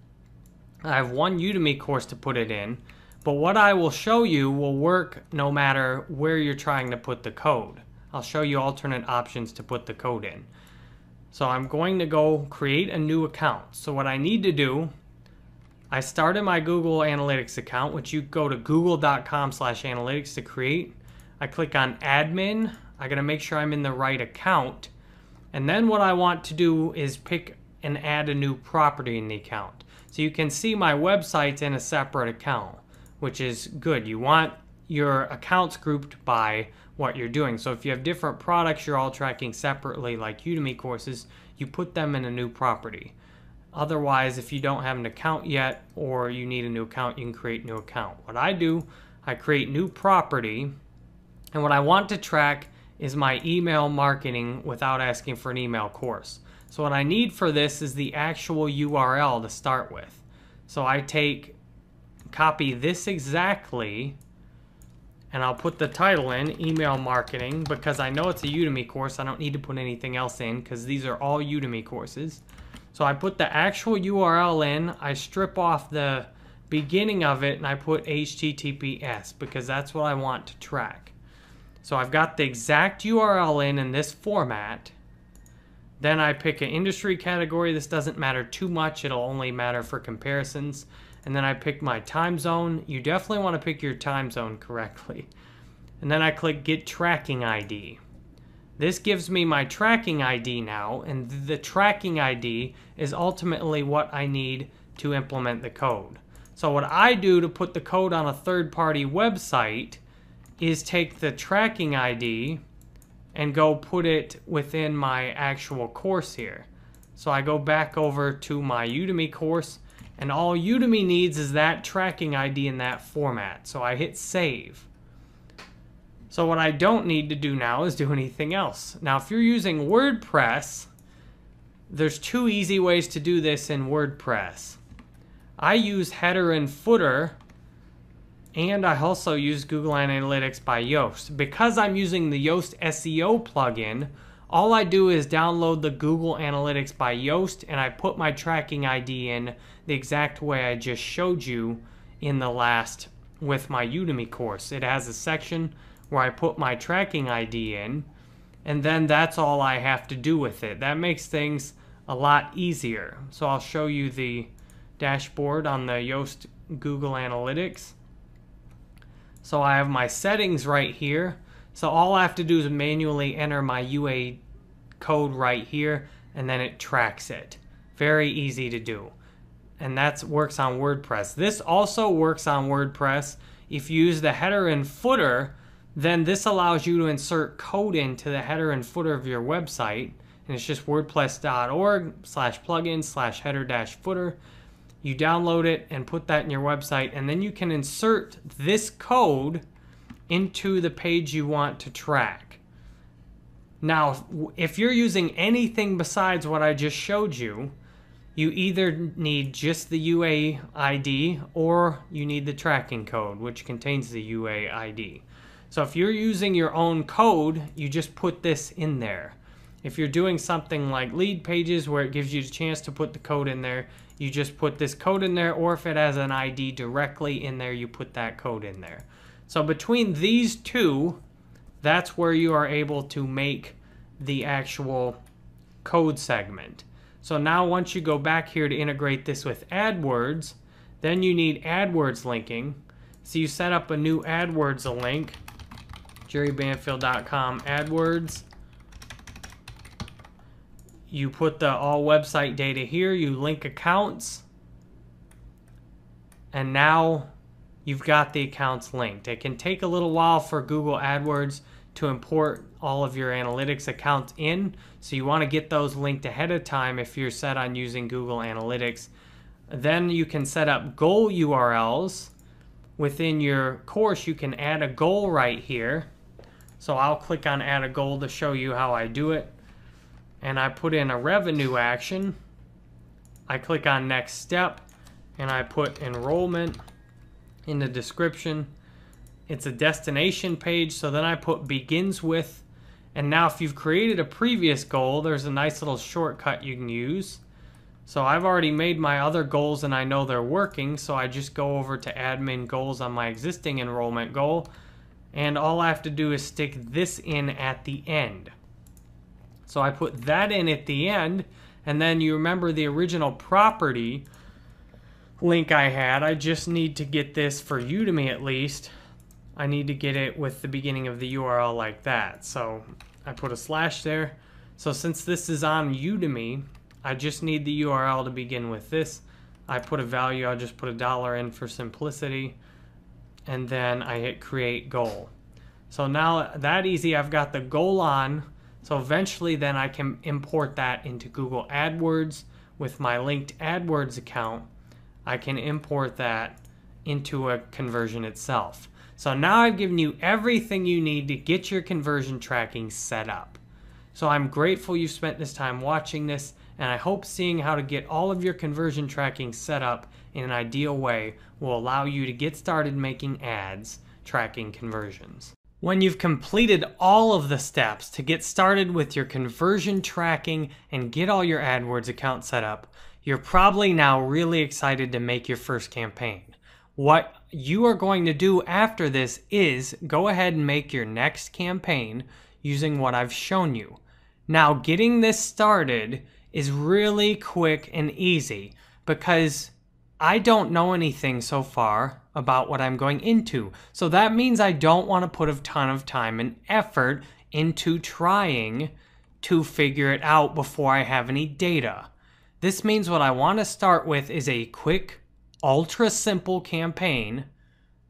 one Udemy course to put it in, but what I will show you will work no matter where you're trying to put the code. I'll show you alternate options to put the code in. So I'm going to go create a new account. So what I need to do, I started my Google Analytics account, which you go to google.com/analytics to create. I click on admin. I gotta make sure I'm in the right account. And then what I want to do is pick and add a new property in the account. So you can see my website's in a separate account, which is good. You want your accounts grouped by what you're doing. So if you have different products you're all tracking separately, like Udemy courses, you put them in a new property. Otherwise, if you don't have an account yet or you need a new account, you can create a new account. What I do, I create new property, and what I want to track is my email marketing without asking for an email course. So what I need for this is the actual URL to start with. So I copy this exactly, and I'll put the title in, email marketing, because I know it's a Udemy course. I don't need to put anything else in because these are all Udemy courses. So I put the actual URL in, I strip off the beginning of it, and I put HTTPS because that's what I want to track. So I've got the exact URL in this format. Then I pick an industry category. This doesn't matter too much. It'll only matter for comparisons. And then I pick my time zone. You definitely want to pick your time zone correctly. And then I click Get Tracking ID. This gives me my tracking ID now, and the tracking ID is ultimately what I need to implement the code. So what I do to put the code on a third-party website is take the tracking ID and go put it within my actual course here. So I go back over to my Udemy course, and all Udemy needs is that tracking ID in that format. So I hit save. So what I don't need to do now is do anything else. Now if you're using WordPress, there's two easy ways to do this in WordPress. I use header and footer, and I also use Google Analytics by Yoast. Because I'm using the Yoast SEO plugin, all I do is download the Google Analytics by Yoast, and I put my tracking ID in the exact way I just showed you in the last with my Udemy course. It has a section where I put my tracking ID in, and then that's all I have to do with it. That makes things a lot easier. So I'll show you the dashboard on the Yoast Google Analytics. So I have my settings right here. So all I have to do is manually enter my UA code right here, and then it tracks it. Very easy to do. And that works on WordPress. This also works on WordPress. If you use the header and footer, then this allows you to insert code into the header and footer of your website. And it's just wordpress.org/plugin/header-footer. You download it and put that in your website, and then you can insert this code into the page you want to track. Now, if you're using anything besides what I just showed you, you either need just the UA ID or you need the tracking code, which contains the UA ID. So if you're using your own code, you just put this in there. If you're doing something like lead pages where it gives you the chance to put the code in there, you just put this code in there, or if it has an ID directly in there, you put that code in there. So between these two, that's where you are able to make the actual code segment. So now once you go back here to integrate this with AdWords, then you need AdWords linking. So you set up a new AdWords link, jerrybanfield.com AdWords. You put the all website data here, you link accounts, and now you've got the accounts linked. It can take a little while for Google AdWords to import all of your analytics accounts in, so you want to get those linked ahead of time if you're set on using Google Analytics. Then you can set up goal URLs, within your course, you can add a goal right here. So I'll click on add a goal to show you how I do it. And I put in a revenue action. I click on next step and I put enrollment in the description. It's a destination page, so then I put begins with. And now if you've created a previous goal, there's a nice little shortcut you can use. So I've already made my other goals and I know they're working, so I just go over to admin goals on my existing enrollment goal, and all I have to do is stick this in at the end. So I put that in at the end, and then you remember the original property link I had. I just need to get this for Udemy at least. I need to get it with the beginning of the URL like that. So I put a slash there. So since this is on Udemy, I just need the URL to begin with this. I put a value, I'll just put $1 in for simplicity. And then I hit create goal. So now that easy, I've got the goal on. So eventually then I can import that into Google AdWords with my linked AdWords account. I can import that into a conversion itself. So now I've given you everything you need to get your conversion tracking set up. So I'm grateful you spent this time watching this, and I hope seeing how to get all of your conversion tracking set up in an ideal way will allow you to get started making ads tracking conversions. When you've completed all of the steps to get started with your conversion tracking and get all your AdWords accounts set up, you're probably now really excited to make your first campaign. What you are going to do after this is go ahead and make your next campaign using what I've shown you. Now, getting this started is really quick and easy because I don't know anything so far about what I'm going into. So that means I don't want to put a ton of time and effort into trying to figure it out before I have any data. This means what I want to start with is a quick, ultra simple campaign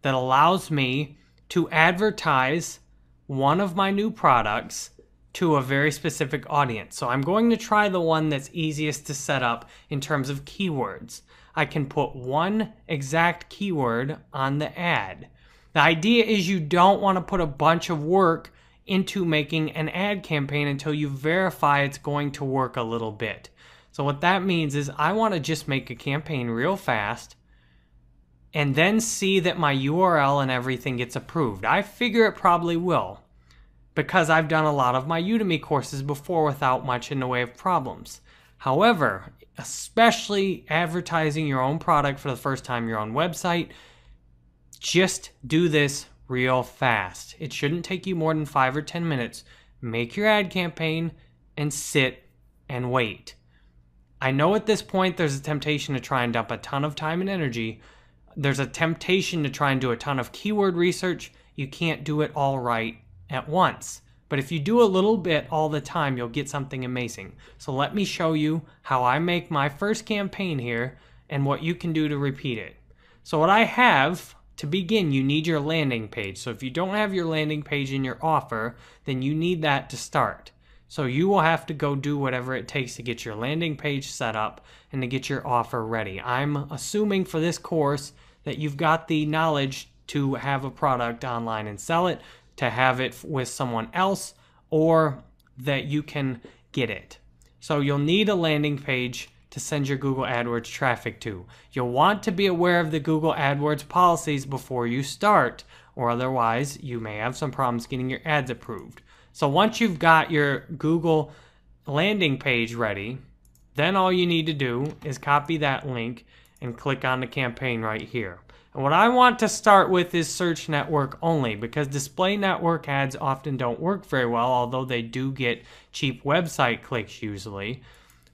that allows me to advertise one of my new products to a very specific audience. So I'm going to try the one that's easiest to set up in terms of keywords. I can put one exact keyword on the ad. The idea is you don't want to put a bunch of work into making an ad campaign until you verify it's going to work a little bit. So what that means is I want to just make a campaign real fast and then see that my URL and everything gets approved. I figure it probably will, because I've done a lot of my Udemy courses before without much in the way of problems. However, especially advertising your own product for the first time, your own website, just do this real fast. It shouldn't take you more than 5 or 10 minutes. Make your ad campaign and sit and wait. I know at this point there's a temptation to try and dump a ton of time and energy. There's a temptation to try and do a ton of keyword research. You can't do it all right at once. But if you do a little bit all the time, you'll get something amazing. So let me show you how I make my first campaign here and what you can do to repeat it. So what I have, to begin, you need your landing page. So if you don't have your landing page in your offer, then you need that to start. So you will have to go do whatever it takes to get your landing page set up and to get your offer ready. I'm assuming for this course that you've got the knowledge to have a product online and sell it, to have it with someone else, or that you can get it. So you'll need a landing page to send your Google AdWords traffic to. You'll want to be aware of the Google AdWords policies before you start, or otherwise you may have some problems getting your ads approved. So once you've got your Google landing page ready, then all you need to do is copy that link and click on the campaign right here. And what I want to start with is search network only, because display network ads often don't work very well, although they do get cheap website clicks usually.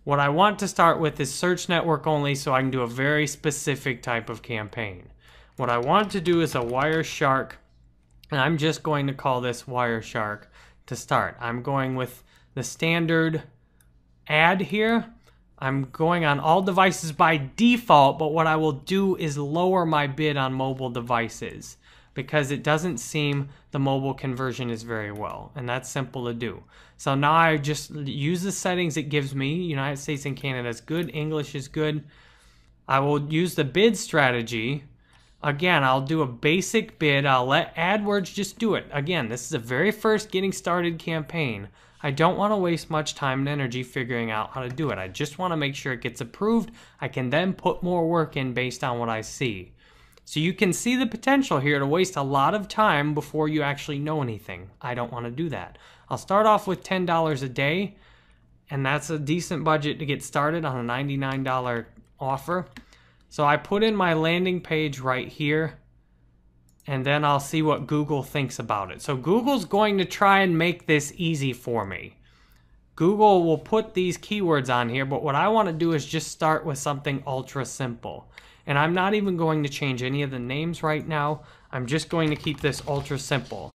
What I want to start with is search network only so I can do a very specific type of campaign. What I want to do is a Wireshark, and I'm just going to call this Wireshark to start. I'm going with the standard ad here. I'm going on all devices by default, but what I will do is lower my bid on mobile devices because it doesn't seem the mobile conversion is very well, and that's simple to do. So now I just use the settings it gives me. United States and Canada is good, English is good. I will use the bid strategy Again, I'll do a basic bid. I'll let AdWords just do it. Again, this is a very first getting started campaign. I don't want to waste much time and energy figuring out how to do it. I just want to make sure it gets approved. I can then put more work in based on what I see. So you can see the potential here to waste a lot of time before you actually know anything. I don't want to do that. I'll start off with $10 a day, and that's a decent budget to get started on a $99 offer. So I put in my landing page right here, and then I'll see what Google thinks about it. So Google's going to try and make this easy for me. Google will put these keywords on here, but what I want to do is just start with something ultra simple. And I'm not even going to change any of the names right now. I'm just going to keep this ultra simple.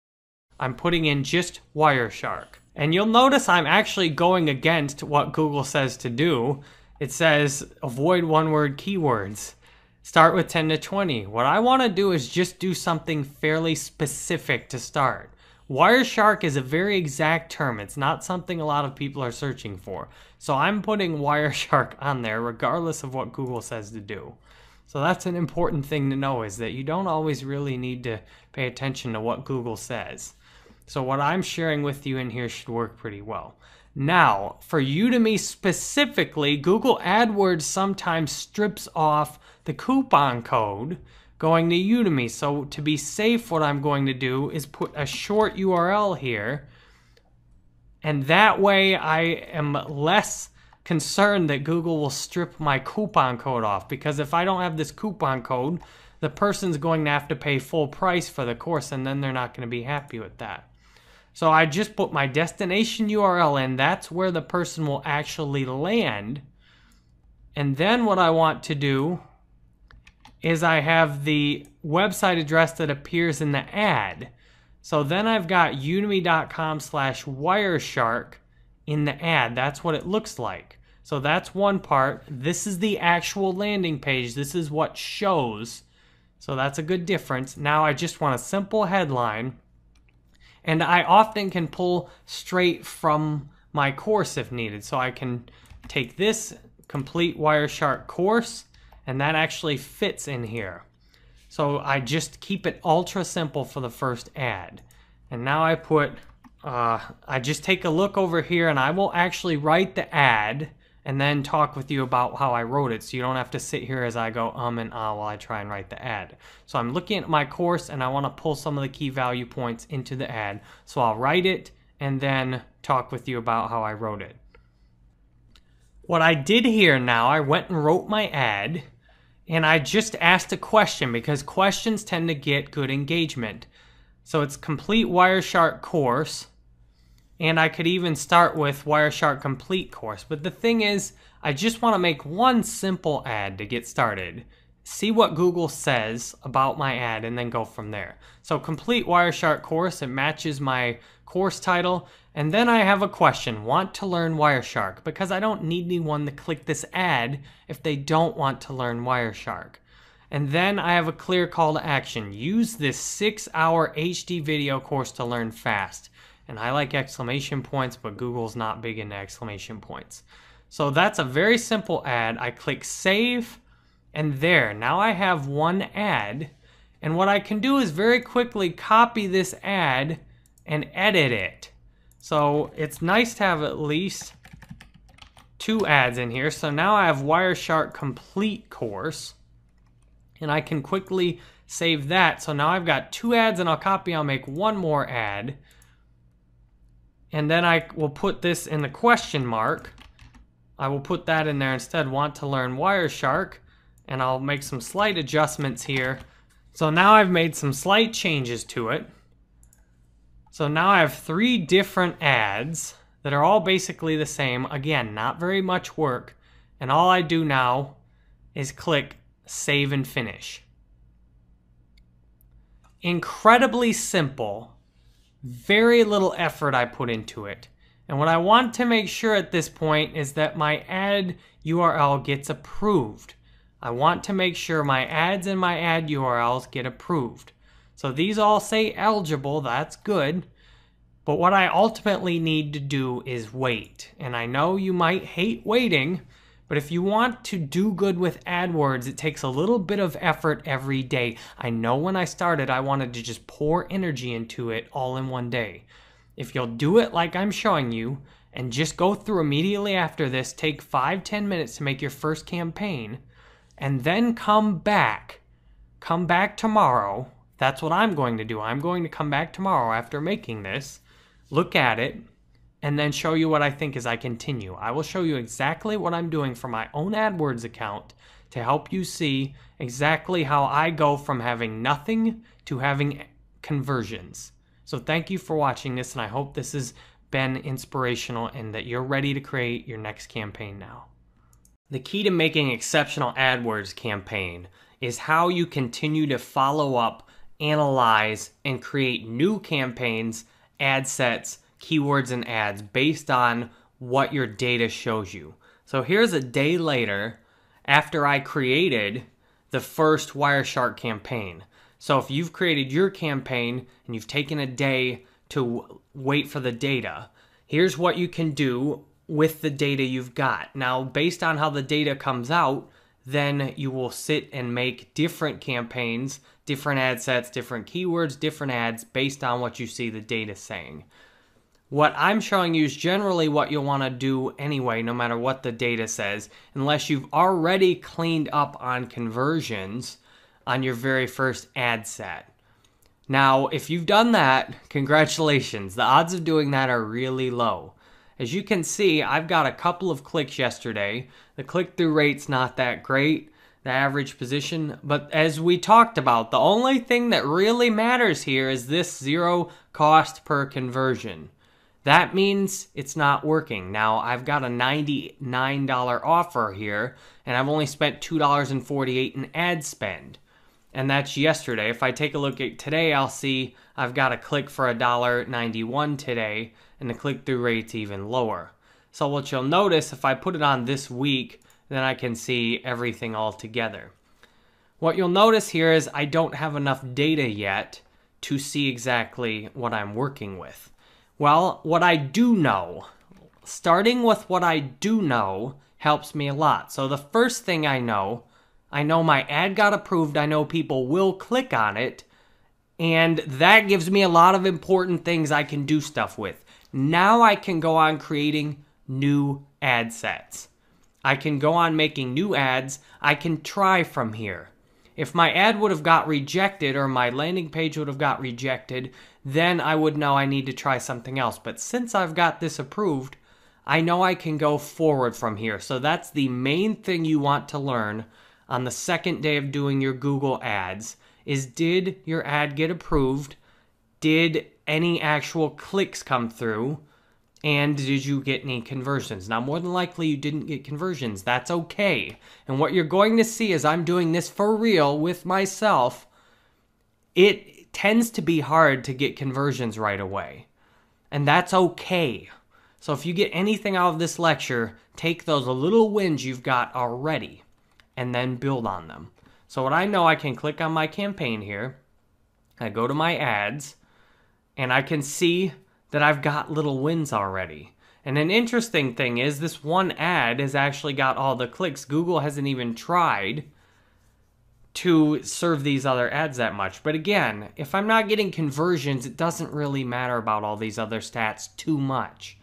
I'm putting in just Wireshark. And you'll notice I'm actually going against what Google says to do. It says avoid one-word keywords. Start with 10 to 20. What I want to do is just do something fairly specific to start. Wireshark is a very exact term. It's not something a lot of people are searching for. So I'm putting Wireshark on there regardless of what Google says to do. So that's an important thing to know, is that you don't always really need to pay attention to what Google says. So what I'm sharing with you in here should work pretty well. Now, for Udemy specifically, Google AdWords sometimes strips off the coupon code going to Udemy. So to be safe, what I'm going to do is put a short URL here. And that way I am less concerned that Google will strip my coupon code off. Because if I don't have this coupon code, the person's going to have to pay full price for the course, and then they're not going to be happy with that. So I just put my destination URL in. That's where the person will actually land. And then what I want to do is I have the website address that appears in the ad. So then I've got udemy.com/Wireshark in the ad. That's what it looks like. So that's one part. This is the actual landing page. This is what shows. So that's a good difference. Now I just want a simple headline. And I often can pull straight from my course if needed. So I can take this complete Wireshark course, and that actually fits in here. So I just keep it ultra simple for the first ad. And now I put, I just take a look over here, and I will actually write the ad and then talk with you about how I wrote it, so you don't have to sit here as I go and while I try and write the ad. So I'm looking at my course, and I want to pull some of the key value points into the ad. So I'll write it and then talk with you about how I wrote it. What I did here now, I went and wrote my ad, and I just asked a question, because questions tend to get good engagement. So it's complete Wireshark course. And I could even start with Wireshark complete course. But the thing is, I just want to make one simple ad to get started. See what Google says about my ad and then go from there. So complete Wireshark course, it matches my course title. And then I have a question, want to learn Wireshark? Because I don't need anyone to click this ad if they don't want to learn Wireshark. And then I have a clear call to action. Use this 6-hour HD video course to learn fast. And I like exclamation points, but Google's not big into exclamation points. So that's a very simple ad. I click save, and there. Now I have one ad. And what I can do is very quickly copy this ad and edit it. So it's nice to have at least 2 ads in here. So now I have Wireshark complete course. And I can quickly save that. So now I've got 2 ads, and I'll make one more ad. And then I will put this in the question mark. I will put that in there instead, want to learn Wireshark. And I'll make some slight adjustments here. So now I've made some slight changes to it. So now I have 3 different ads that are all basically the same. Again, not very much work. And all I do now is click save and finish. Incredibly simple. Very little effort I put into it. And what I want to make sure at this point is that my ad URL gets approved. I want to make sure my ads and my ad URLs get approved. So these all say eligible, that's good. But what I ultimately need to do is wait. And I know you might hate waiting, But if you want to do good with AdWords, it takes a little bit of effort every day. I know when I started, I wanted to just pour energy into it all in one day. If you'll do it like I'm showing you, and just go through immediately after this, take 5-10 minutes to make your first campaign, and then come back tomorrow. That's what I'm going to do. I'm going to come back tomorrow after making this, look at it, and then show you what I think as I continue. I will show you exactly what I'm doing for my own AdWords account to help you see exactly how I go from having nothing to having conversions. So thank you for watching this, and I hope this has been inspirational and that you're ready to create your next campaign now. The key to making an exceptional AdWords campaign is how you continue to follow up, analyze, and create new campaigns, ad sets, keywords, and ads based on what your data shows you. So here's a day later after I created the first Wireshark campaign. So if you've created your campaign and you've taken a day to wait for the data, here's what you can do with the data you've got. Now, based on how the data comes out, then you will sit and make different campaigns, different ad sets, different keywords, different ads based on what you see the data saying. What I'm showing you is generally what you'll want to do anyway, no matter what the data says, unless you've already cleaned up on conversions on your very first ad set. Now, if you've done that, congratulations. The odds of doing that are really low. As you can see, I've got a couple of clicks yesterday. The click-through rate's not that great, the average position, but as we talked about, the only thing that really matters here is this 0 cost per conversion. That means it's not working. Now, I've got a $99 offer here, and I've only spent $2.48 in ad spend. And that's yesterday. If I take a look at today, I'll see I've got a click for $1.91 today, and the click-through rate's even lower. So what you'll notice, if I put it on this week, then I can see everything all together. What you'll notice here is I don't have enough data yet to see exactly what I'm working with. Well, what I do know, starting with what I do know, helps me a lot. So the first thing I know my ad got approved, I know people will click on it, and that gives me a lot of important things I can do stuff with. Now I can go on creating new ad sets. I can go on making new ads. I can try from here. If my ad would have got rejected or my landing page would have got rejected, then I would know I need to try something else. But since I've got this approved, I know I can go forward from here. So that's the main thing you want to learn on the second day of doing your Google ads is, did your ad get approved? Did any actual clicks come through? And did you get any conversions? Now, more than likely you didn't get conversions. That's okay. And what you're going to see as I'm doing this for real with myself, it tends to be hard to get conversions right away. And that's okay. So if you get anything out of this lecture, take those little wins you've got already and then build on them. So what I know, I can click on my campaign here. I go to my ads, and I can see that I've got little wins already. And an interesting thing is this one ad has actually got all the clicks. Google hasn't even tried to serve these other ads that much. But again, if I'm not getting conversions, it doesn't really matter about all these other stats too much.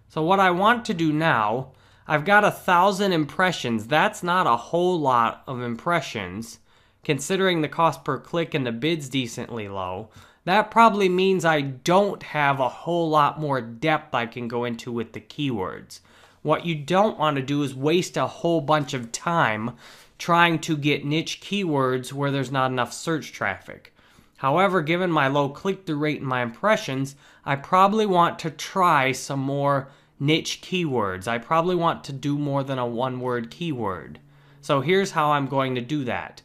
So what I want to do now, I've got 1,000 impressions. That's not a whole lot of impressions, considering the cost per click and the bid's decently low. That probably means I don't have a whole lot more depth I can go into with the keywords. What you don't want to do is waste a whole bunch of time trying to get niche keywords where there's not enough search traffic. However, given my low click-through rate and my impressions, I probably want to try some more niche keywords. I probably want to do more than a one-word keyword. So here's how I'm going to do that.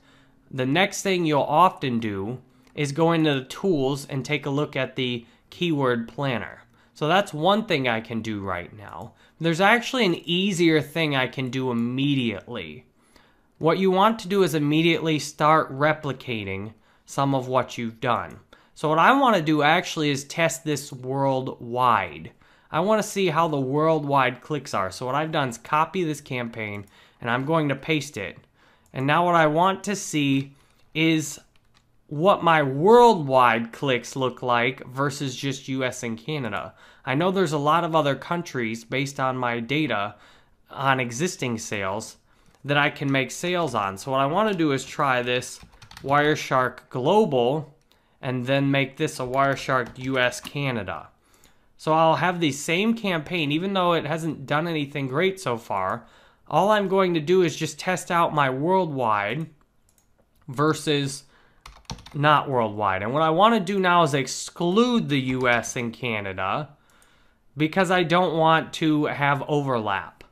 The next thing you'll often do is go into the tools and take a look at the keyword planner. So that's one thing I can do right now. There's actually an easier thing I can do immediately. What you want to do is immediately start replicating some of what you've done. So what I want to do actually is test this worldwide. I want to see how the worldwide clicks are. So what I've done is copy this campaign, and I'm going to paste it. And now what I want to see is what my worldwide clicks look like versus just US and Canada. I know there's a lot of other countries based on my data on existing sales that I can make sales on. So what I want to do is try this Wireshark Global and then make this a Wireshark US Canada. So I'll have the same campaign, even though it hasn't done anything great so far. All I'm going to do is just test out my worldwide versus not worldwide. And what I want to do now is exclude the US and Canada because I don't want to have overlap.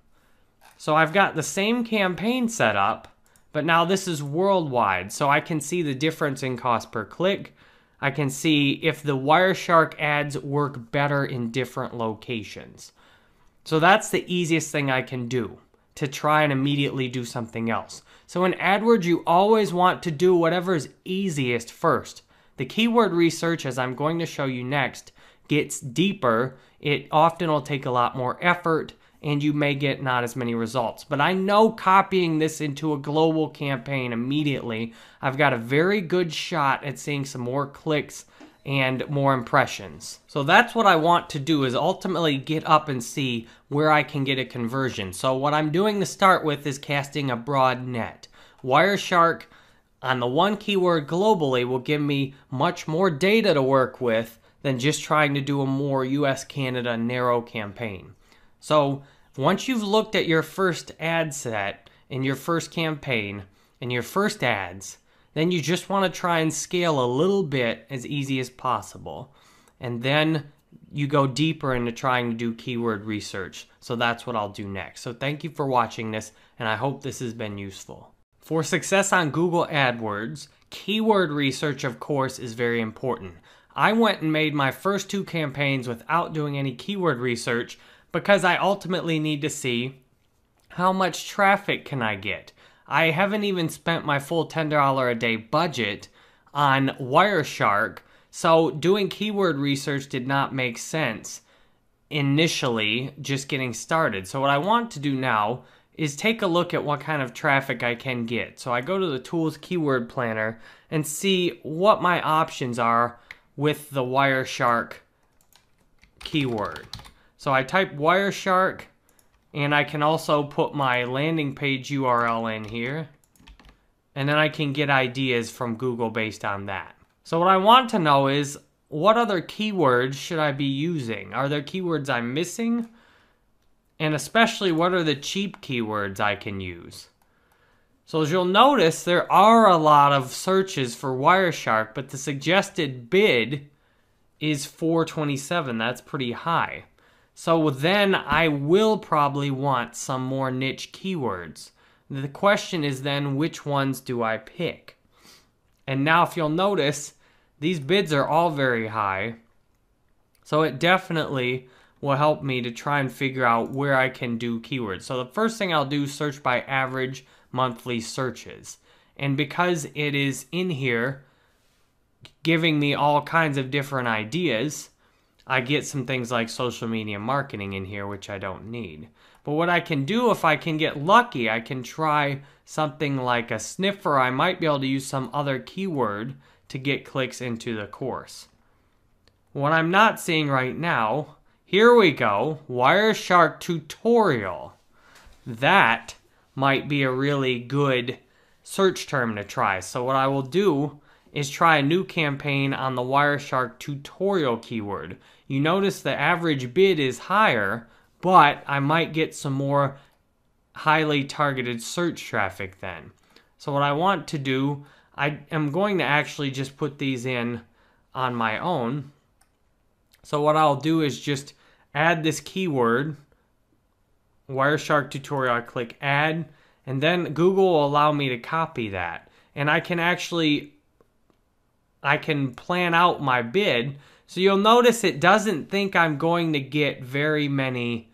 So I've got the same campaign set up, but now this is worldwide. So I can see the difference in cost per click. I can see if the Wireshark ads work better in different locations. So that's the easiest thing I can do to try and immediately do something else. So in AdWords, you always want to do whatever is easiest first. The keyword research, as I'm going to show you next, gets deeper. It often will take a lot more effort, and you may get not as many results. But I know copying this into a global campaign immediately, I've got a very good shot at seeing some more clicks and more impressions. So that's what I want to do, is ultimately get up and see where I can get a conversion. So what I'm doing to start with is casting a broad net. Wireshark on the one keyword globally will give me much more data to work with than just trying to do a more US Canada narrow campaign. So once you've looked at your first ad set in your first campaign and your first ads, then you just want to try and scale a little bit as easy as possible. And then you go deeper into trying to do keyword research. So that's what I'll do next. So thank you for watching this, and I hope this has been useful. For success on Google AdWords, keyword research, of course, is very important. I went and made my first 2 campaigns without doing any keyword research because I ultimately need to see how much traffic can I get. I haven't even spent my full $10 a day budget on Wireshark, so doing keyword research did not make sense initially, just getting started. So what I want to do now is take a look at what kind of traffic I can get. So I go to the Tools Keyword Planner and see what my options are with the Wireshark keyword. So I type Wireshark, and I can also put my landing page URL in here, and then I can get ideas from Google based on that. So what I want to know is, what other keywords should I be using? Are there keywords I'm missing? And especially, what are the cheap keywords I can use? So as you'll notice, there are a lot of searches for Wireshark, but the suggested bid is $4.27. That's pretty high. So then I will probably want some more niche keywords. The question is then, which ones do I pick? And now if you'll notice, these bids are all very high. So it definitely will help me to try and figure out where I can do keywords. So the first thing I'll do is search by average monthly searches. And because it is in here giving me all kinds of different ideas, I get some things like social media marketing in here, which I don't need. But what I can do, if I can get lucky, I can try something like a sniffer. I might be able to use some other keyword to get clicks into the course. What I'm not seeing right now, here we go, Wireshark tutorial. That might be a really good search term to try. So what I will do is try a new campaign on the Wireshark tutorial keyword. You notice the average bid is higher, but I might get some more highly targeted search traffic then. So what I want to do, I am going to actually just put these in on my own. So what I'll do is just add this keyword, Wireshark tutorial. I click add, and then Google will allow me to copy that. And I can plan out my bid. So you'll notice it doesn't think I'm going to get very many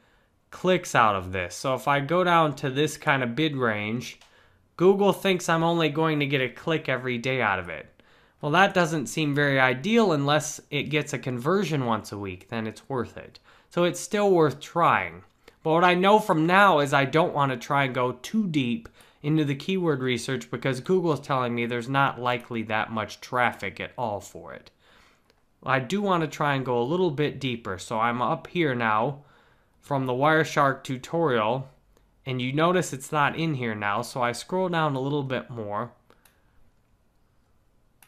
clicks out of this. So if I go down to this kind of bid range, Google thinks I'm only going to get a click every day out of it. Well, that doesn't seem very ideal unless it gets a conversion once a week, then it's worth it. So it's still worth trying. But what I know from now is I don't want to try and go too deep into the keyword research because Google is telling me there's not likely that much traffic at all for it. I do want to try and go a little bit deeper. So I'm up here now from the Wireshark tutorial, and you notice it's not in here now. So I scroll down a little bit more,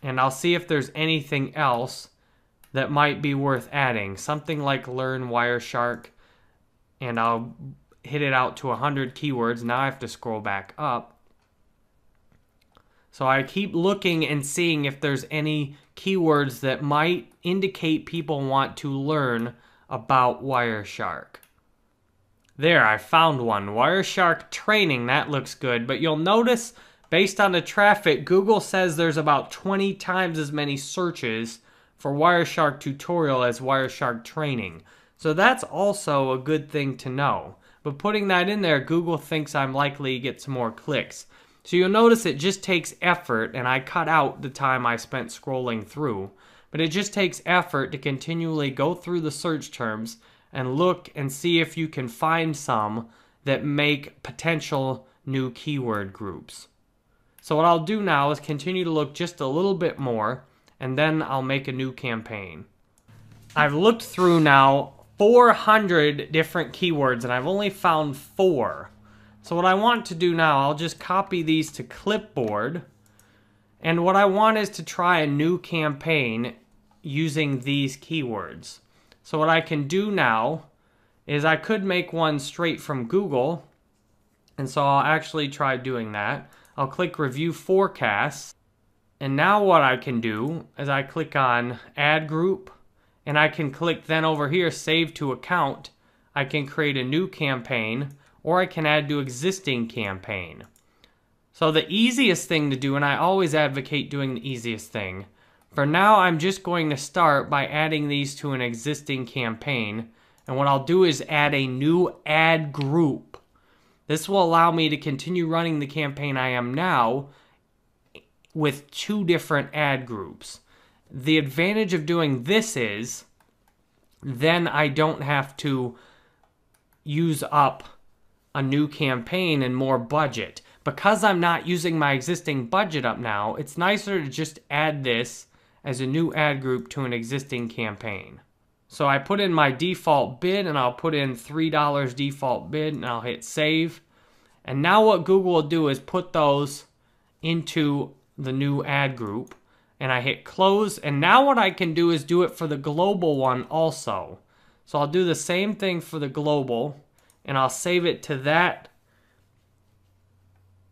and I'll see if there's anything else that might be worth adding. Something like Learn Wireshark, and I'll hit it out to 100 keywords. Now I have to scroll back up. So I keep looking and seeing if there's any keywords that might indicate people want to learn about Wireshark. There, I found one. Wireshark training, that looks good. But you'll notice, based on the traffic, Google says there's about 20 times as many searches for Wireshark tutorial as Wireshark training. So that's also a good thing to know. But putting that in there, Google thinks I'm likely to get some more clicks. So you'll notice it just takes effort, and I cut out the time I spent scrolling through. But it just takes effort to continually go through the search terms and look and see if you can find some that make potential new keyword groups. So what I'll do now is continue to look just a little bit more, and then I'll make a new campaign. I've looked through now 400 different keywords, and I've only found 4. So what I want to do now, I'll just copy these to clipboard. And what I want is to try a new campaign using these keywords. So what I can do now is I could make one straight from Google. And so I'll actually try doing that. I'll click Review Forecasts. And now what I can do is I click on Add Group. And I can click then over here, Save to Account. I can create a new campaign, or I can add to existing campaign. So the easiest thing to do, and I always advocate doing the easiest thing, for now I'm just going to start by adding these to an existing campaign. And what I'll do is add a new ad group. This will allow me to continue running the campaign I am now with 2 different ad groups. The advantage of doing this is then I don't have to use up a new campaign and more budget. Because I'm not using my existing budget up now, it's nicer to just add this as a new ad group to an existing campaign. So I put in my default bid, and I'll put in $3 default bid, and I'll hit save. And now what Google will do is put those into the new ad group, and I hit close. And now what I can do is do it for the global one also. So I'll do the same thing for the global, and I'll save it to that.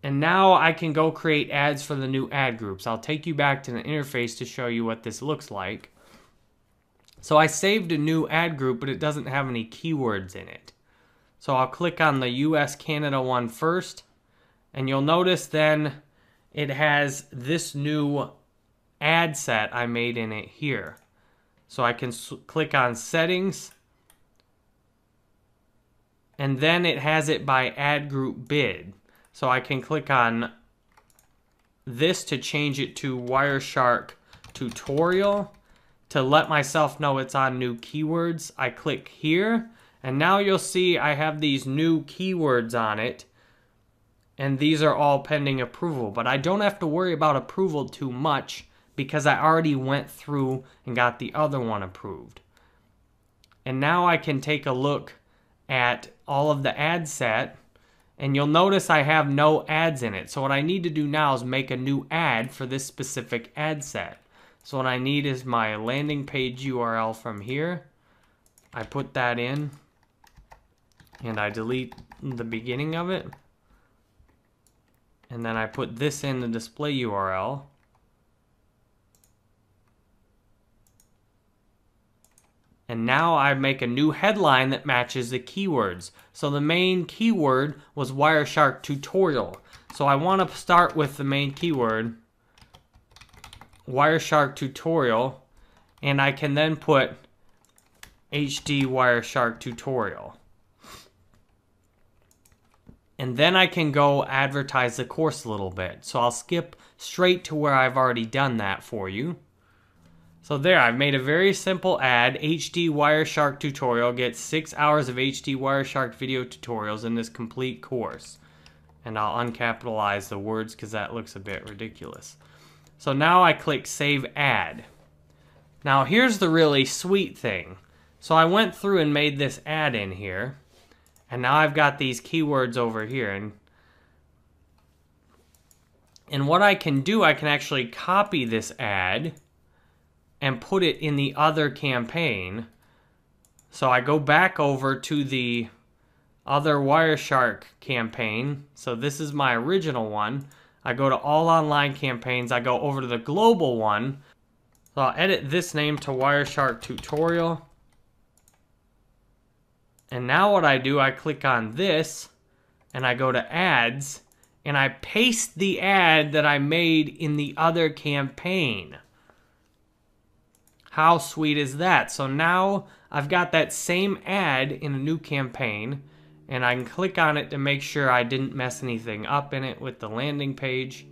And now I can go create ads for the new ad groups. I'll take you back to the interface to show you what this looks like. So I saved a new ad group, but it doesn't have any keywords in it. So I'll click on the US Canada one first, and you'll notice then it has this new ad set I made in it here. So I can click on settings, and then it has it by ad group bid. So I can click on this to change it to Wireshark tutorial. To let myself know it's on new keywords, I click here, and now you'll see I have these new keywords on it, and these are all pending approval. But I don't have to worry about approval too much because I already went through and got the other one approved. And now I can take a look at all of the ad set, and you'll notice I have no ads in it. So what I need to do now is make a new ad for this specific ad set. So what I need is my landing page URL from here. I put that in, and I delete the beginning of it. And then I put this in the display URL. And now I make a new headline that matches the keywords. So the main keyword was Wireshark tutorial. So I want to start with the main keyword, Wireshark tutorial, and I can then put HD Wireshark tutorial. And then I can go advertise the course a little bit. So I'll skip straight to where I've already done that for you. So there, I've made a very simple ad, HD Wireshark tutorial. Get 6 hours of HD Wireshark video tutorials in this complete course. And I'll uncapitalize the words because that looks a bit ridiculous. So now I click Save Ad. Now here's the really sweet thing. So I went through and made this ad in here. And now I've got these keywords over here. And what I can do, I can actually copy this ad and put it in the other campaign. So I go back over to the other Wireshark campaign. So this is my original one. I go to all online campaigns. I go over to the global one. So I'll edit this name to Wireshark tutorial. And now what I do, I click on this and I go to ads and I paste the ad that I made in the other campaign. How sweet is that? So now I've got that same ad in a new campaign, and I can click on it to make sure I didn't mess anything up in it with the landing page.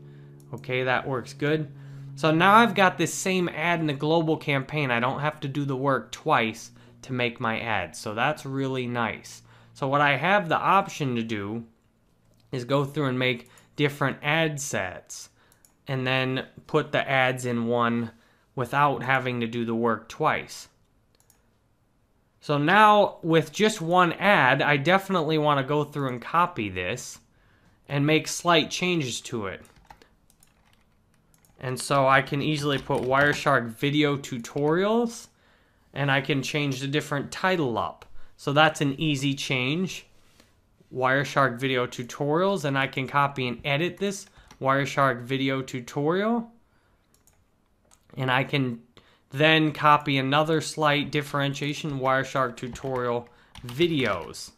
Okay, that works good. So now I've got this same ad in the global campaign. I don't have to do the work twice to make my ad. So that's really nice. So what I have the option to do is go through and make different ad sets and then put the ads in one without having to do the work twice. So now with just one ad, I definitely want to go through and copy this and make slight changes to it. And so I can easily put Wireshark video tutorials and I can change the different title up. So that's an easy change. Wireshark video tutorials, and I can copy and edit this Wireshark video tutorial. And I can then copy another slight differentiation, Wireshark tutorial videos.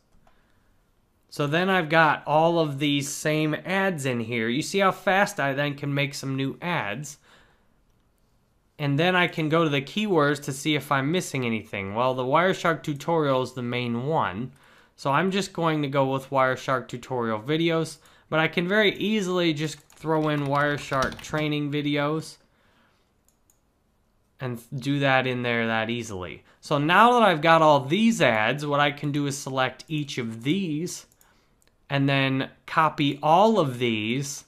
So then I've got all of these same ads in here. You see how fast I then can make some new ads. And then I can go to the keywords to see if I'm missing anything. Well, the Wireshark tutorial is the main one. So I'm just going to go with Wireshark tutorial videos. But I can very easily just throw in Wireshark training videos and do that in there that easily. So now that I've got all these ads, what I can do is select each of these and then copy all of these.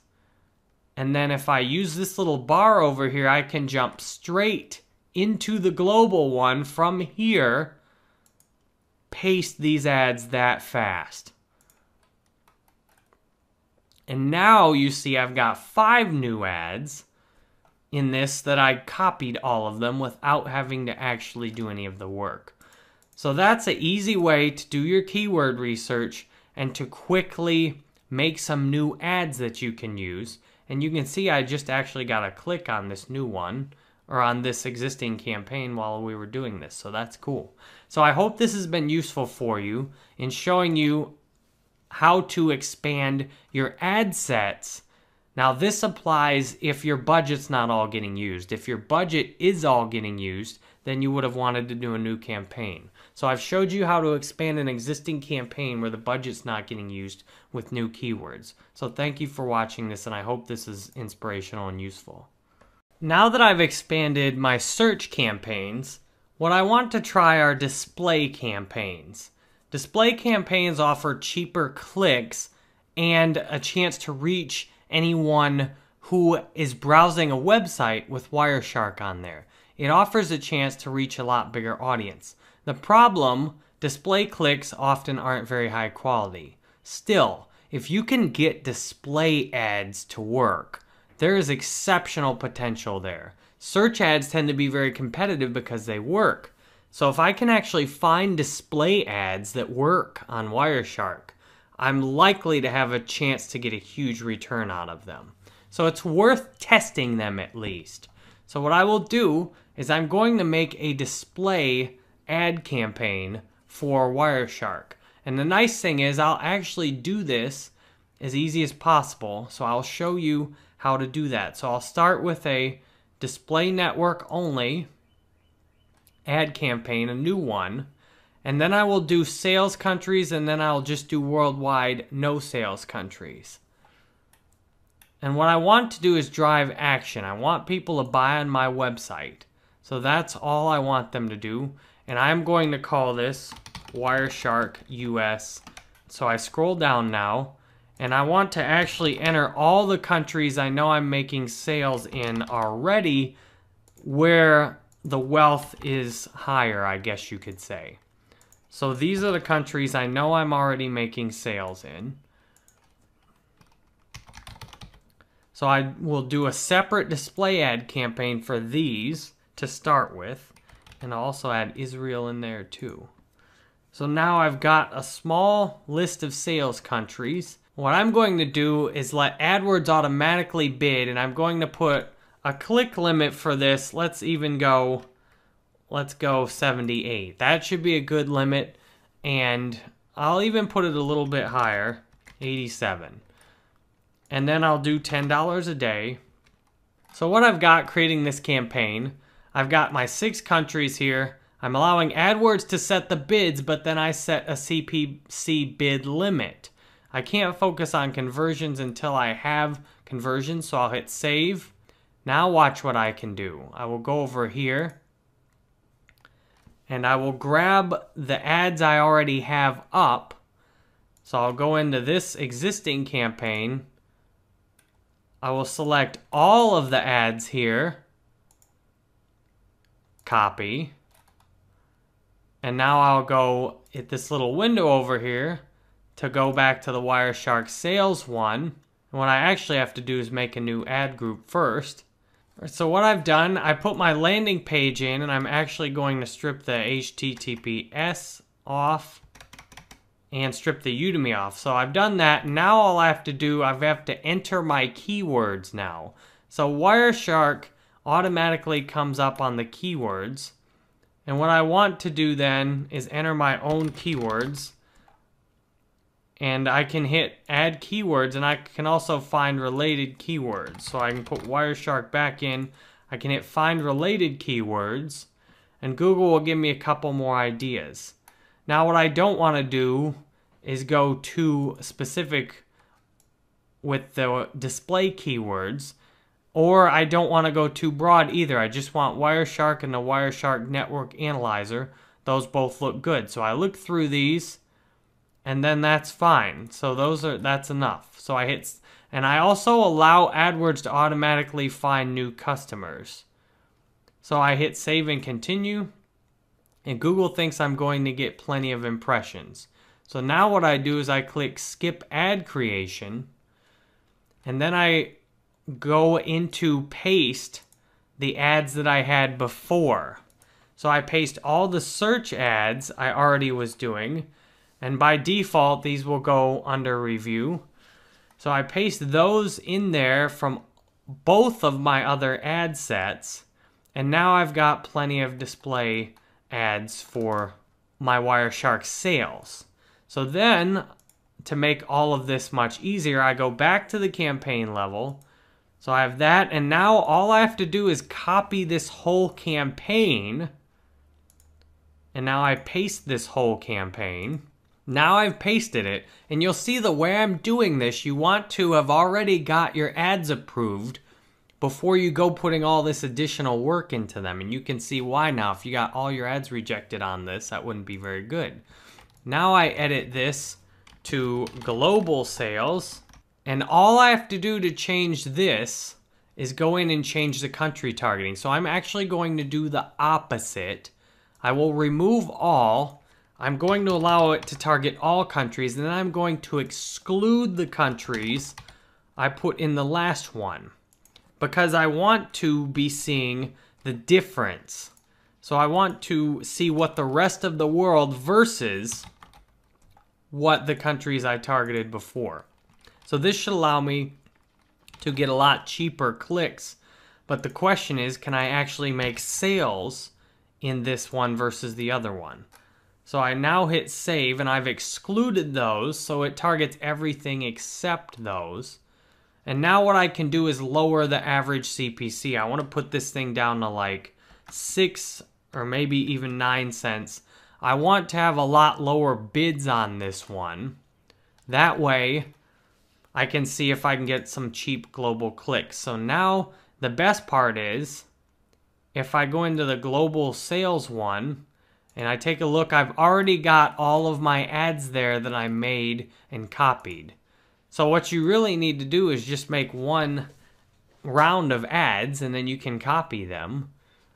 And then if I use this little bar over here, I can jump straight into the global one from here, paste these ads that fast. And now you see I've got 5 new ads in this that I copied all of them without having to actually do any of the work. So that's an easy way to do your keyword research and to quickly make some new ads that you can use. And you can see I just actually got to click on this new one or on this existing campaign while we were doing this. So that's cool. So I hope this has been useful for you in showing you how to expand your ad sets. Now this applies if your budget's not all getting used. If your budget is all getting used, then you would have wanted to do a new campaign. So I've showed you how to expand an existing campaign where the budget's not getting used with new keywords. So thank you for watching this, and I hope this is inspirational and useful. Now that I've expanded my search campaigns, what I want to try are display campaigns. Display campaigns offer cheaper clicks and a chance to reach anyone who is browsing a website with Wireshark on there. It offers a chance to reach a lot bigger audience. The problem, display clicks often aren't very high quality. Still, if you can get display ads to work, there is exceptional potential there. Search ads tend to be very competitive because they work. So if I can actually find display ads that work on Wireshark, I'm likely to have a chance to get a huge return out of them. So it's worth testing them at least. So what I will do is I'm going to make a display ad campaign for Wireshark. And the nice thing is I'll actually do this as easy as possible. So I'll show you how to do that. So I'll start with a display network only ad campaign, a new one. And then I will do sales countries, and then I'll just do worldwide, no sales countries. And what I want to do is drive action. I want people to buy on my website. So that's all I want them to do. And I'm going to call this Wireshark US. So I scroll down now, and I want to actually enter all the countries I know I'm making sales in already where the wealth is higher, I guess you could say. So these are the countries I know I'm already making sales in. So I will do a separate display ad campaign for these to start with. And I'll also add Israel in there too. So now I've got a small list of sales countries. What I'm going to do is let AdWords automatically bid, and I'm going to put a click limit for this. Let's go 78. That should be a good limit, and I'll even put it a little bit higher, 87. And then I'll do $10 a day. So what I've got creating this campaign, I've got my 6 countries here. I'm allowing AdWords to set the bids, but then I set a CPC bid limit. I can't focus on conversions until I have conversions, so I'll hit save. Now watch what I can do. I will go over here, and I will grab the ads I already have up. So I'll go into this existing campaign. I will select all of the ads here, copy, and now I'll go hit this little window over here to go back to the Wireshark sales one. And what I actually have to do is make a new ad group first. So what I've done, I put my landing page in, and I'm actually going to strip the HTTPS off and strip the Udemy off. So I've done that. Now all I have to do, I have to enter my keywords now. So Wireshark automatically comes up on the keywords. And what I want to do then is enter my own keywords. And I can hit add keywords, and I can also find related keywords. So I can put Wireshark back in. I can hit find related keywords, and Google will give me a couple more ideas. Now what I don't want to do is go too specific with the display keywords, or I don't want to go too broad either. I just want Wireshark and the Wireshark Network Analyzer. Those both look good. So I look through these, and then that's fine. So that's enough. So I hit, and I also allow AdWords to automatically find new customers. So I hit save and continue, and Google thinks I'm going to get plenty of impressions. So now what I do is I click skip ad creation, and then I go into paste the ads that I had before. So I paste all the search ads I already was doing, and by default these will go under review. So I paste those in there from both of my other ad sets, and now I've got plenty of display ads for my Wireshark sales. So then, to make all of this much easier, I go back to the campaign level. So I have that, and now all I have to do is copy this whole campaign. And now I paste this whole campaign. Now I've pasted it, and you'll see the way I'm doing this, you want to have already got your ads approved before you go putting all this additional work into them. And you can see why now. If you got all your ads rejected on this, that wouldn't be very good. Now I edit this to global sales, and all I have to do to change this is go in and change the country targeting. So I'm actually going to do the opposite. I will remove all. I'm going to allow it to target all countries, and then I'm going to exclude the countries I put in the last one, because I want to be seeing the difference. So I want to see what the rest of the world versus what the countries I targeted before. So this should allow me to get a lot cheaper clicks. But the question is, can I actually make sales in this one versus the other one? So I now hit save, and I've excluded those, so it targets everything except those. And now what I can do is lower the average CPC. I want to put this thing down to like 6 or maybe even 9 cents. I want to have a lot lower bids on this one. That way, I can see if I can get some cheap global clicks. So now the best part is if I go into the global sales one and I take a look, I've already got all of my ads there that I made and copied. So what you really need to do is just make one round of ads and then you can copy them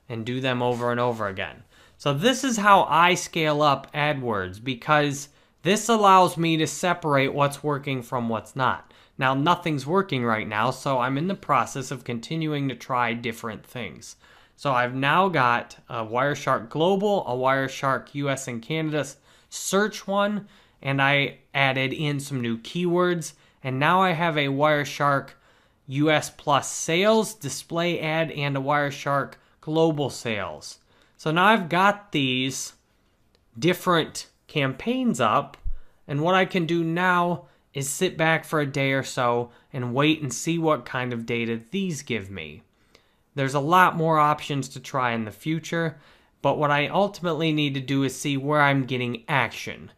and do them over and over again. So this is how I scale up AdWords, because this allows me to separate what's working from what's not. Now, nothing's working right now, so I'm in the process of continuing to try different things. So I've now got a Wireshark Global, a Wireshark US and Canada search one, and I added in some new keywords. And now I have a Wireshark US Plus sales display ad and a Wireshark Global sales. So now I've got these different campaigns up, and what I can do now is sit back for a day or so and wait and see what kind of data these give me. There's a lot more options to try in the future, but what I ultimately need to do is see where I'm getting action.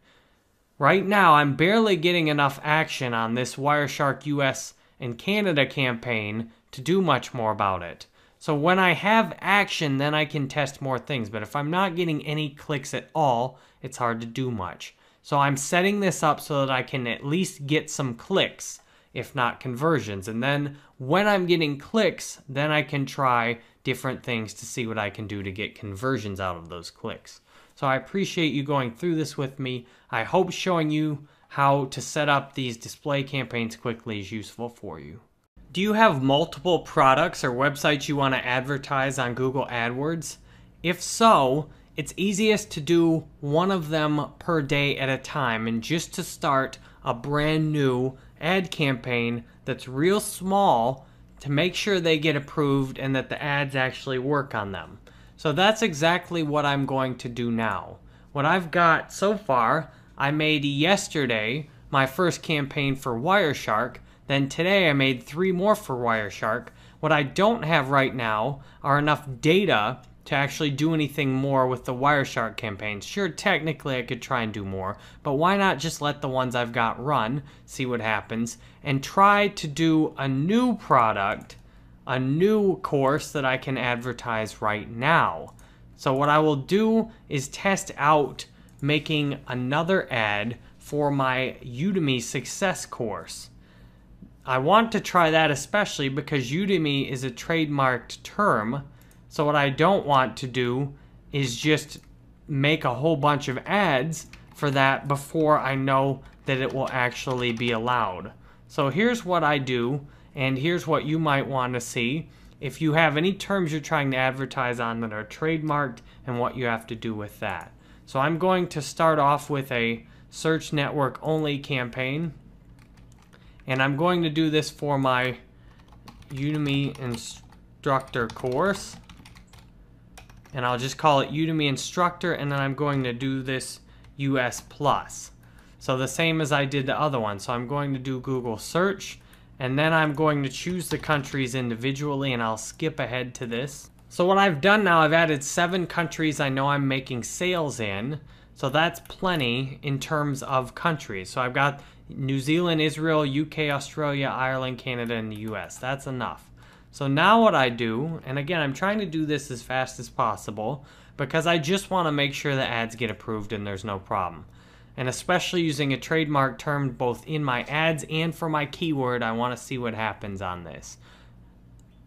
Right now, I'm barely getting enough action on this Wireshark US and Canada campaign to do much more about it. So when I have action, then I can test more things. But if I'm not getting any clicks at all, it's hard to do much. So I'm setting this up so that I can at least get some clicks, if not conversions. And then when I'm getting clicks, then I can try different things to see what I can do to get conversions out of those clicks. So I appreciate you going through this with me. I hope showing you how to set up these display campaigns quickly is useful for you. Do you have multiple products or websites you want to advertise on Google AdWords? If so, it's easiest to do one of them per day at a time, and just to start a brand new ad campaign that's real small to make sure they get approved and that the ads actually work on them. So that's exactly what I'm going to do now. What I've got so far, I made yesterday my first campaign for Wireshark. Then today I made 3 more for Wireshark. What I don't have right now are enough data to actually do anything more with the Wireshark campaigns. Sure, technically I could try and do more, but why not just let the ones I've got run, see what happens, and try to do a new product, a new course that I can advertise right now. So what I will do is test out making another ad for my Udemy success course. I want to try that especially because Udemy is a trademarked term. So what I don't want to do is just make a whole bunch of ads for that before I know that it will actually be allowed. So here's what I do, and here's what you might want to see if you have any terms you're trying to advertise on that are trademarked and what you have to do with that. So I'm going to start off with a search network only campaign, and I'm going to do this for my Udemy instructor course, and I'll just call it Udemy instructor, and then I'm going to do this US Plus. So the same as I did the other one. So I'm going to do Google search, and then I'm going to choose the countries individually, and I'll skip ahead to this. So what I've done now, I've added 7 countries I know I'm making sales in. So that's plenty in terms of countries. So I've got New Zealand, Israel, UK, Australia, Ireland, Canada, and the US. That's enough. So now what I do, and again, I'm trying to do this as fast as possible because I just want to make sure the ads get approved and there's no problem. And especially using a trademark term both in my ads and for my keyword, I want to see what happens on this.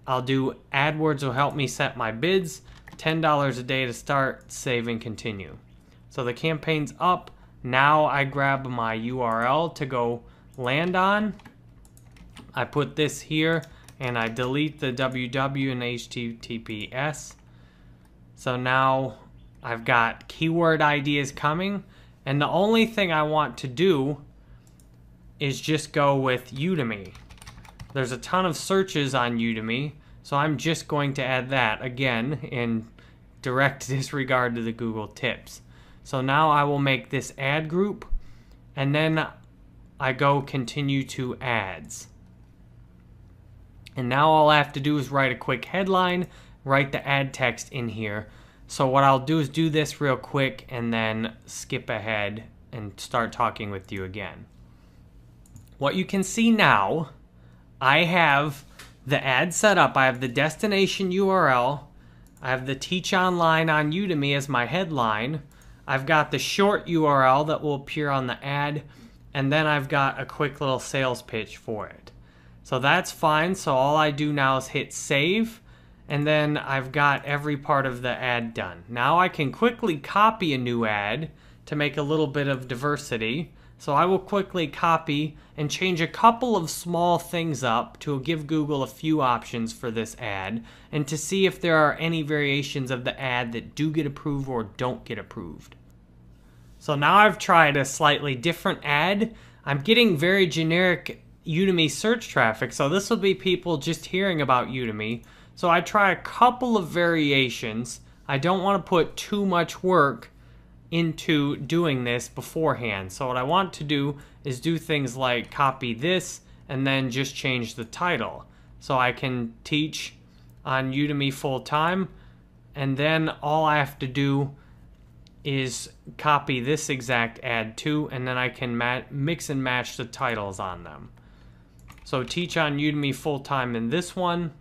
I'll do AdWords will help me set my bids, $10 a day to start, save and continue. So the campaign's up. Now I grab my URL to go land on. I put this here and I delete the www and HTTPS. So now I've got keyword ideas coming, and the only thing I want to do is just go with Udemy. There's a ton of searches on Udemy, so I'm just going to add that again in direct disregard to the Google tips. So now I will make this ad group, and then I go continue to ads. And now all I have to do is write a quick headline, write the ad text in here. So what I'll do is do this real quick and then skip ahead and start talking with you again. What you can see now, I have the ad set up. I have the destination URL. I have the Teach Online on Udemy as my headline. I've got the short URL that will appear on the ad, and then I've got a quick little sales pitch for it. So that's fine. So all I do now is hit save, and then I've got every part of the ad done. Now I can quickly copy a new ad to make a little bit of diversity. So I will quickly copy and change a couple of small things up to give Google a few options for this ad and to see if there are any variations of the ad that do get approved or don't get approved. So now I've tried a slightly different ad. I'm getting very generic Udemy search traffic, so this will be people just hearing about Udemy. So I try a couple of variations. I don't want to put too much work into doing this beforehand. So what I want to do is do things like copy this and then just change the title. So I can teach on Udemy full time, and then all I have to do is copy this exact ad too, and then I can mix and match the titles on them. So teach on Udemy full time in this one,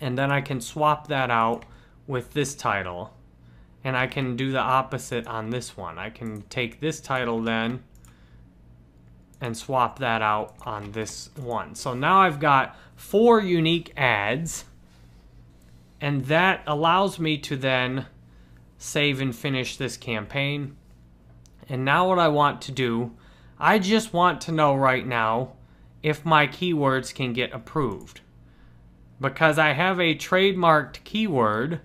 and then I can swap that out with this title. And I can do the opposite on this one. I can take this title then and swap that out on this one. So now I've got 4 unique ads, and that allows me to then save and finish this campaign. And now what I want to do, I just want to know right now if my keywords can get approved. Because I have a trademarked keyword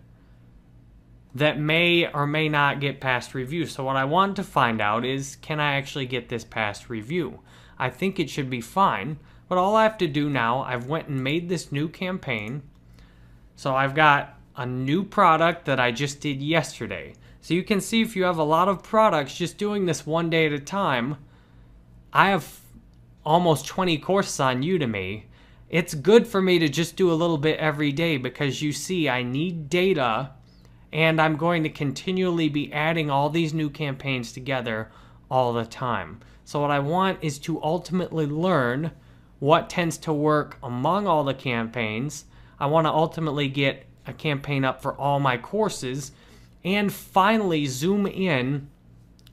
that may or may not get past review. So what I want to find out is, can I actually get this past review? I think it should be fine, but all I have to do now, I've went and made this new campaign. So I've got a new product that I just did yesterday. So you can see if you have a lot of products, just doing this one day at a time. I have almost 20 courses on Udemy. It's good for me to just do a little bit every day because you see I need data, and I'm going to continually be adding all these new campaigns together all the time. So what I want is to ultimately learn what tends to work among all the campaigns. I want to ultimately get a campaign up for all my courses and finally zoom in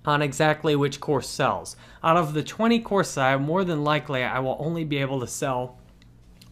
on exactly which course sells. Out of the 20 courses I have, more than likely I will only be able to sell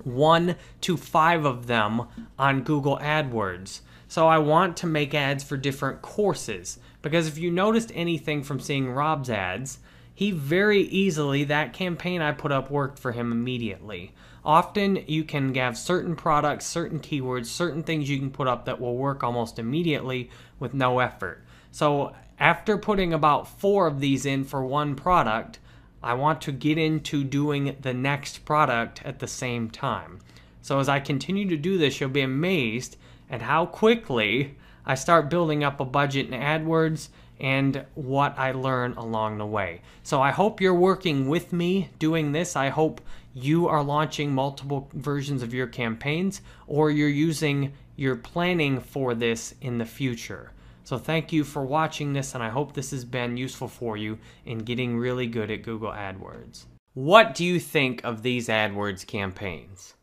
1 to 5 of them on Google AdWords. So I want to make ads for different courses, because if you noticed anything from seeing Rob's ads, he very easily, that campaign I put up worked for him immediately. Often you can have certain products, certain keywords, certain things you can put up that will work almost immediately with no effort. So after putting about 4 of these in for one product, I want to get into doing the next product at the same time. So as I continue to do this, you'll be amazed at how quickly I start building up a budget in AdWords and what I learn along the way. So I hope you're working with me doing this. I hope you are launching multiple versions of your campaigns, or you're planning for this in the future. So thank you for watching this, and I hope this has been useful for you in getting really good at Google AdWords. What do you think of these AdWords campaigns?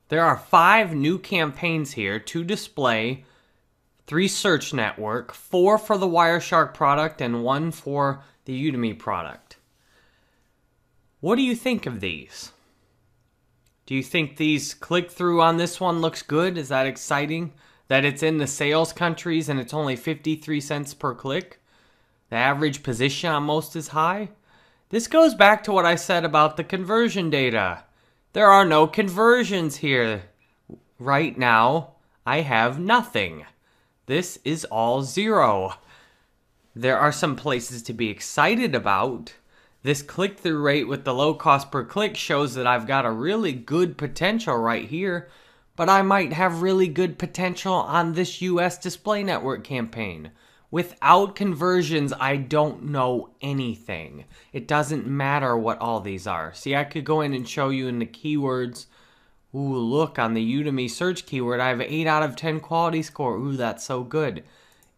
There are 5 new campaigns here to display, 3 search network, 4 for the Wireshark product, and 1 for the Udemy product. What do you think of these? Do you think these click-through on this one looks good? Is that exciting? That it's in the sales countries and it's only 53 cents per click? The average position on most is high? This goes back to what I said about the conversion data. There are no conversions here. Right now, I have nothing. This is all 0. There are some places to be excited about. This click-through rate with the low cost per click shows that I've got a really good potential right here, but I might have really good potential on this US display network campaign. Without conversions, I don't know anything. It doesn't matter what all these are. See, I could go in and show you in the keywords. Ooh, look, on the Udemy search keyword, I have an 8 out of 10 quality score. Ooh, that's so good.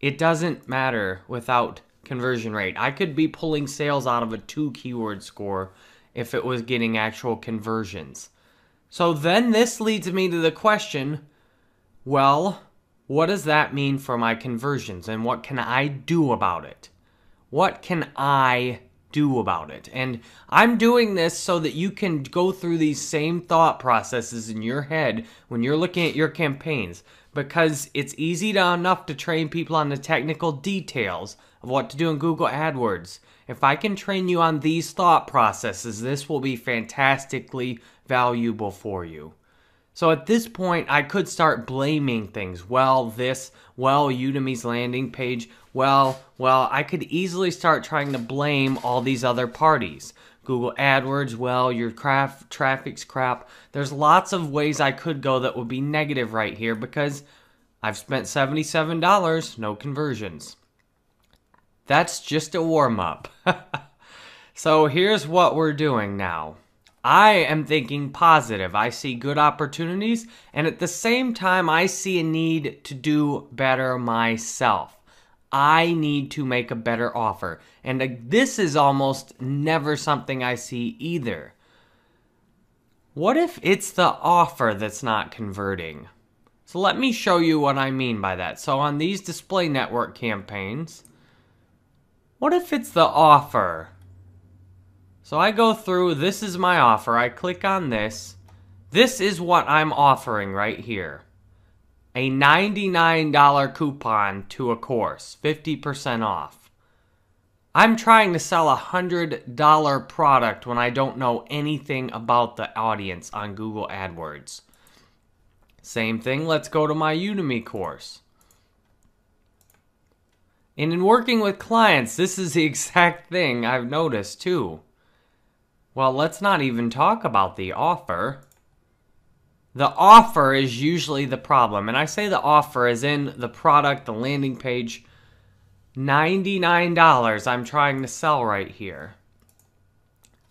It doesn't matter without conversion rate. I could be pulling sales out of a 2 keyword score if it was getting actual conversions. So then this leads me to the question, well, What does that mean for my conversions, and what can I do about it? What can I do about it? And I'm doing this so that you can go through these same thought processes in your head when you're looking at your campaigns, because it's easy enough to train people on the technical details of what to do in Google AdWords. If I can train you on these thought processes, this will be fantastically valuable for you. So at this point, I could start blaming things. Well, Udemy's landing page. Well, I could easily start trying to blame all these other parties. Google AdWords, well, your traffic's crap. There's lots of ways I could go that would be negative right here because I've spent $77, no conversions. That's just a warm-up. So here's what we're doing now. I am thinking positive. I see good opportunities, and at the same time, I see a need to do better myself. I need to make a better offer, and this is almost never something I see either. What if it's the offer that's not converting? So let me show you what I mean by that. So on these display network campaigns, what if it's the offer? So I go through, this is my offer, I click on this. This is what I'm offering right here. A $99 coupon to a course, 50% off. I'm trying to sell a $100 product when I don't know anything about the audience on Google AdWords. Same thing, let's go to my Udemy course. And in working with clients, this is the exact thing I've noticed too. Well, let's not even talk about the offer. The offer is usually the problem. And I say the offer as in the product, the landing page. $99 I'm trying to sell right here.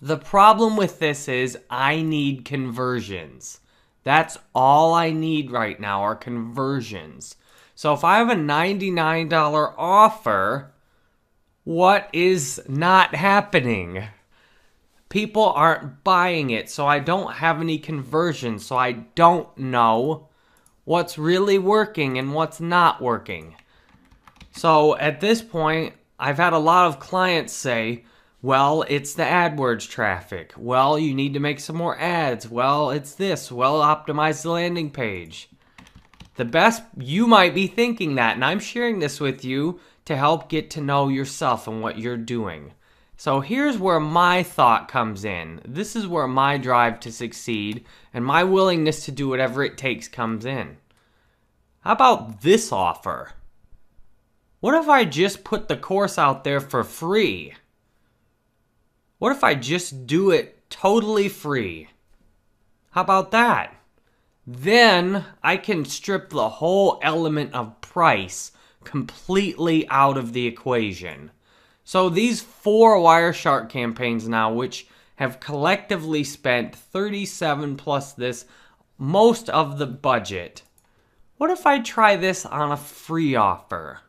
The problem with this is I need conversions. That's all I need right now are conversions. So if I have a $99 offer, what is not happening? People aren't buying it, so I don't have any conversions, so I don't know what's really working and what's not working. So at this point, I've had a lot of clients say, well, it's the AdWords traffic. Well, you need to make some more ads. Well, it's this. Well, optimize the landing page. The best, you might be thinking that, and I'm sharing this with you to help get to know yourself and what you're doing. So here's where my thought comes in. This is where my drive to succeed and my willingness to do whatever it takes comes in. How about this offer? What if I just put the course out there for free? What if I just do it totally free? How about that? Then I can strip the whole element of price completely out of the equation. So these 4 Wireshark campaigns now, which have collectively spent 37 plus this, most of the budget. What if I try this on a free offer?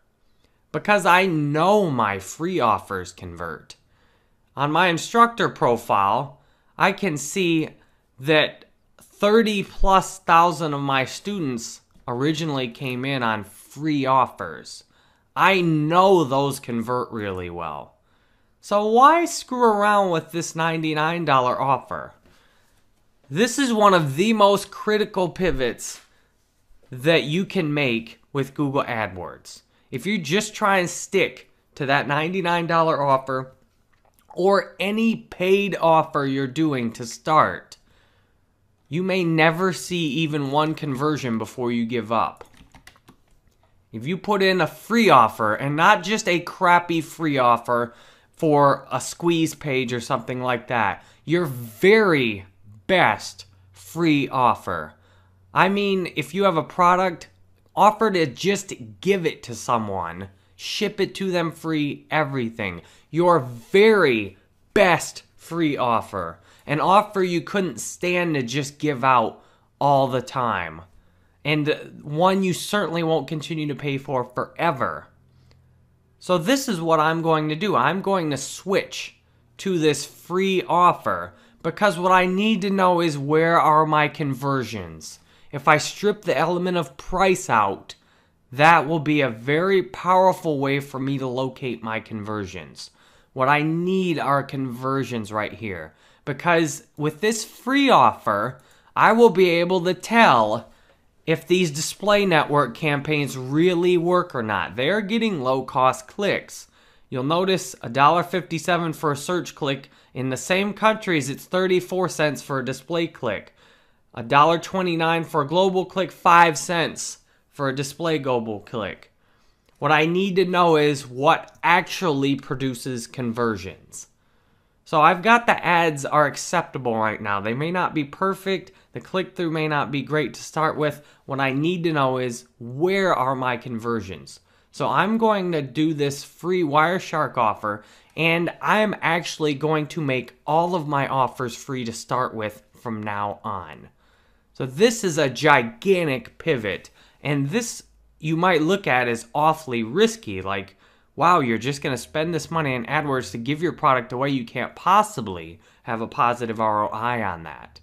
Because I know my free offers convert. On my instructor profile, I can see that 30,000+ of my students originally came in on free offers. I know those convert really well. So why screw around with this $99 offer? This is one of the most critical pivots that you can make with Google AdWords. If you just try and stick to that $99 offer or any paid offer you're doing to start, you may never see even one conversion before you give up. If you put in a free offer, and not just a crappy free offer for a squeeze page or something like that, your very best free offer. I mean, if you have a product, offer to just give it to someone. Ship it to them free, everything. Your very best free offer. An offer you couldn't stand to just give out all the time. And one you certainly won't continue to pay for forever. So this is what I'm going to do. I'm going to switch to this free offer because what I need to know is where are my conversions. If I strip the element of price out, that will be a very powerful way for me to locate my conversions. What I need are conversions right here. Because with this free offer, I will be able to tell if these display network campaigns really work or not. They're getting low-cost clicks. You'll notice $1.57 for a search click. In the same countries, it's 34 cents for a display click. $1.29 for a global click, 5 cents for a display global click. What I need to know is what actually produces conversions. So I've got the ads are acceptable right now. They may not be perfect. The click-through may not be great to start with. What I need to know is where are my conversions? So I'm going to do this free Wireshark offer, and I'm actually going to make all of my offers free to start with from now on. So this is a gigantic pivot, and this you might look at as awfully risky, like, wow, you're just going to spend this money on AdWords to give your product away. You can't possibly have a positive ROI on that.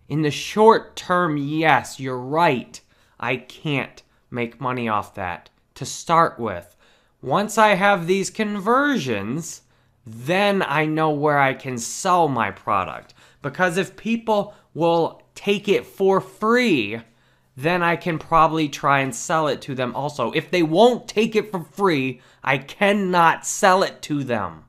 In the short term, yes, you're right. I can't make money off that to start with. Once I have these conversions, then I know where I can sell my product. Because if people will take it for free, then I can probably try and sell it to them also. If they won't take it for free, I cannot sell it to them.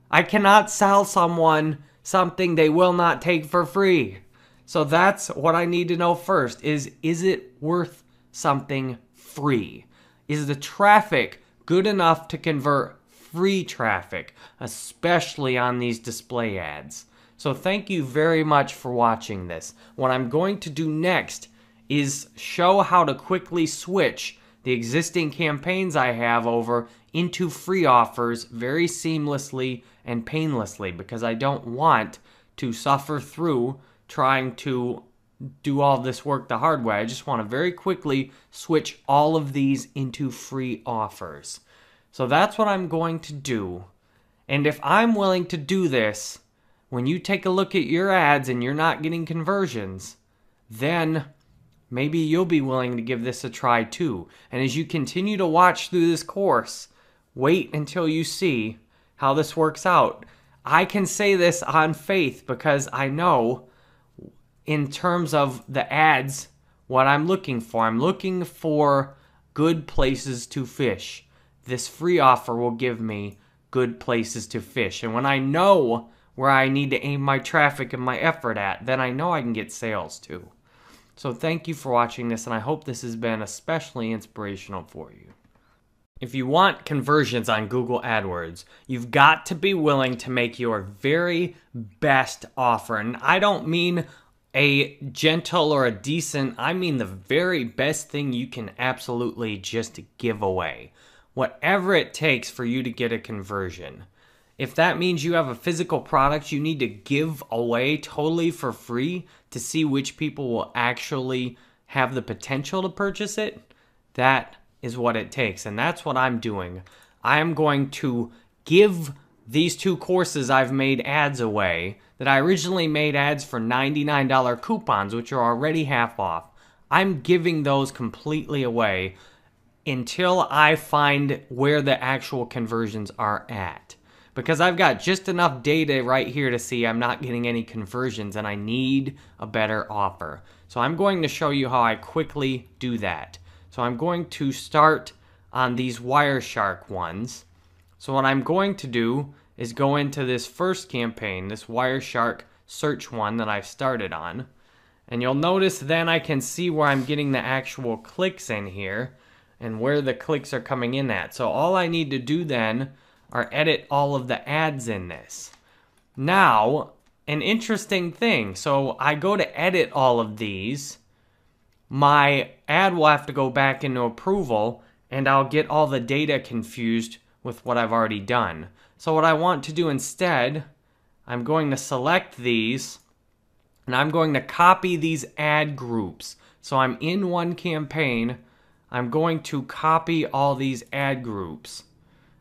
I cannot sell someone something they will not take for free. So that's what I need to know first is it worth something free? Is the traffic good enough to convert free traffic, especially on these display ads? So thank you very much for watching this. What I'm going to do next is show how to quickly switch the existing campaigns I have over into free offers very seamlessly and painlessly, because I don't want to suffer through trying to do all this work the hard way. I just want to very quickly switch all of these into free offers. So that's what I'm going to do. And if I'm willing to do this, when you take a look at your ads and you're not getting conversions, then maybe you'll be willing to give this a try too. And as you continue to watch through this course, wait until you see how this works out. I can say this on faith because I know in terms of the ads what I'm looking for. I'm looking for good places to fish. This free offer will give me good places to fish. And when I know where I need to aim my traffic and my effort at, then I know I can get sales too. So thank you for watching this, and I hope this has been especially inspirational for you. If you want conversions on Google AdWords, you've got to be willing to make your very best offer. And I don't mean a gentle or a decent, I mean the very best thing you can absolutely just give away. Whatever it takes for you to get a conversion. If that means you have a physical product you need to give away totally for free to see which people will actually have the potential to purchase it, that is what it takes. And that's what I'm doing. I am going to give these two courses I've made ads away that I originally made ads for $99 coupons, which are already half off. I'm giving those completely away until I find where the actual conversions are at. Because I've got just enough data right here to see I'm not getting any conversions and I need a better offer. So I'm going to show you how I quickly do that. So I'm going to start on these Wireshark ones. So what I'm going to do is go into this first campaign, this Wireshark search one that I've started on. And you'll notice then I can see where I'm getting the actual clicks in here and where the clicks are coming in at. So all I need to do then are edit all of the ads in this. Now, an interesting thing. So I go to edit all of these. My ad will have to go back into approval and I'll get all the data confused with what I've already done. So what I want to do instead, I'm going to select these and I'm going to copy these ad groups. So I'm in one campaign. I'm going to copy all these ad groups.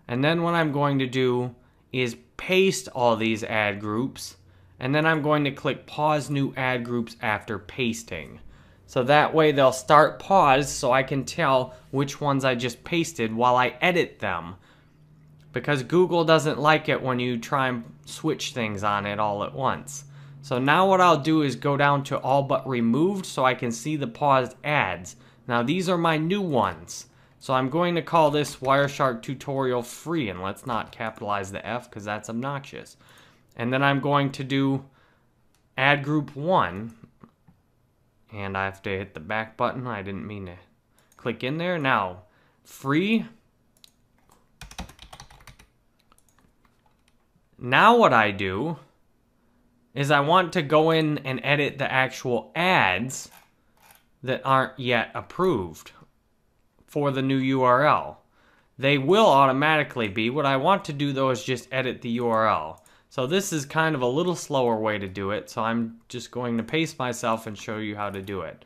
And then what I'm going to do is paste all these ad groups. And then I'm going to click pause new ad groups after pasting. So that way they'll start pause so I can tell which ones I just pasted while I edit them. Because Google doesn't like it when you try and switch things on it all at once. So now what I'll do is go down to all but removed so I can see the paused ads. Now these are my new ones. So I'm going to call this Wireshark tutorial free, and let's not capitalize the F because that's obnoxious. And then I'm going to do ad group 1. And I have to hit the back button. I didn't mean to click in there. Now, free. Now what I do is I want to go in and edit the actual ads that aren't yet approved for the new URL. They will automatically be. What I want to do though is just edit the URL. So this is kind of a little slower way to do it, so I'm just going to pace myself and show you how to do it.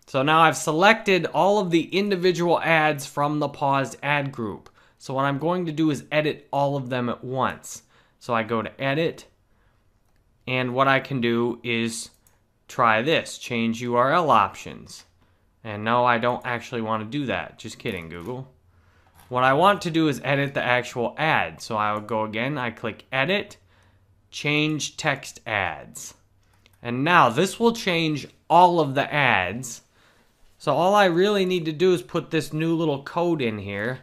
So now I've selected all of the individual ads from the paused ad group. So what I'm going to do is edit all of them at once. So I go to edit, and what I can do is try this, change URL options. And no, I don't actually want to do that. Just kidding, Google. What I want to do is edit the actual ad. So I would go again, I click edit, change text ads. And now this will change all of the ads. So all I really need to do is put this new little code in here,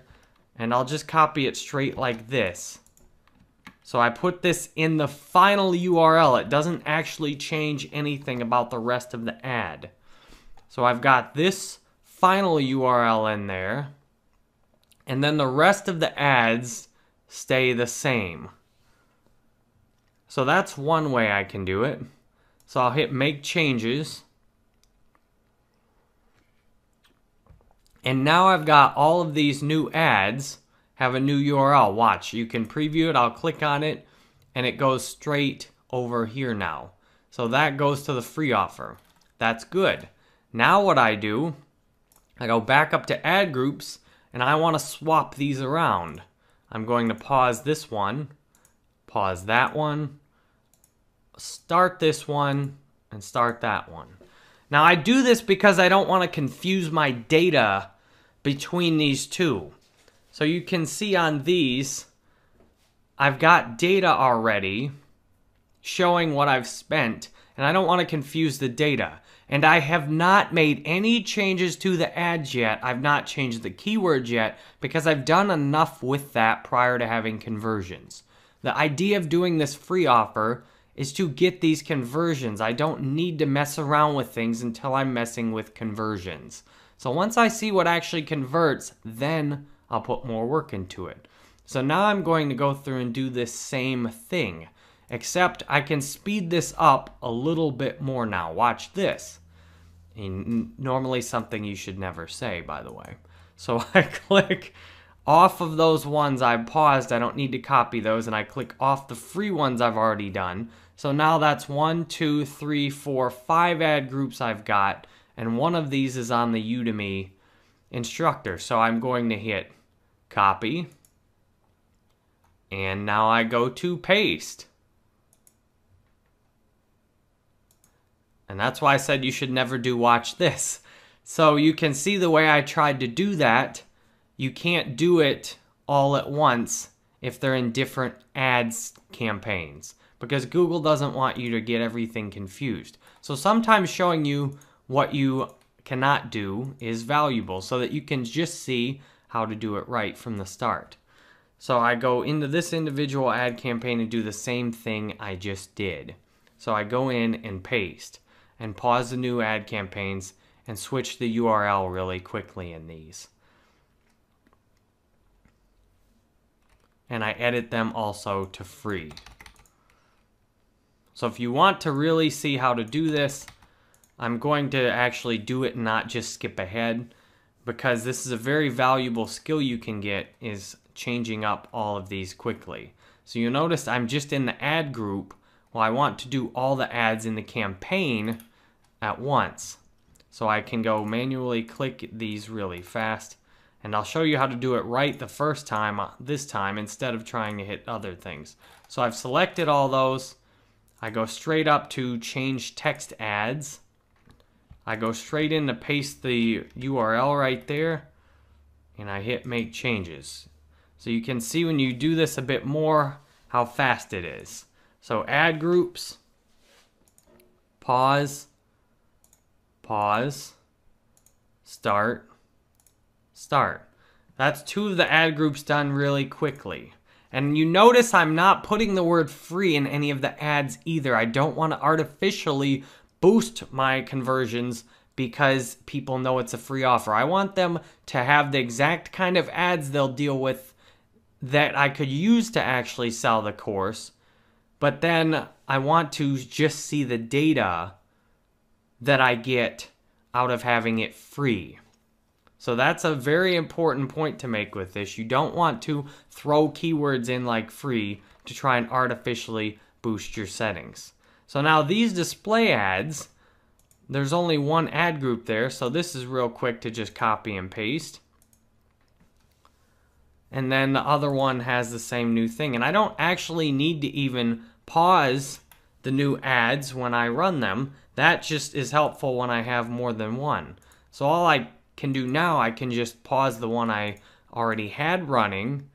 and I'll just copy it straight like this. So I put this in the final URL. It doesn't actually change anything about the rest of the ad. So I've got this final URL in there, and then the rest of the ads stay the same. So that's one way I can do it. So I'll hit make changes. And now I've got all of these new ads have a new URL. Watch, you can preview it. I'll click on it and it goes straight over here now. So that goes to the free offer. That's good. Now what I do, I go back up to ad groups and I want to swap these around. I'm going to pause this one, pause that one, start this one, and start that one. Now I do this because I don't want to confuse my data between these two. So you can see on these, I've got data already showing what I've spent, and I don't want to confuse the data. And I have not made any changes to the ads yet. I've not changed the keywords yet because I've done enough with that prior to having conversions. The idea of doing this free offer is to get these conversions. I don't need to mess around with things until I'm messing with conversions. So once I see what actually converts, then I'll put more work into it. So now I'm going to go through and do this same thing, except I can speed this up a little bit more now. Watch this. And normally something you should never say, by the way. So I click off of those ones I've paused. I don't need to copy those, and I click off the free ones I've already done. So now that's 1, 2, 3, 4, 5 ad groups I've got, and one of these is on the Udemy instructor. So I'm going to hit copy, and now I go to paste. And that's why I said you should never do watch this. So you can see the way I tried to do that. You can't do it all at once if they're in different ads campaigns, because Google doesn't want you to get everything confused. So sometimes showing you what you cannot do is valuable so that you can just see how to do it right from the start. So I go into this individual ad campaign and do the same thing I just did. So I go in and paste and pause the new ad campaigns and switch the URL really quickly in these. And I edit them also to free. So if you want to really see how to do this, I'm going to actually do it and not just skip ahead, because this is a very valuable skill you can get, is changing up all of these quickly. So you'll notice I'm just in the ad group. Well, I want to do all the ads in the campaign at once. So I can go manually click these really fast, and I'll show you how to do it right the first time, this time, instead of trying to hit other things. So I've selected all those. I go straight up to change text ads, I go straight in to paste the URL right there, and I hit make changes. So you can see when you do this a bit more how fast it is. So ad groups, pause, pause, start, start. That's 2 of the ad groups done really quickly. And you notice I'm not putting the word free in any of the ads either. I don't want to artificially boost my conversions because people know it's a free offer. I want them to have the exact kind of ads they'll deal with that I could use to actually sell the course. But then I want to just see the data that I get out of having it free. So that's a very important point to make with this. You don't want to throw keywords in like free to try and artificially boost your settings. So now these display ads, there's only one ad group there, so this is real quick to just copy and paste. And then the other one has the same new thing. And I don't actually need to even pause the new ads when I run them. That just is helpful when I have more than one. So all I can do now, I can just pause the one I already had running,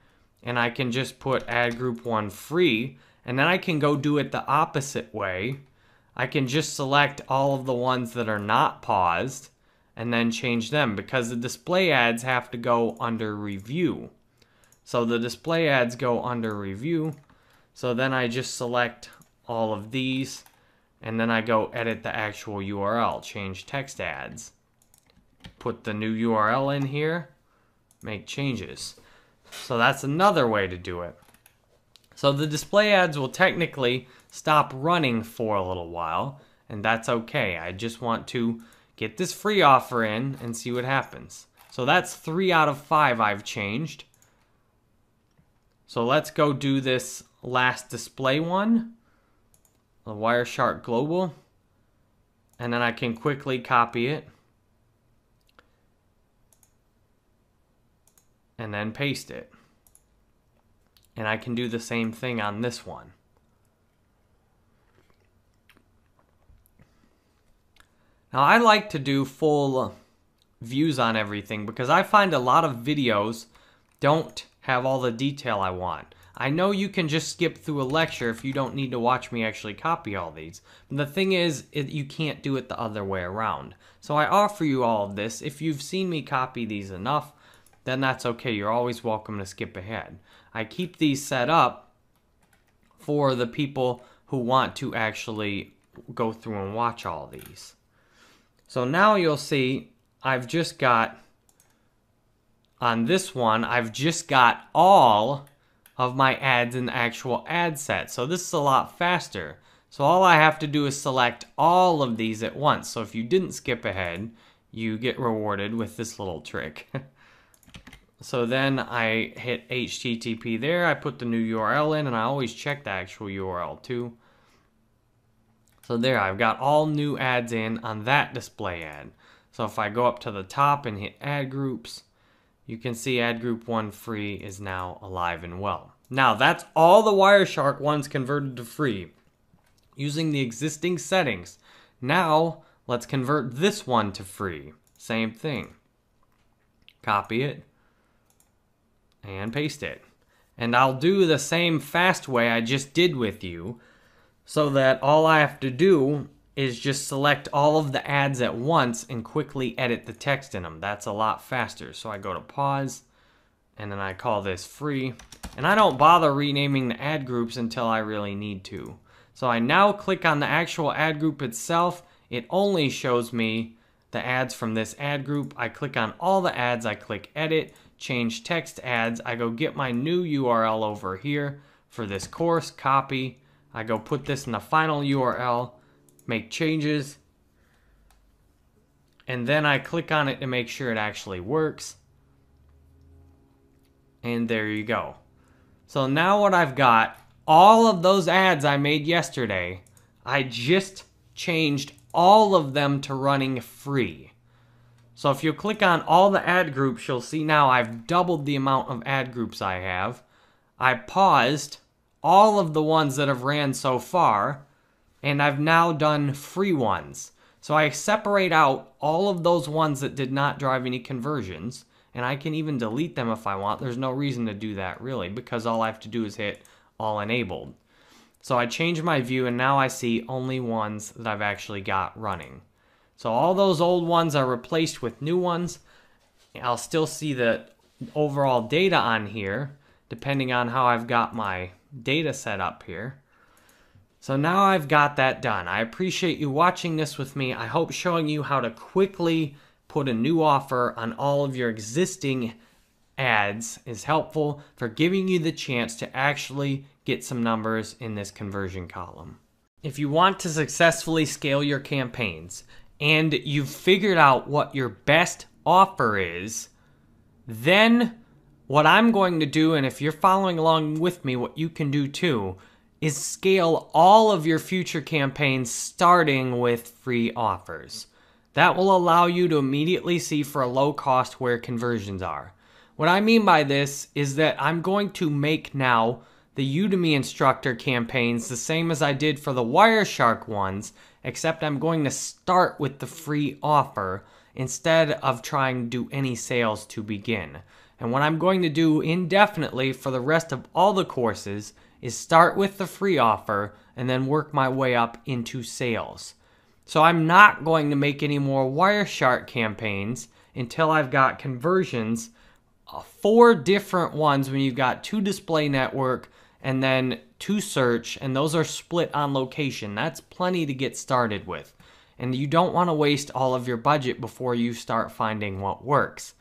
and I can just put ad group 1 free, and then I can go do it the opposite way. I can just select all of the ones that are not paused and then change them, because the display ads have to go under review. So the display ads go under review. So then I just select all of these, and then I go edit the actual URL, change text ads. Put the new URL in here, make changes. So that's another way to do it. So the display ads will technically stop running for a little while, and that's okay. I just want to get this free offer in and see what happens. So that's 3 out of 5 I've changed. So let's go do this last display one, the Wireshark Global, and then I can quickly copy it and then paste it. And I can do the same thing on this one. Now I like to do full views on everything because I find a lot of videos don't have all the detail I want. I know you can just skip through a lecture if you don't need to watch me actually copy all these. But the thing is, you can't do it the other way around. So I offer you all of this. If you've seen me copy these enough, then that's okay. You're always welcome to skip ahead. I keep these set up for the people who want to actually go through and watch all these. So now you'll see I've just got, on this one, I've just got all of my ads in the actual ad set. So this is a lot faster. So all I have to do is select all of these at once. So if you didn't skip ahead, you get rewarded with this little trick. So then I hit HTTP there, I put the new URL in, and I always check the actual URL too. So there, I've got all new ads in on that display ad. So if I go up to the top and hit ad groups, you can see ad group 1 free is now alive and well. Now that's all the Wireshark ones converted to free using the existing settings. Now let's convert this one to free. Same thing. Copy it and paste it. And I'll do the same fast way I just did with you, so that all I have to do is just select all of the ads at once and quickly edit the text in them. That's a lot faster. So I go to pause, and then I call this free. And I don't bother renaming the ad groups until I really need to. So I now click on the actual ad group itself. It only shows me the ads from this ad group. I click on all the ads, I click edit, change text ads. I go get my new URL over here for this course, copy. I go put this in the final URL, make changes, and then I click on it to make sure it actually works. And there you go. So now what I've got, all of those ads I made yesterday, I just changed all of them to running free. So if you click on all the ad groups, you'll see now I've doubled the amount of ad groups I have. I paused all of the ones that have ran so far, and I've now done free ones. So I separate out all of those ones that did not drive any conversions, and I can even delete them if I want. There's no reason to do that really, because all I have to do is hit all enabled. So I change my view, and now I see only ones that I've actually got running. So all those old ones are replaced with new ones. I'll still see the overall data on here, depending on how I've got my data set up here. So now I've got that done. I appreciate you watching this with me. I hope showing you how to quickly put a new offer on all of your existing ads is helpful for giving you the chance to actually get some numbers in this conversion column. If you want to successfully scale your campaigns and you've figured out what your best offer is, then what I'm going to do, and if you're following along with me, what you can do too, is scale all of your future campaigns starting with free offers. That will allow you to immediately see for a low cost where conversions are. What I mean by this is that I'm going to make now the Udemy instructor campaigns the same as I did for the Wireshark ones, except I'm going to start with the free offer instead of trying to do any sales to begin. And what I'm going to do indefinitely for the rest of all the courses is start with the free offer and then work my way up into sales. So I'm not going to make any more Wireshark campaigns until I've got conversions, 4 different ones when you've got 2 display network and then 2 search, and those are split on location. That's plenty to get started with. And you don't want to waste all of your budget before you start finding what works.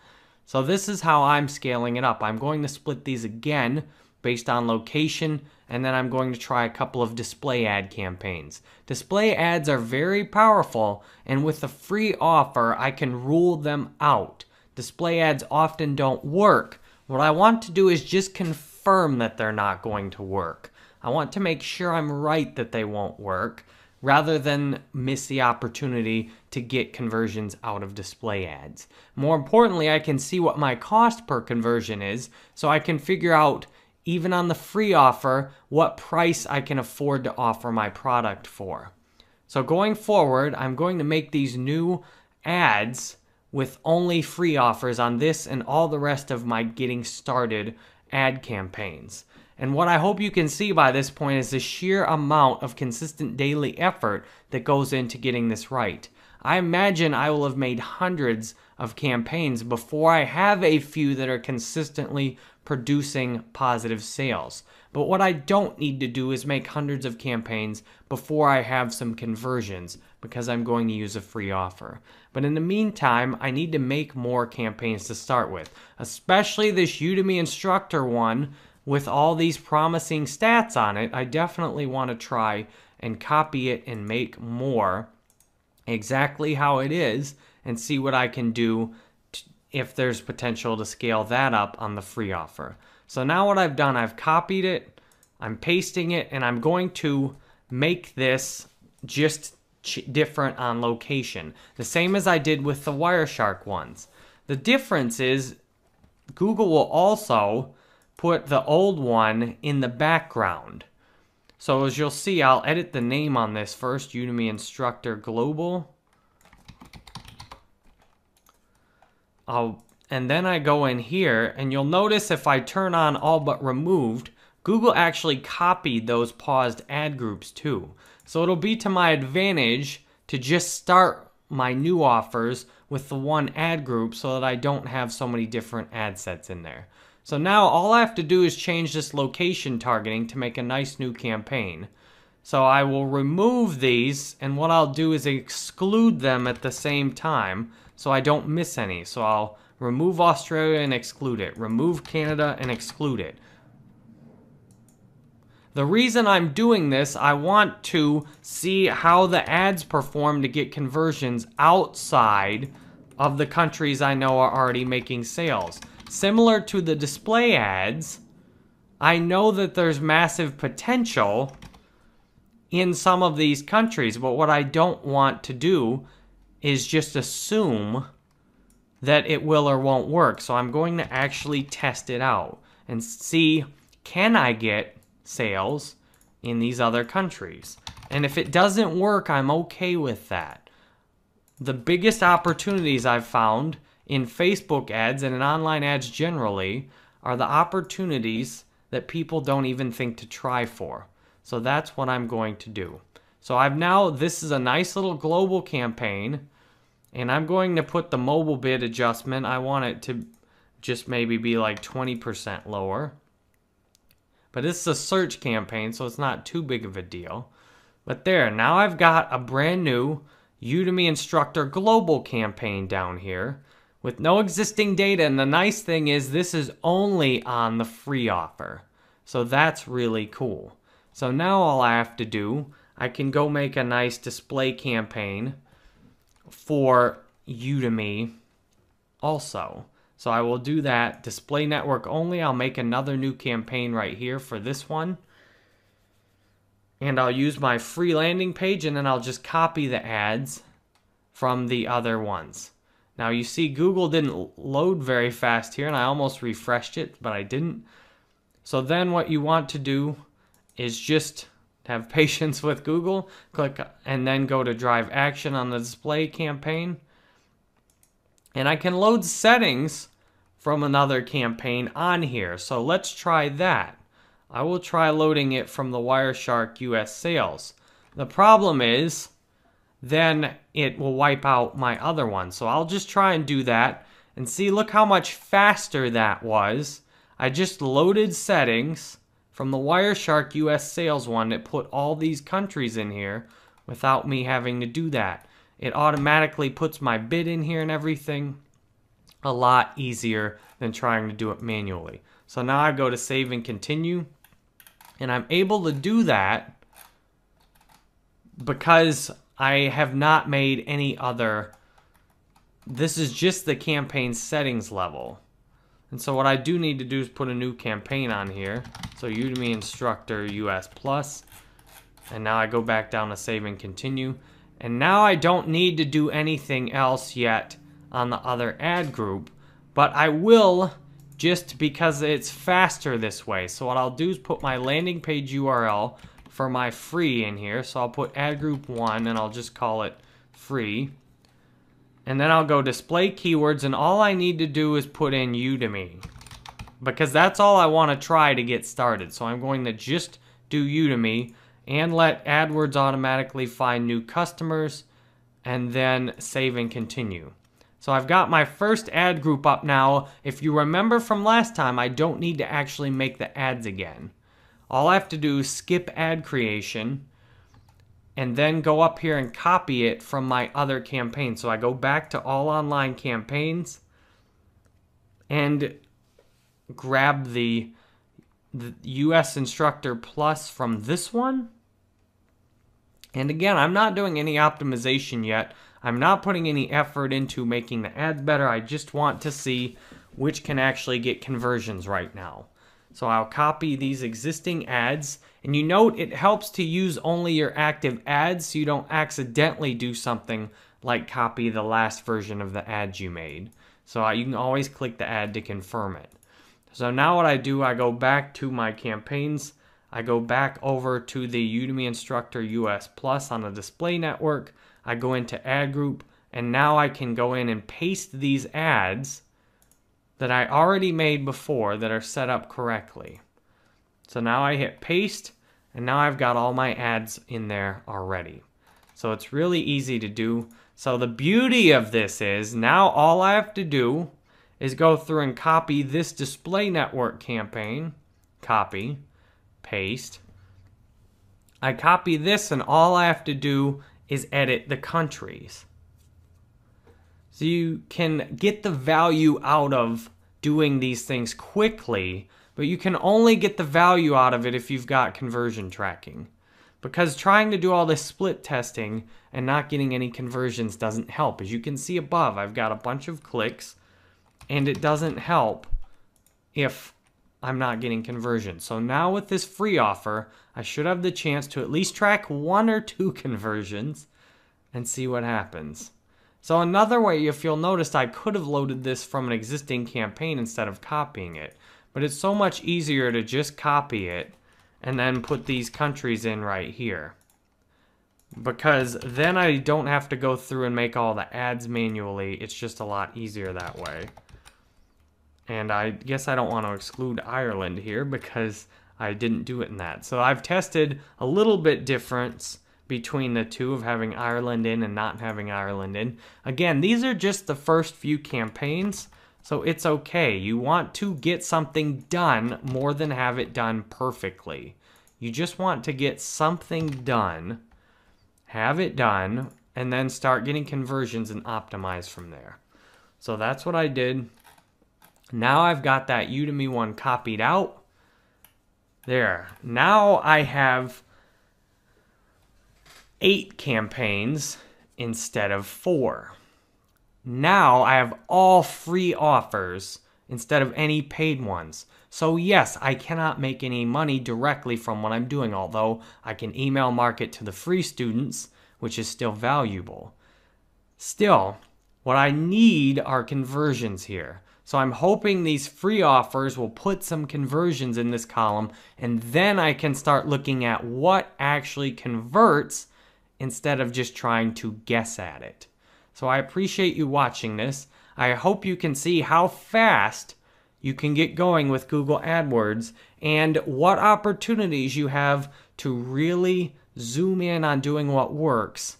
So this is how I'm scaling it up. I'm going to split these again based on location, and then I'm going to try a couple of display ad campaigns. Display ads are very powerful, and with the free offer, I can rule them out. Display ads often don't work. What I want to do is just confirm that they're not going to work. I want to make sure I'm right that they won't work, rather than miss the opportunity to get conversions out of display ads. More importantly, I can see what my cost per conversion is, so I can figure out, even on the free offer, what price I can afford to offer my product for. So going forward, I'm going to make these new ads with only free offers on this and all the rest of my getting started ad campaigns. And what I hope you can see by this point is the sheer amount of consistent daily effort that goes into getting this right. I imagine I will have made hundreds of campaigns before I have a few that are consistently producing positive sales. But what I don't need to do is make hundreds of campaigns before I have some conversions, because I'm going to use a free offer. But in the meantime, I need to make more campaigns to start with, especially this Udemy instructor one with all these promising stats on it. I definitely want to try and copy it and make more exactly how it is and see what I can do if there's potential to scale that up on the free offer. So now what I've done, I've copied it, I'm pasting it, and I'm going to make this just different on location. The same as I did with the Wireshark ones. The difference is Google will also put the old one in the background. So as you'll see, I'll edit the name on this first, Udemy Instructor Global. And then I go in here, and you'll notice if I turn on all but removed, Google actually copied those paused ad groups too. So it'll be to my advantage to just start my new offers with the one ad group so that I don't have so many different ad sets in there. So now all I have to do is change this location targeting to make a nice new campaign. So I will remove these, and what I'll do is exclude them at the same time so I don't miss any. So I'll remove Australia and exclude it. Remove Canada and exclude it. The reason I'm doing this, I want to see how the ads perform to get conversions outside of the countries I know are already making sales. Similar to the display ads, I know that there's massive potential in some of these countries, but what I don't want to do is just assume that it will or won't work. So I'm going to actually test it out and see, can I get sales in these other countries? And if it doesn't work, I'm okay with that. the biggest opportunities I've found in Facebook ads and in online ads generally are the opportunities that people don't even think to try for. So that's what I'm going to do. So this is a nice little global campaign, and I'm going to put the mobile bid adjustment. I want it to just maybe be like 20% lower. But this is a search campaign, so it's not too big of a deal. But there, now I've got a brand new Udemy instructor global campaign down here with no existing data. And the nice thing is this is only on the free offer. So that's really cool. So now all I have to do, I can go make a nice display campaign for Udemy also. So I will do that, display network only. I'll make another new campaign right here for this one. And I'll use my free landing page, and then I'll just copy the ads from the other ones. Now you see Google didn't load very fast here, and I almost refreshed it, but I didn't. So then what you want to do is just have patience with Google, click and then go to drive action on the display campaign. And I can load settings from another campaign on here. So let's try that. I will try loading it from the Wireshark US sales. The problem is then it will wipe out my other one. So I'll just try and do that and see, look how much faster that was. I just loaded settings from the Wireshark US sales one that put all these countries in here without me having to do that. It automatically puts my bid in here and everything. A lot easier than trying to do it manually. So now I go to save and continue. And I'm able to do that because I have not made any other. This is just the campaign settings level. And so what I do need to do is put a new campaign on here. So Udemy Instructor US Plus. And now I go back down to save and continue. And now I don't need to do anything else yet on the other ad group, but I will just because it's faster this way. So what I'll do is put my landing page URL for my free in here. So I'll put ad group 1 and I'll just call it free. And then I'll go display keywords, and all I need to do is put in Udemy because that's all I want to try to get started. So I'm going to just do Udemy and let AdWords automatically find new customers, and then save and continue. So I've got my first ad group up now. If you remember from last time, I don't need to actually make the ads again. All I have to do is skip ad creation and then go up here and copy it from my other campaign. So I go back to all online campaigns and grab the US Instructor Plus from this one. And again, I'm not doing any optimization yet. I'm not putting any effort into making the ads better. I just want to see which can actually get conversions right now. So I'll copy these existing ads. And you note it helps to use only your active ads so you don't accidentally do something like copy the last version of the ads you made. So you can always click the ad to confirm it. So now what I do, I go back to my campaigns. I go back over to the Udemy Instructor US Plus on the display network. I go into ad group, and now I can go in and paste these ads that I already made before that are set up correctly. So now I hit paste, and now I've got all my ads in there already. So it's really easy to do. So the beauty of this is now all I have to do is go through and copy this display network campaign, copy, paste. I copy this, and all I have to do is edit the countries. So you can get the value out of doing these things quickly, but you can only get the value out of it if you've got conversion tracking. Because trying to do all this split testing and not getting any conversions doesn't help. As you can see above, I've got a bunch of clicks, and it doesn't help if I'm not getting conversions. So now with this free offer, I should have the chance to at least track 1 or 2 conversions and see what happens. So another way, if you'll notice, I could have loaded this from an existing campaign instead of copying it. But it's so much easier to just copy it and then put these countries in right here. because then I don't have to go through and make all the ads manually. It's just a lot easier that way. And I guess I don't want to exclude Ireland here because I didn't do it in that. So I've tested a little bit difference between the two of having Ireland in and not having Ireland in. Again, these are just the first few campaigns, so it's okay. You want to get something done more than have it done perfectly. You just want to get something done, have it done, and then start getting conversions and optimize from there. So that's what I did. Now I've got that Udemy one copied out. There. Now I have 8 campaigns instead of 4. Now I have all free offers instead of any paid ones. So yes, I cannot make any money directly from what I'm doing, although I can email market to the free students, which is still valuable. Still, what I need are conversions here. So I'm hoping these free offers will put some conversions in this column, and then I can start looking at what actually converts instead of just trying to guess at it. So I appreciate you watching this. I hope you can see how fast you can get going with Google AdWords and what opportunities you have to really zoom in on doing what works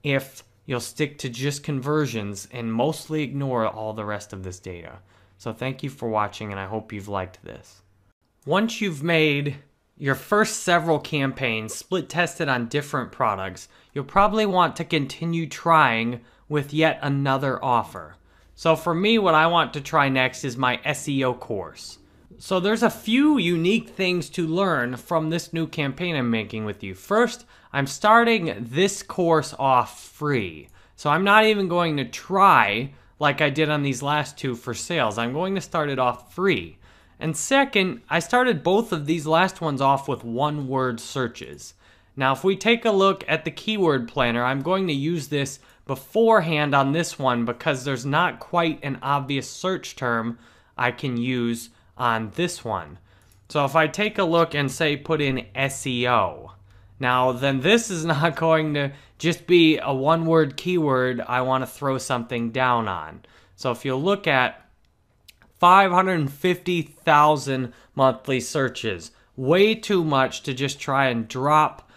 if you'll stick to just conversions and mostly ignore all the rest of this data. So thank you for watching, and I hope you've liked this. Once you've made your first several campaigns split tested on different products, you'll probably want to continue trying with yet another offer. So for me, what I want to try next is my SEO course. So there's a few unique things to learn from this new campaign I'm making with you. First, I'm starting this course off free. So I'm not even going to try like I did on these last two for sales. I'm going to start it off free. And second, I started both of these last ones off with one-word searches. Now, if we take a look at the keyword planner, I'm going to use this beforehand on this one because there's not quite an obvious search term I can use on this one. So if I take a look and say put in SEO, now then this is not going to just be a one-word keyword I want to throw something down on. So if you look at 550,000 monthly searches, way too much to just try and drop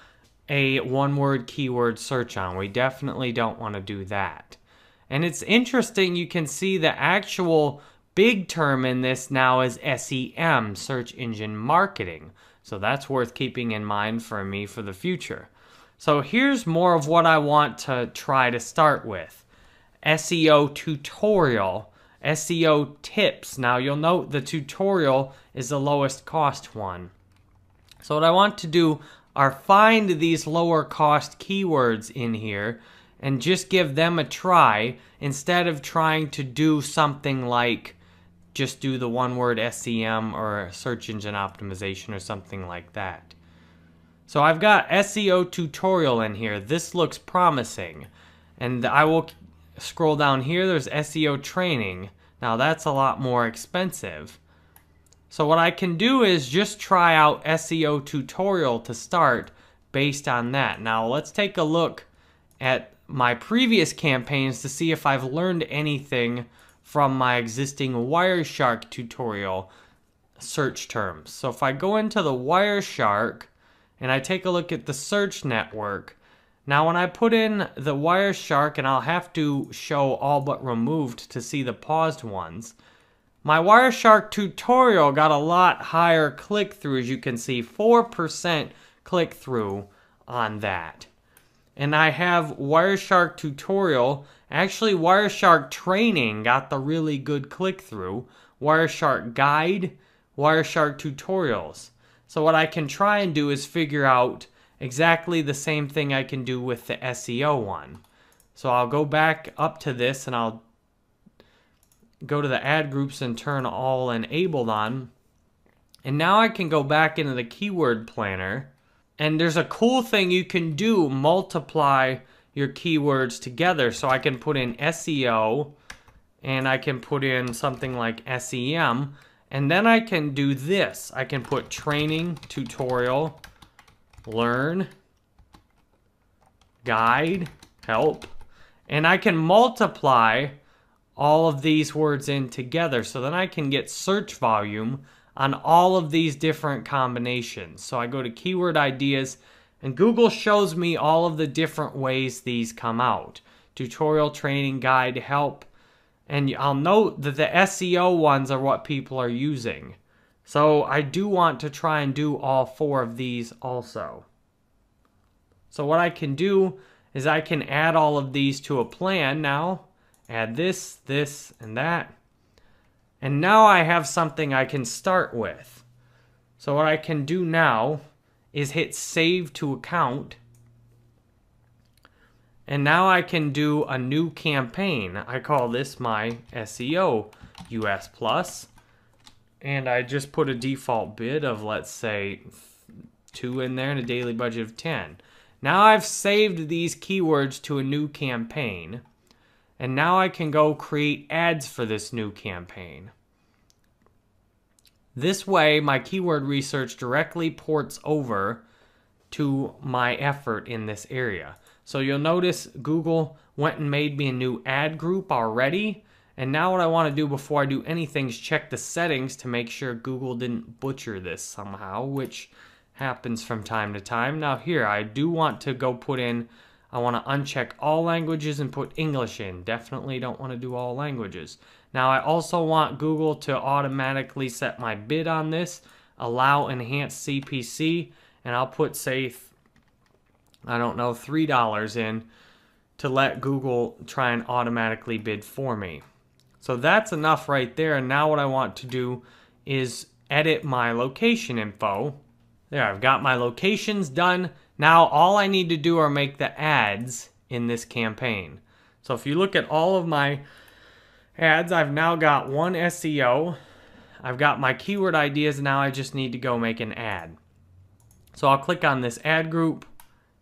a one-word keyword search on. We definitely don't want to do that. And it's interesting, you can see the actual big term in this now is SEM, search engine marketing. So that's worth keeping in mind for me for the future. So here's more of what I want to try to start with. SEO tutorial, SEO tips. Now you'll note the tutorial is the lowest cost one. So what I want to do are find these lower cost keywords in here and just give them a try instead of trying to do something like just do the one word SEM or search engine optimization or something like that. So I've got SEO tutorial in here. This looks promising. And I will scroll down here. There's SEO training. Now that's a lot more expensive. So what I can do is just try out SEO tutorial to start based on that. Now let's take a look at my previous campaigns to see if I've learned anything from my existing Wireshark tutorial search terms. So if I go into the Wireshark and I take a look at the search network, now when I put in the Wireshark, and I'll have to show all but removed to see the paused ones, my Wireshark tutorial got a lot higher click-through, as you can see, 4% click-through on that. And I have Wireshark tutorial, actually Wireshark training got the really good click-through, Wireshark guide, Wireshark tutorials. So what I can try and do is figure out exactly the same thing I can do with the SEO one. So I'll go back up to this and I'll go to the ad groups and turn all enabled on. And now I can go back into the keyword planner. And there's a cool thing you can do, multiply your keywords together. So I can put in SEO and I can put in something like SEM. And then I can do this. I can put training, tutorial, learn, guide, help, and I can multiply all of these words in together, so then I can get search volume on all of these different combinations. So I go to keyword ideas, and Google shows me all of the different ways these come out. Tutorial, training, guide, help, and I'll note that the SEO ones are what people are using. So I do want to try and do all 4 of these also. So what I can do is I can add all of these to a plan now. Add this, this, and that. And now I have something I can start with. So what I can do now is hit save to account. And now I can do a new campaign. I call this my SEO US Plus. And I just put a default bid of, let's say, 2 in there and a daily budget of 10. Now I've saved these keywords to a new campaign. And now I can go create ads for this new campaign. This way, my keyword research directly ports over to my effort in this area. So you'll notice Google went and made me a new ad group already. And now what I want to do before I do anything is check the settings to make sure Google didn't butcher this somehow, which happens from time to time. Now here, I do want to go put in, I want to uncheck all languages and put English in. Definitely don't want to do all languages. Now I also want Google to automatically set my bid on this, allow enhanced CPC, and I'll put, say, I don't know, $3 in to let Google try and automatically bid for me. So that's enough right there. And now what I want to do is edit my location info. There, I've got my locations done. Now all I need to do are make the ads in this campaign. So if you look at all of my ads, I've now got one SEO. I've got my keyword ideas. Now I just need to go make an ad. So I'll click on this ad group.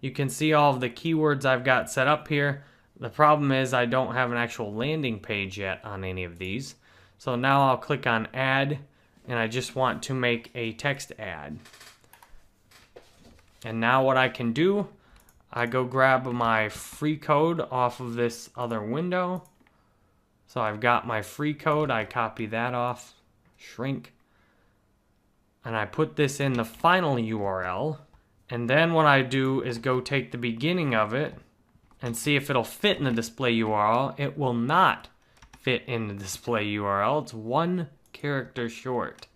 You can see all of the keywords I've got set up here. The problem is I don't have an actual landing page yet on any of these. So now I'll click on add, and I just want to make a text ad. And now what I can do, I go grab my free code off of this other window. So I've got my free code, I copy that off, shrink, and I put this in the final URL. And then what I do is go take the beginning of it and see if it'll fit in the display URL. It will not fit in the display URL. It's 1 character short.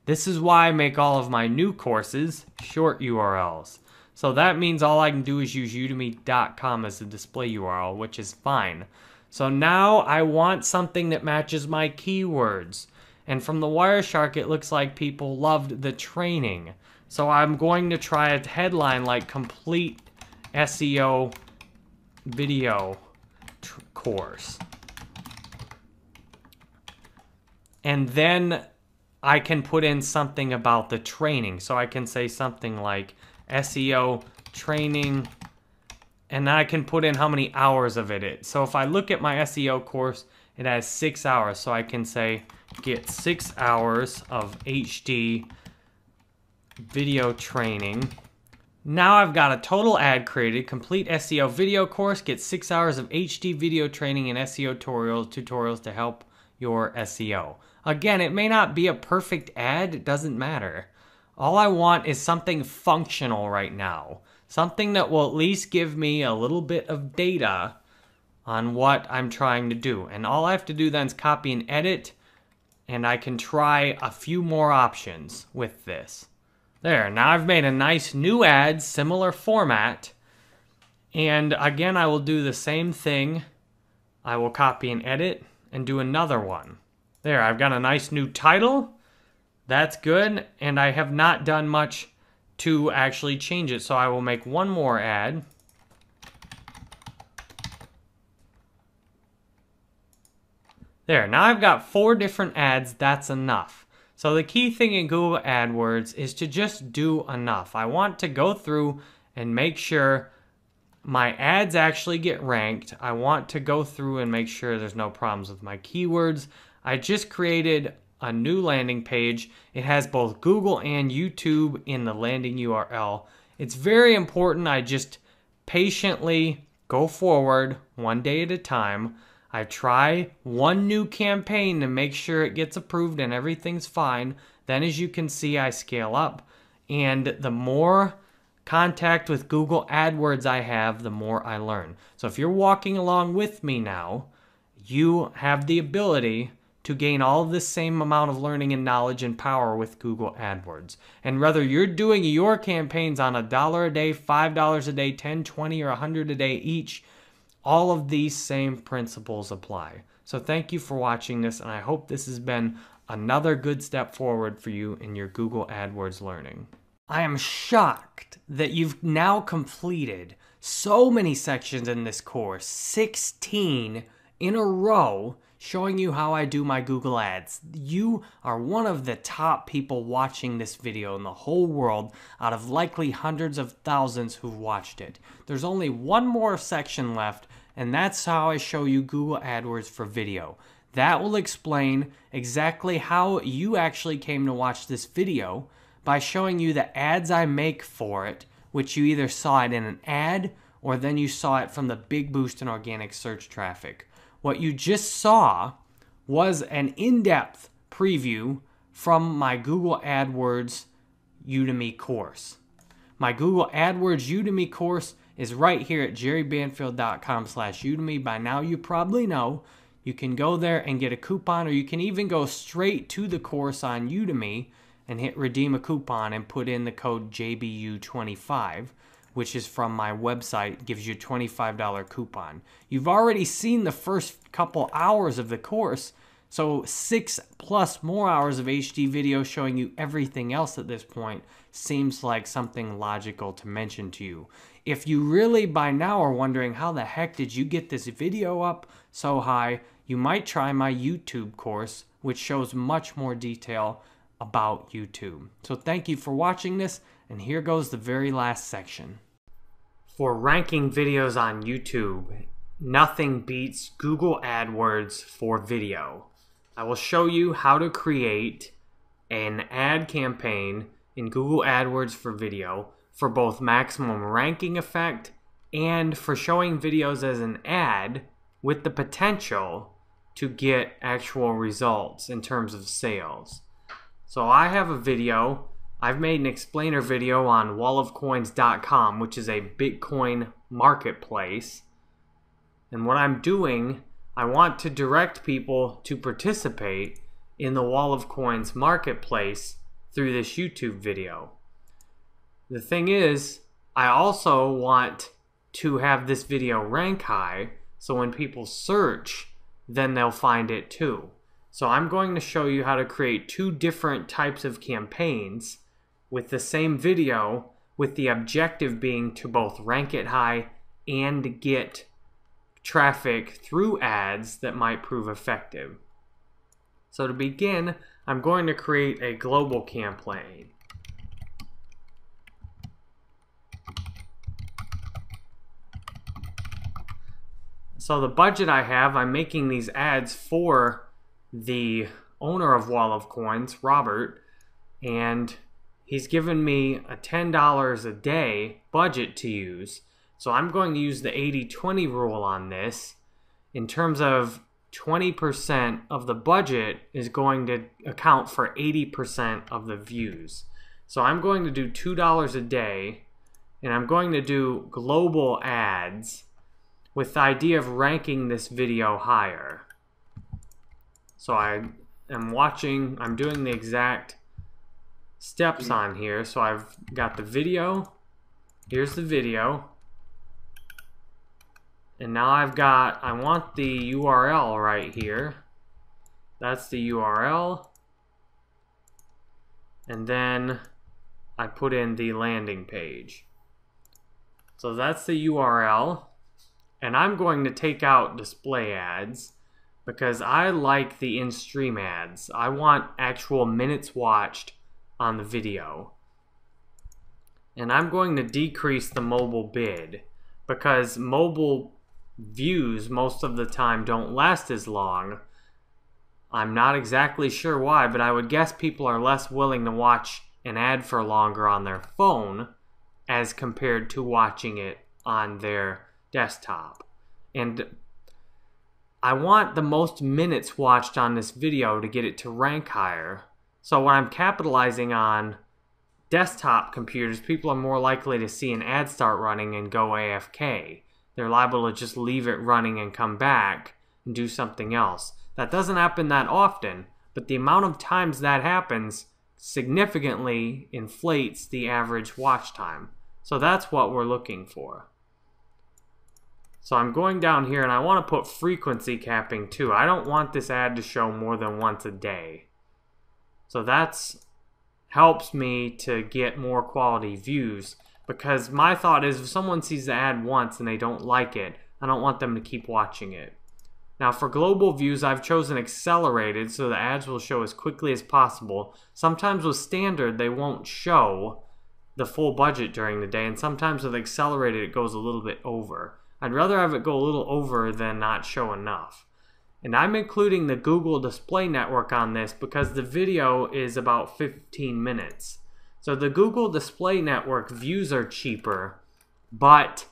This is why I make all of my new courses short URLs. So that means all I can do is use udemy.com as the display URL, which is fine. So now I want something that matches my keywords. And from the Wireshark, it looks like people loved the training. So I'm going to try a headline like complete SEO video course. And then I can put in something about the training. So I can say something like SEO training, and then I can put in how many hours of it is. So if I look at my SEO course, it has 6 hours. So I can say get 6 hours of HD video training. Now I've got a total ad created, complete SEO video course, get 6 hours of HD video training and SEO tutorials to help your SEO. Again, it may not be a perfect ad, it doesn't matter. All I want is something functional right now. Something that will at least give me a little bit of data on what I'm trying to do. And all I have to do then is copy and edit, and I can try a few more options with this. There, now I've made a nice new ad, similar format. And again, I will do the same thing. I will copy and edit and do another one. There, I've got a nice new title. That's good. And I have not done much to actually change it. So I will make one more ad. There, now I've got 4 different ads. That's enough. So the key thing in Google AdWords is to just do enough. I want to go through and make sure my ads actually get ranked. I want to go through and make sure there's no problems with my keywords. I just created a new landing page. It has both Google and YouTube in the landing URL. It's very important I just patiently go forward one day at a time. I try one new campaign to make sure it gets approved and everything's fine. Then as you can see, I scale up. And the more contact with Google AdWords I have, the more I learn. So if you're walking along with me now, you have the ability to gain all of the same amount of learning and knowledge and power with Google AdWords. And whether you're doing your campaigns on $1 a day, $5 a day, 10, 20, or 100 a day each, all of these same principles apply. So thank you for watching this, and I hope this has been another good step forward for you in your Google AdWords learning. I am shocked that you've now completed so many sections in this course, 16 in a row, showing you how I do my Google Ads. You are one of the top people watching this video in the whole world out of likely hundreds of thousands who've watched it. There's only one more section left, and that's how I show you Google AdWords for video. That will explain exactly how you actually came to watch this video by showing you the ads I make for it, which you either saw it in an ad or then you saw it from the big boost in organic search traffic. What you just saw was an in-depth preview from my Google AdWords Udemy course. My Google AdWords Udemy course is right here at jerrybanfield.com/Udemy. By now you probably know. You can go there and get a coupon, or you can even go straight to the course on Udemy and hit redeem a coupon and put in the code JBU25, which is from my website, gives you a $25 coupon. You've already seen the first couple hours of the course, so 6+ more hours of HD video showing you everything else at this point seems like something logical to mention to you. If you really by now are wondering how the heck did you get this video up so high, you might try my YouTube course, which shows much more detail about YouTube. So thank you for watching this, and here goes the very last section. For ranking videos on YouTube, nothing beats Google AdWords for video. I will show you how to create an ad campaign in Google AdWords for video for both maximum ranking effect and for showing videos as an ad with the potential to get actual results in terms of sales. So I have a video. I've made an explainer video on wallofcoins.com, which is a Bitcoin marketplace. And what I'm doing, I want to direct people to participate in the Wall of Coins marketplace through this YouTube video. The thing is, I also want to have this video rank high, so when people search, then they'll find it too. So I'm going to show you how to create two different types of campaigns with the same video, with the objective being to both rank it high and get traffic through ads that might prove effective. So to begin, I'm going to create a global campaign. So the budget I have, I'm making these ads for the owner of Wall of Coins, Robert, and he's given me a $10 a day budget to use. So I'm going to use the 80-20 rule on this. In terms of 20% of the budget is going to account for 80% of the views. So I'm going to do $2 a day, and I'm going to do global ads with the idea of ranking this video higher. So I am watching, I'm doing the exact steps on here. So I've got the video, here's the video, and now I want the URL right here. That's the URL, and then I put in the landing page. So that's the URL, and I'm going to take out display ads because I like the in-stream ads. I want actual minutes watched on the video. And I'm going to decrease the mobile bid because mobile views most of the time don't last as long. I'm not exactly sure why, but I would guess people are less willing to watch an ad for longer on their phone as compared to watching it on their desktop. And I want the most minutes watched on this video to get it to rank higher. So when I'm capitalizing on desktop computers, people are more likely to see an ad start running and go AFK. They're liable to just leave it running and come back and do something else. That doesn't happen that often, but the amount of times that happens significantly inflates the average watch time. So that's what we're looking for. So I'm going down here and I want to put frequency capping too. I don't want this ad to show more than once a day. So that's helps me to get more quality views, because my thought is if someone sees the ad once and they don't like it, I don't want them to keep watching it. Now for global views, I've chosen accelerated so the ads will show as quickly as possible. Sometimes with standard, they won't show the full budget during the day, and sometimes with accelerated, it goes a little bit over. I'd rather have it go a little over than not show enough. And I'm including the Google Display Network on this because the video is about 15 minutes. So the Google Display Network views are cheaper, but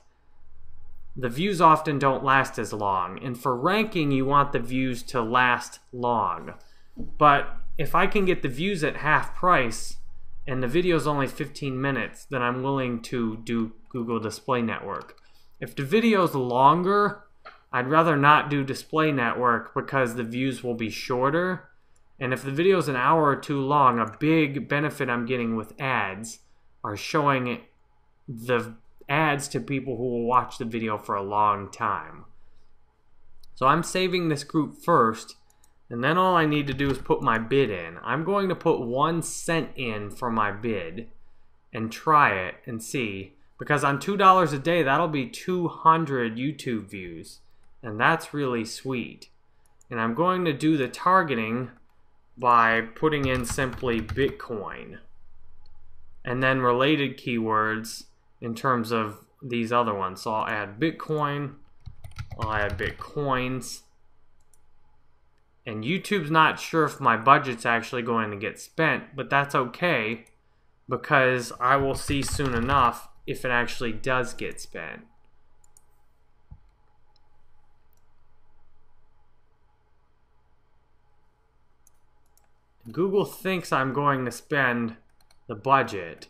the views often don't last as long. And for ranking, you want the views to last long. But if I can get the views at half price and the video is only 15 minutes, then I'm willing to do Google Display Network. If the video is longer, I'd rather not do Display Network because the views will be shorter. And if the video is an hour or two long, a big benefit I'm getting with ads are showing the ads to people who will watch the video for a long time. So I'm saving this group first, and then all I need to do is put my bid in. I'm going to put 1 cent in for my bid and try it and see. Because on $2 a day, that'll be 200 YouTube views. And that's really sweet. And I'm going to do the targeting by putting in simply Bitcoin. And then related keywords in terms of these other ones. So I'll add Bitcoin. I'll add Bitcoins. And YouTube's not sure if my budget's actually going to get spent, but that's okay, because I will see soon enough if it actually does get spent. Google thinks I'm going to spend the budget.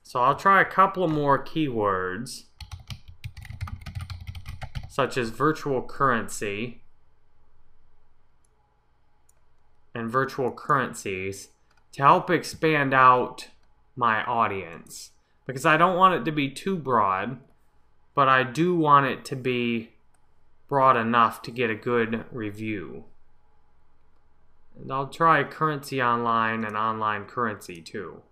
So I'll try a couple more keywords, such as virtual currency and virtual currencies, to help expand out my audience. Because I don't want it to be too broad, but I do want it to be broad enough to get a good review. And I'll try currency online and online currency too.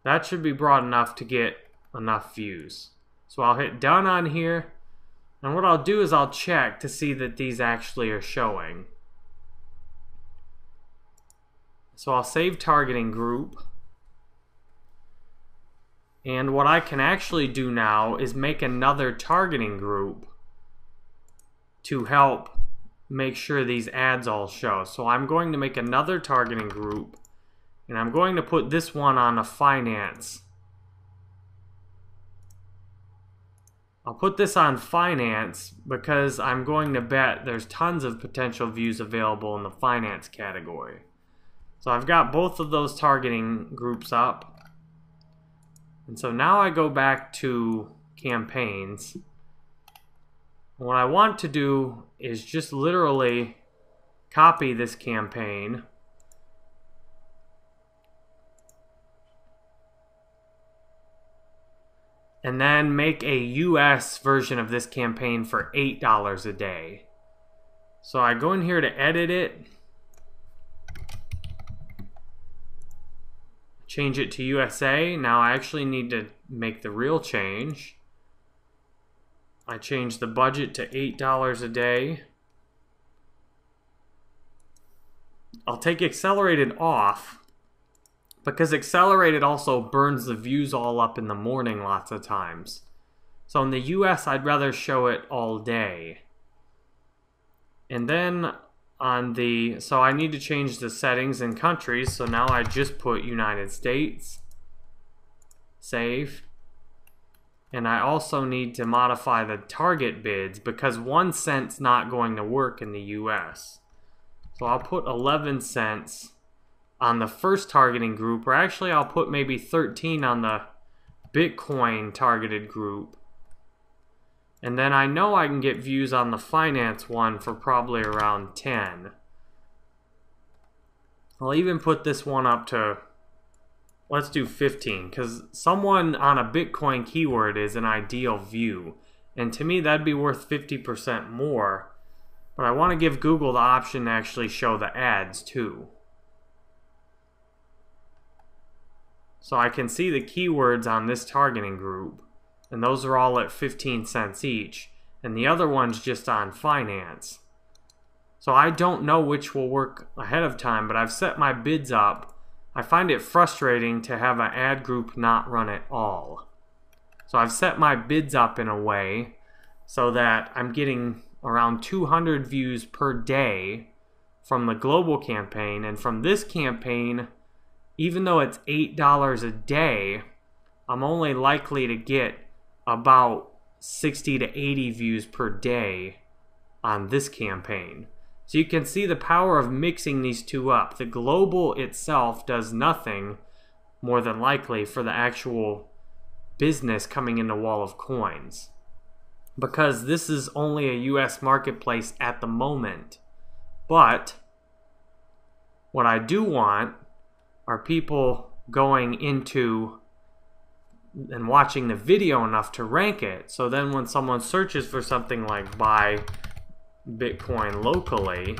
That should be broad enough to get enough views. So I'll hit done on here, and what I'll do is I'll check to see that these actually are showing. So I'll save targeting group. And what I can actually do now is make another targeting group to help make sure these ads all show. So I'm going to make another targeting group, and I'm going to put this one on a finance. I'll put this on finance because I'm going to bet there's tons of potential views available in the finance category. So I've got both of those targeting groups up. And so now I go back to campaigns. What I want to do is just literally copy this campaign and then make a US version of this campaign for $8 a day. So I go in here to edit it, change it to USA. Now I actually need to make the real change. I change the budget to $8 a day. I'll take accelerated off because accelerated also burns the views all up in the morning lots of times. So in the US, I'd rather show it all day. And then on the, so I need to change the settings and countries. So now I just put United States, save. And I also need to modify the target bids because 1 cent's not going to work in the US. So I'll put 11 cents on the first targeting group, or actually I'll put maybe 13 on the Bitcoin targeted group. And then I know I can get views on the finance one for probably around 10. I'll even put this one up to, let's do 15, because someone on a Bitcoin keyword is an ideal view. And to me, that'd be worth 50% more. But I want to give Google the option to actually show the ads too. So I can see the keywords on this targeting group, and those are all at 15 cents each, and the other one's just on finance. So I don't know which will work ahead of time, but I've set my bids up. I find it frustrating to have an ad group not run at all. So I've set my bids up in a way so that I'm getting around 200 views per day from the global campaign, and from this campaign, even though it's $8 a day, I'm only likely to get about 60 to 80 views per day on this campaign. So you can see the power of mixing these two up. The global itself does nothing more than likely for the actual business coming in the wall of coins, because this is only a US marketplace at the moment. But what I do want are people going into and watching the video enough to rank it. So then when someone searches for something like buy Bitcoin locally,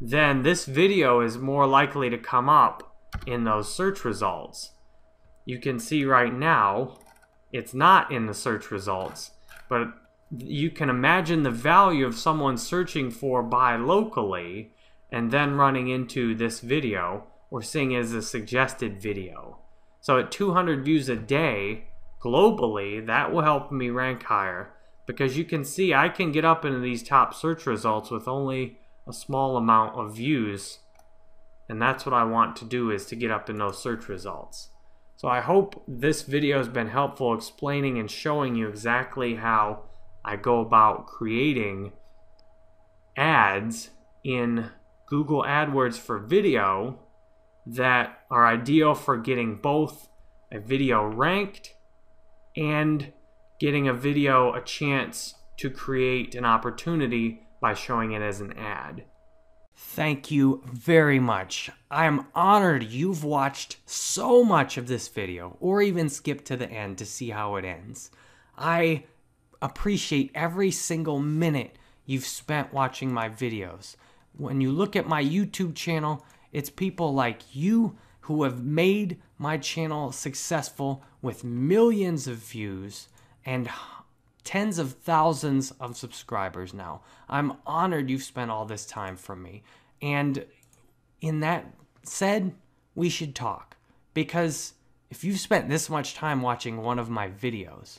then this video is more likely to come up in those search results. You can see right now it's not in the search results, but you can imagine the value of someone searching for buy locally and then running into this video or seeing it as a suggested video. So at 200 views a day globally, that will help me rank higher, because you can see I can get up into these top search results with only a small amount of views, and that's what I want to do, is to get up in those search results. So I hope this video has been helpful explaining and showing you exactly how I go about creating ads in Google AdWords for video that are ideal for getting both a video ranked and getting a video a chance to create an opportunity by showing it as an ad. Thank you very much. I am honored you've watched so much of this video, or even skipped to the end to see how it ends. I appreciate every single minute you've spent watching my videos. When you look at my YouTube channel, it's people like you who have made my channel successful with millions of views and tens of thousands of subscribers now. I'm honored you've spent all this time from me. And in that said, we should talk. Because if you've spent this much time watching one of my videos,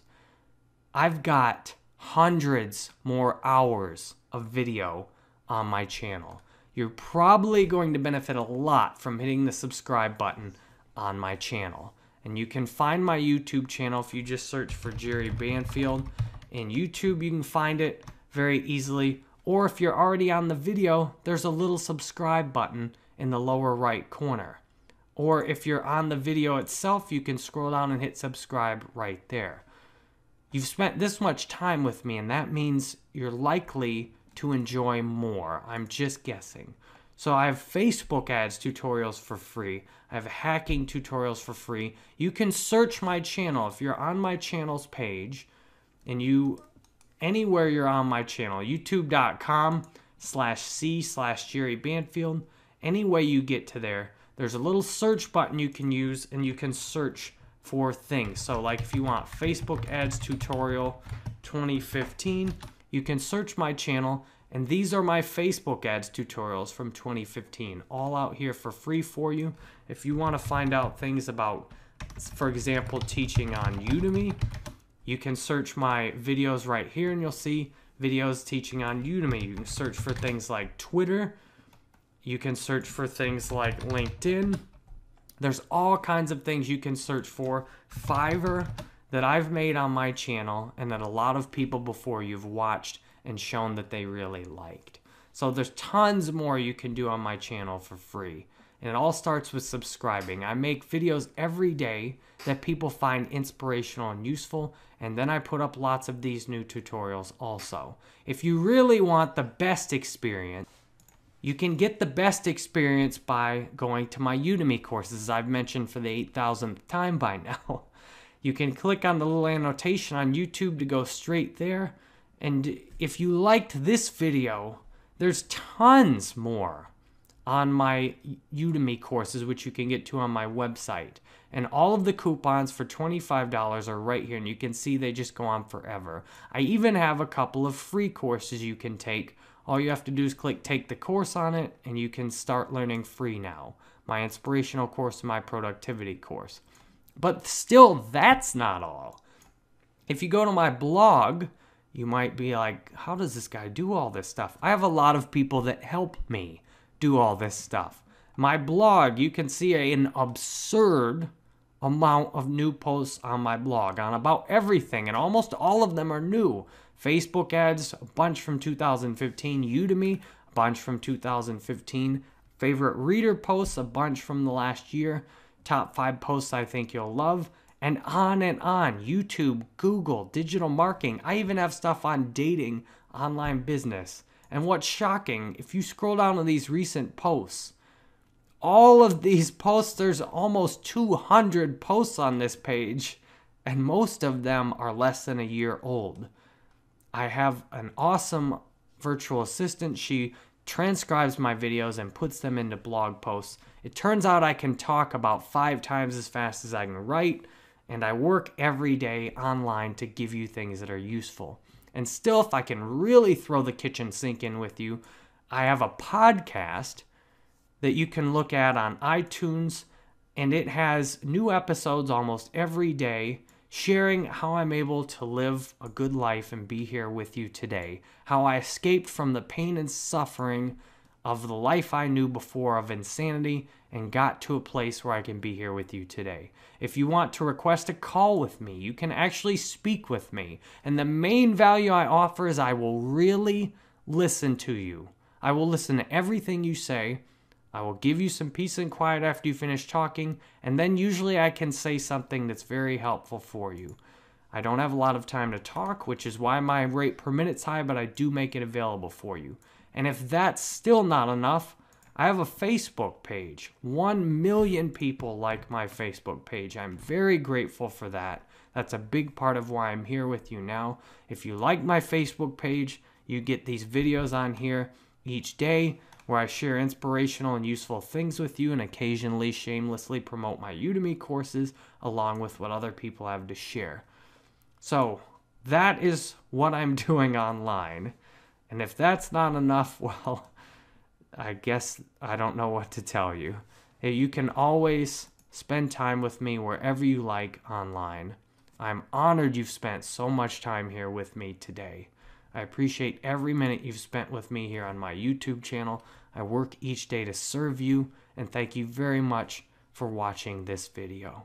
I've got hundreds more hours of video on my channel. You're probably going to benefit a lot from hitting the subscribe button on my channel. And you can find my YouTube channel if you just search for Jerry Banfield. In YouTube, you can find it very easily. Or if you're already on the video, there's a little subscribe button in the lower right corner. Or if you're on the video itself, you can scroll down and hit subscribe right there. You've spent this much time with me, and that means you're likely to enjoy more. I'm just guessing. So I have Facebook ads tutorials for free. I have hacking tutorials for free. You can search my channel. If you're on my channel's page, and anywhere you're on my channel, youtube.com/c/Jerry Banfield, any way you get to there, there's a little search button you can use, and you can search for things. So like if you want Facebook ads tutorial 2015, you can search my channel, and these are my Facebook ads tutorials from 2015, all out here for free for you. If you want to find out things about, for example, teaching on Udemy, you can search my videos right here, and you'll see videos teaching on Udemy. You can search for things like Twitter. You can search for things like LinkedIn. There's all kinds of things you can search for. Fiverr. that I've made on my channel and that a lot of people before you've watched and shown that they really liked. So there's tons more you can do on my channel for free. And it all starts with subscribing. I make videos every day that people find inspirational and useful, and then I put up lots of these new tutorials also. If you really want the best experience, you can get the best experience by going to my Udemy courses I've mentioned for the 8,000th time by now. You can click on the little annotation on YouTube to go straight there. And if you liked this video, there's tons more on my Udemy courses, which you can get to on my website. And all of the coupons for $25 are right here, and you can see they just go on forever. I even have a couple of free courses you can take. All you have to do is click take the course on it, and you can start learning free now. My inspirational course and my productivity course. But still, that's not all. If you go to my blog, you might be like, how does this guy do all this stuff? I have a lot of people that help me do all this stuff. My blog, you can see an absurd amount of new posts on my blog on about everything, and almost all of them are new. Facebook ads, a bunch from 2015. Udemy, a bunch from 2015. Favorite reader posts, a bunch from the last year. Top 5 posts I think you'll love. And on and on. YouTube, Google, digital marketing. I even have stuff on dating, online business. And what's shocking, if you scroll down to these recent posts, all of these posts, there's almost 200 posts on this page, and most of them are less than a year old. I have an awesome virtual assistant. She transcribes my videos and puts them into blog posts. It turns out I can talk about 5 times as fast as I can write, and I work every day online to give you things that are useful. And still, if I can really throw the kitchen sink in with you, I have a podcast that you can look at on iTunes, and it has new episodes almost every day, sharing how I'm able to live a good life and be here with you today, how I escaped from the pain and suffering of the life I knew before of insanity and got to a place where I can be here with you today. If you want to request a call with me, you can actually speak with me. And the main value I offer is I will really listen to you. I will listen to everything you say. I will give you some peace and quiet after you finish talking, and then usually I can say something that's very helpful for you. I don't have a lot of time to talk, which is why my rate per minute's high, but I do make it available for you. And if that's still not enough, I have a Facebook page. 1 million people like my Facebook page. I'm very grateful for that. That's a big part of why I'm here with you now. If you like my Facebook page, you get these videos on here each day where I share inspirational and useful things with you and occasionally shamelessly promote my Udemy courses along with what other people have to share. So that is what I'm doing online. And if that's not enough, well, I guess I don't know what to tell you. You can always spend time with me wherever you like online. I'm honored you've spent so much time here with me today. I appreciate every minute you've spent with me here on my YouTube channel. I work each day to serve you, and thank you very much for watching this video.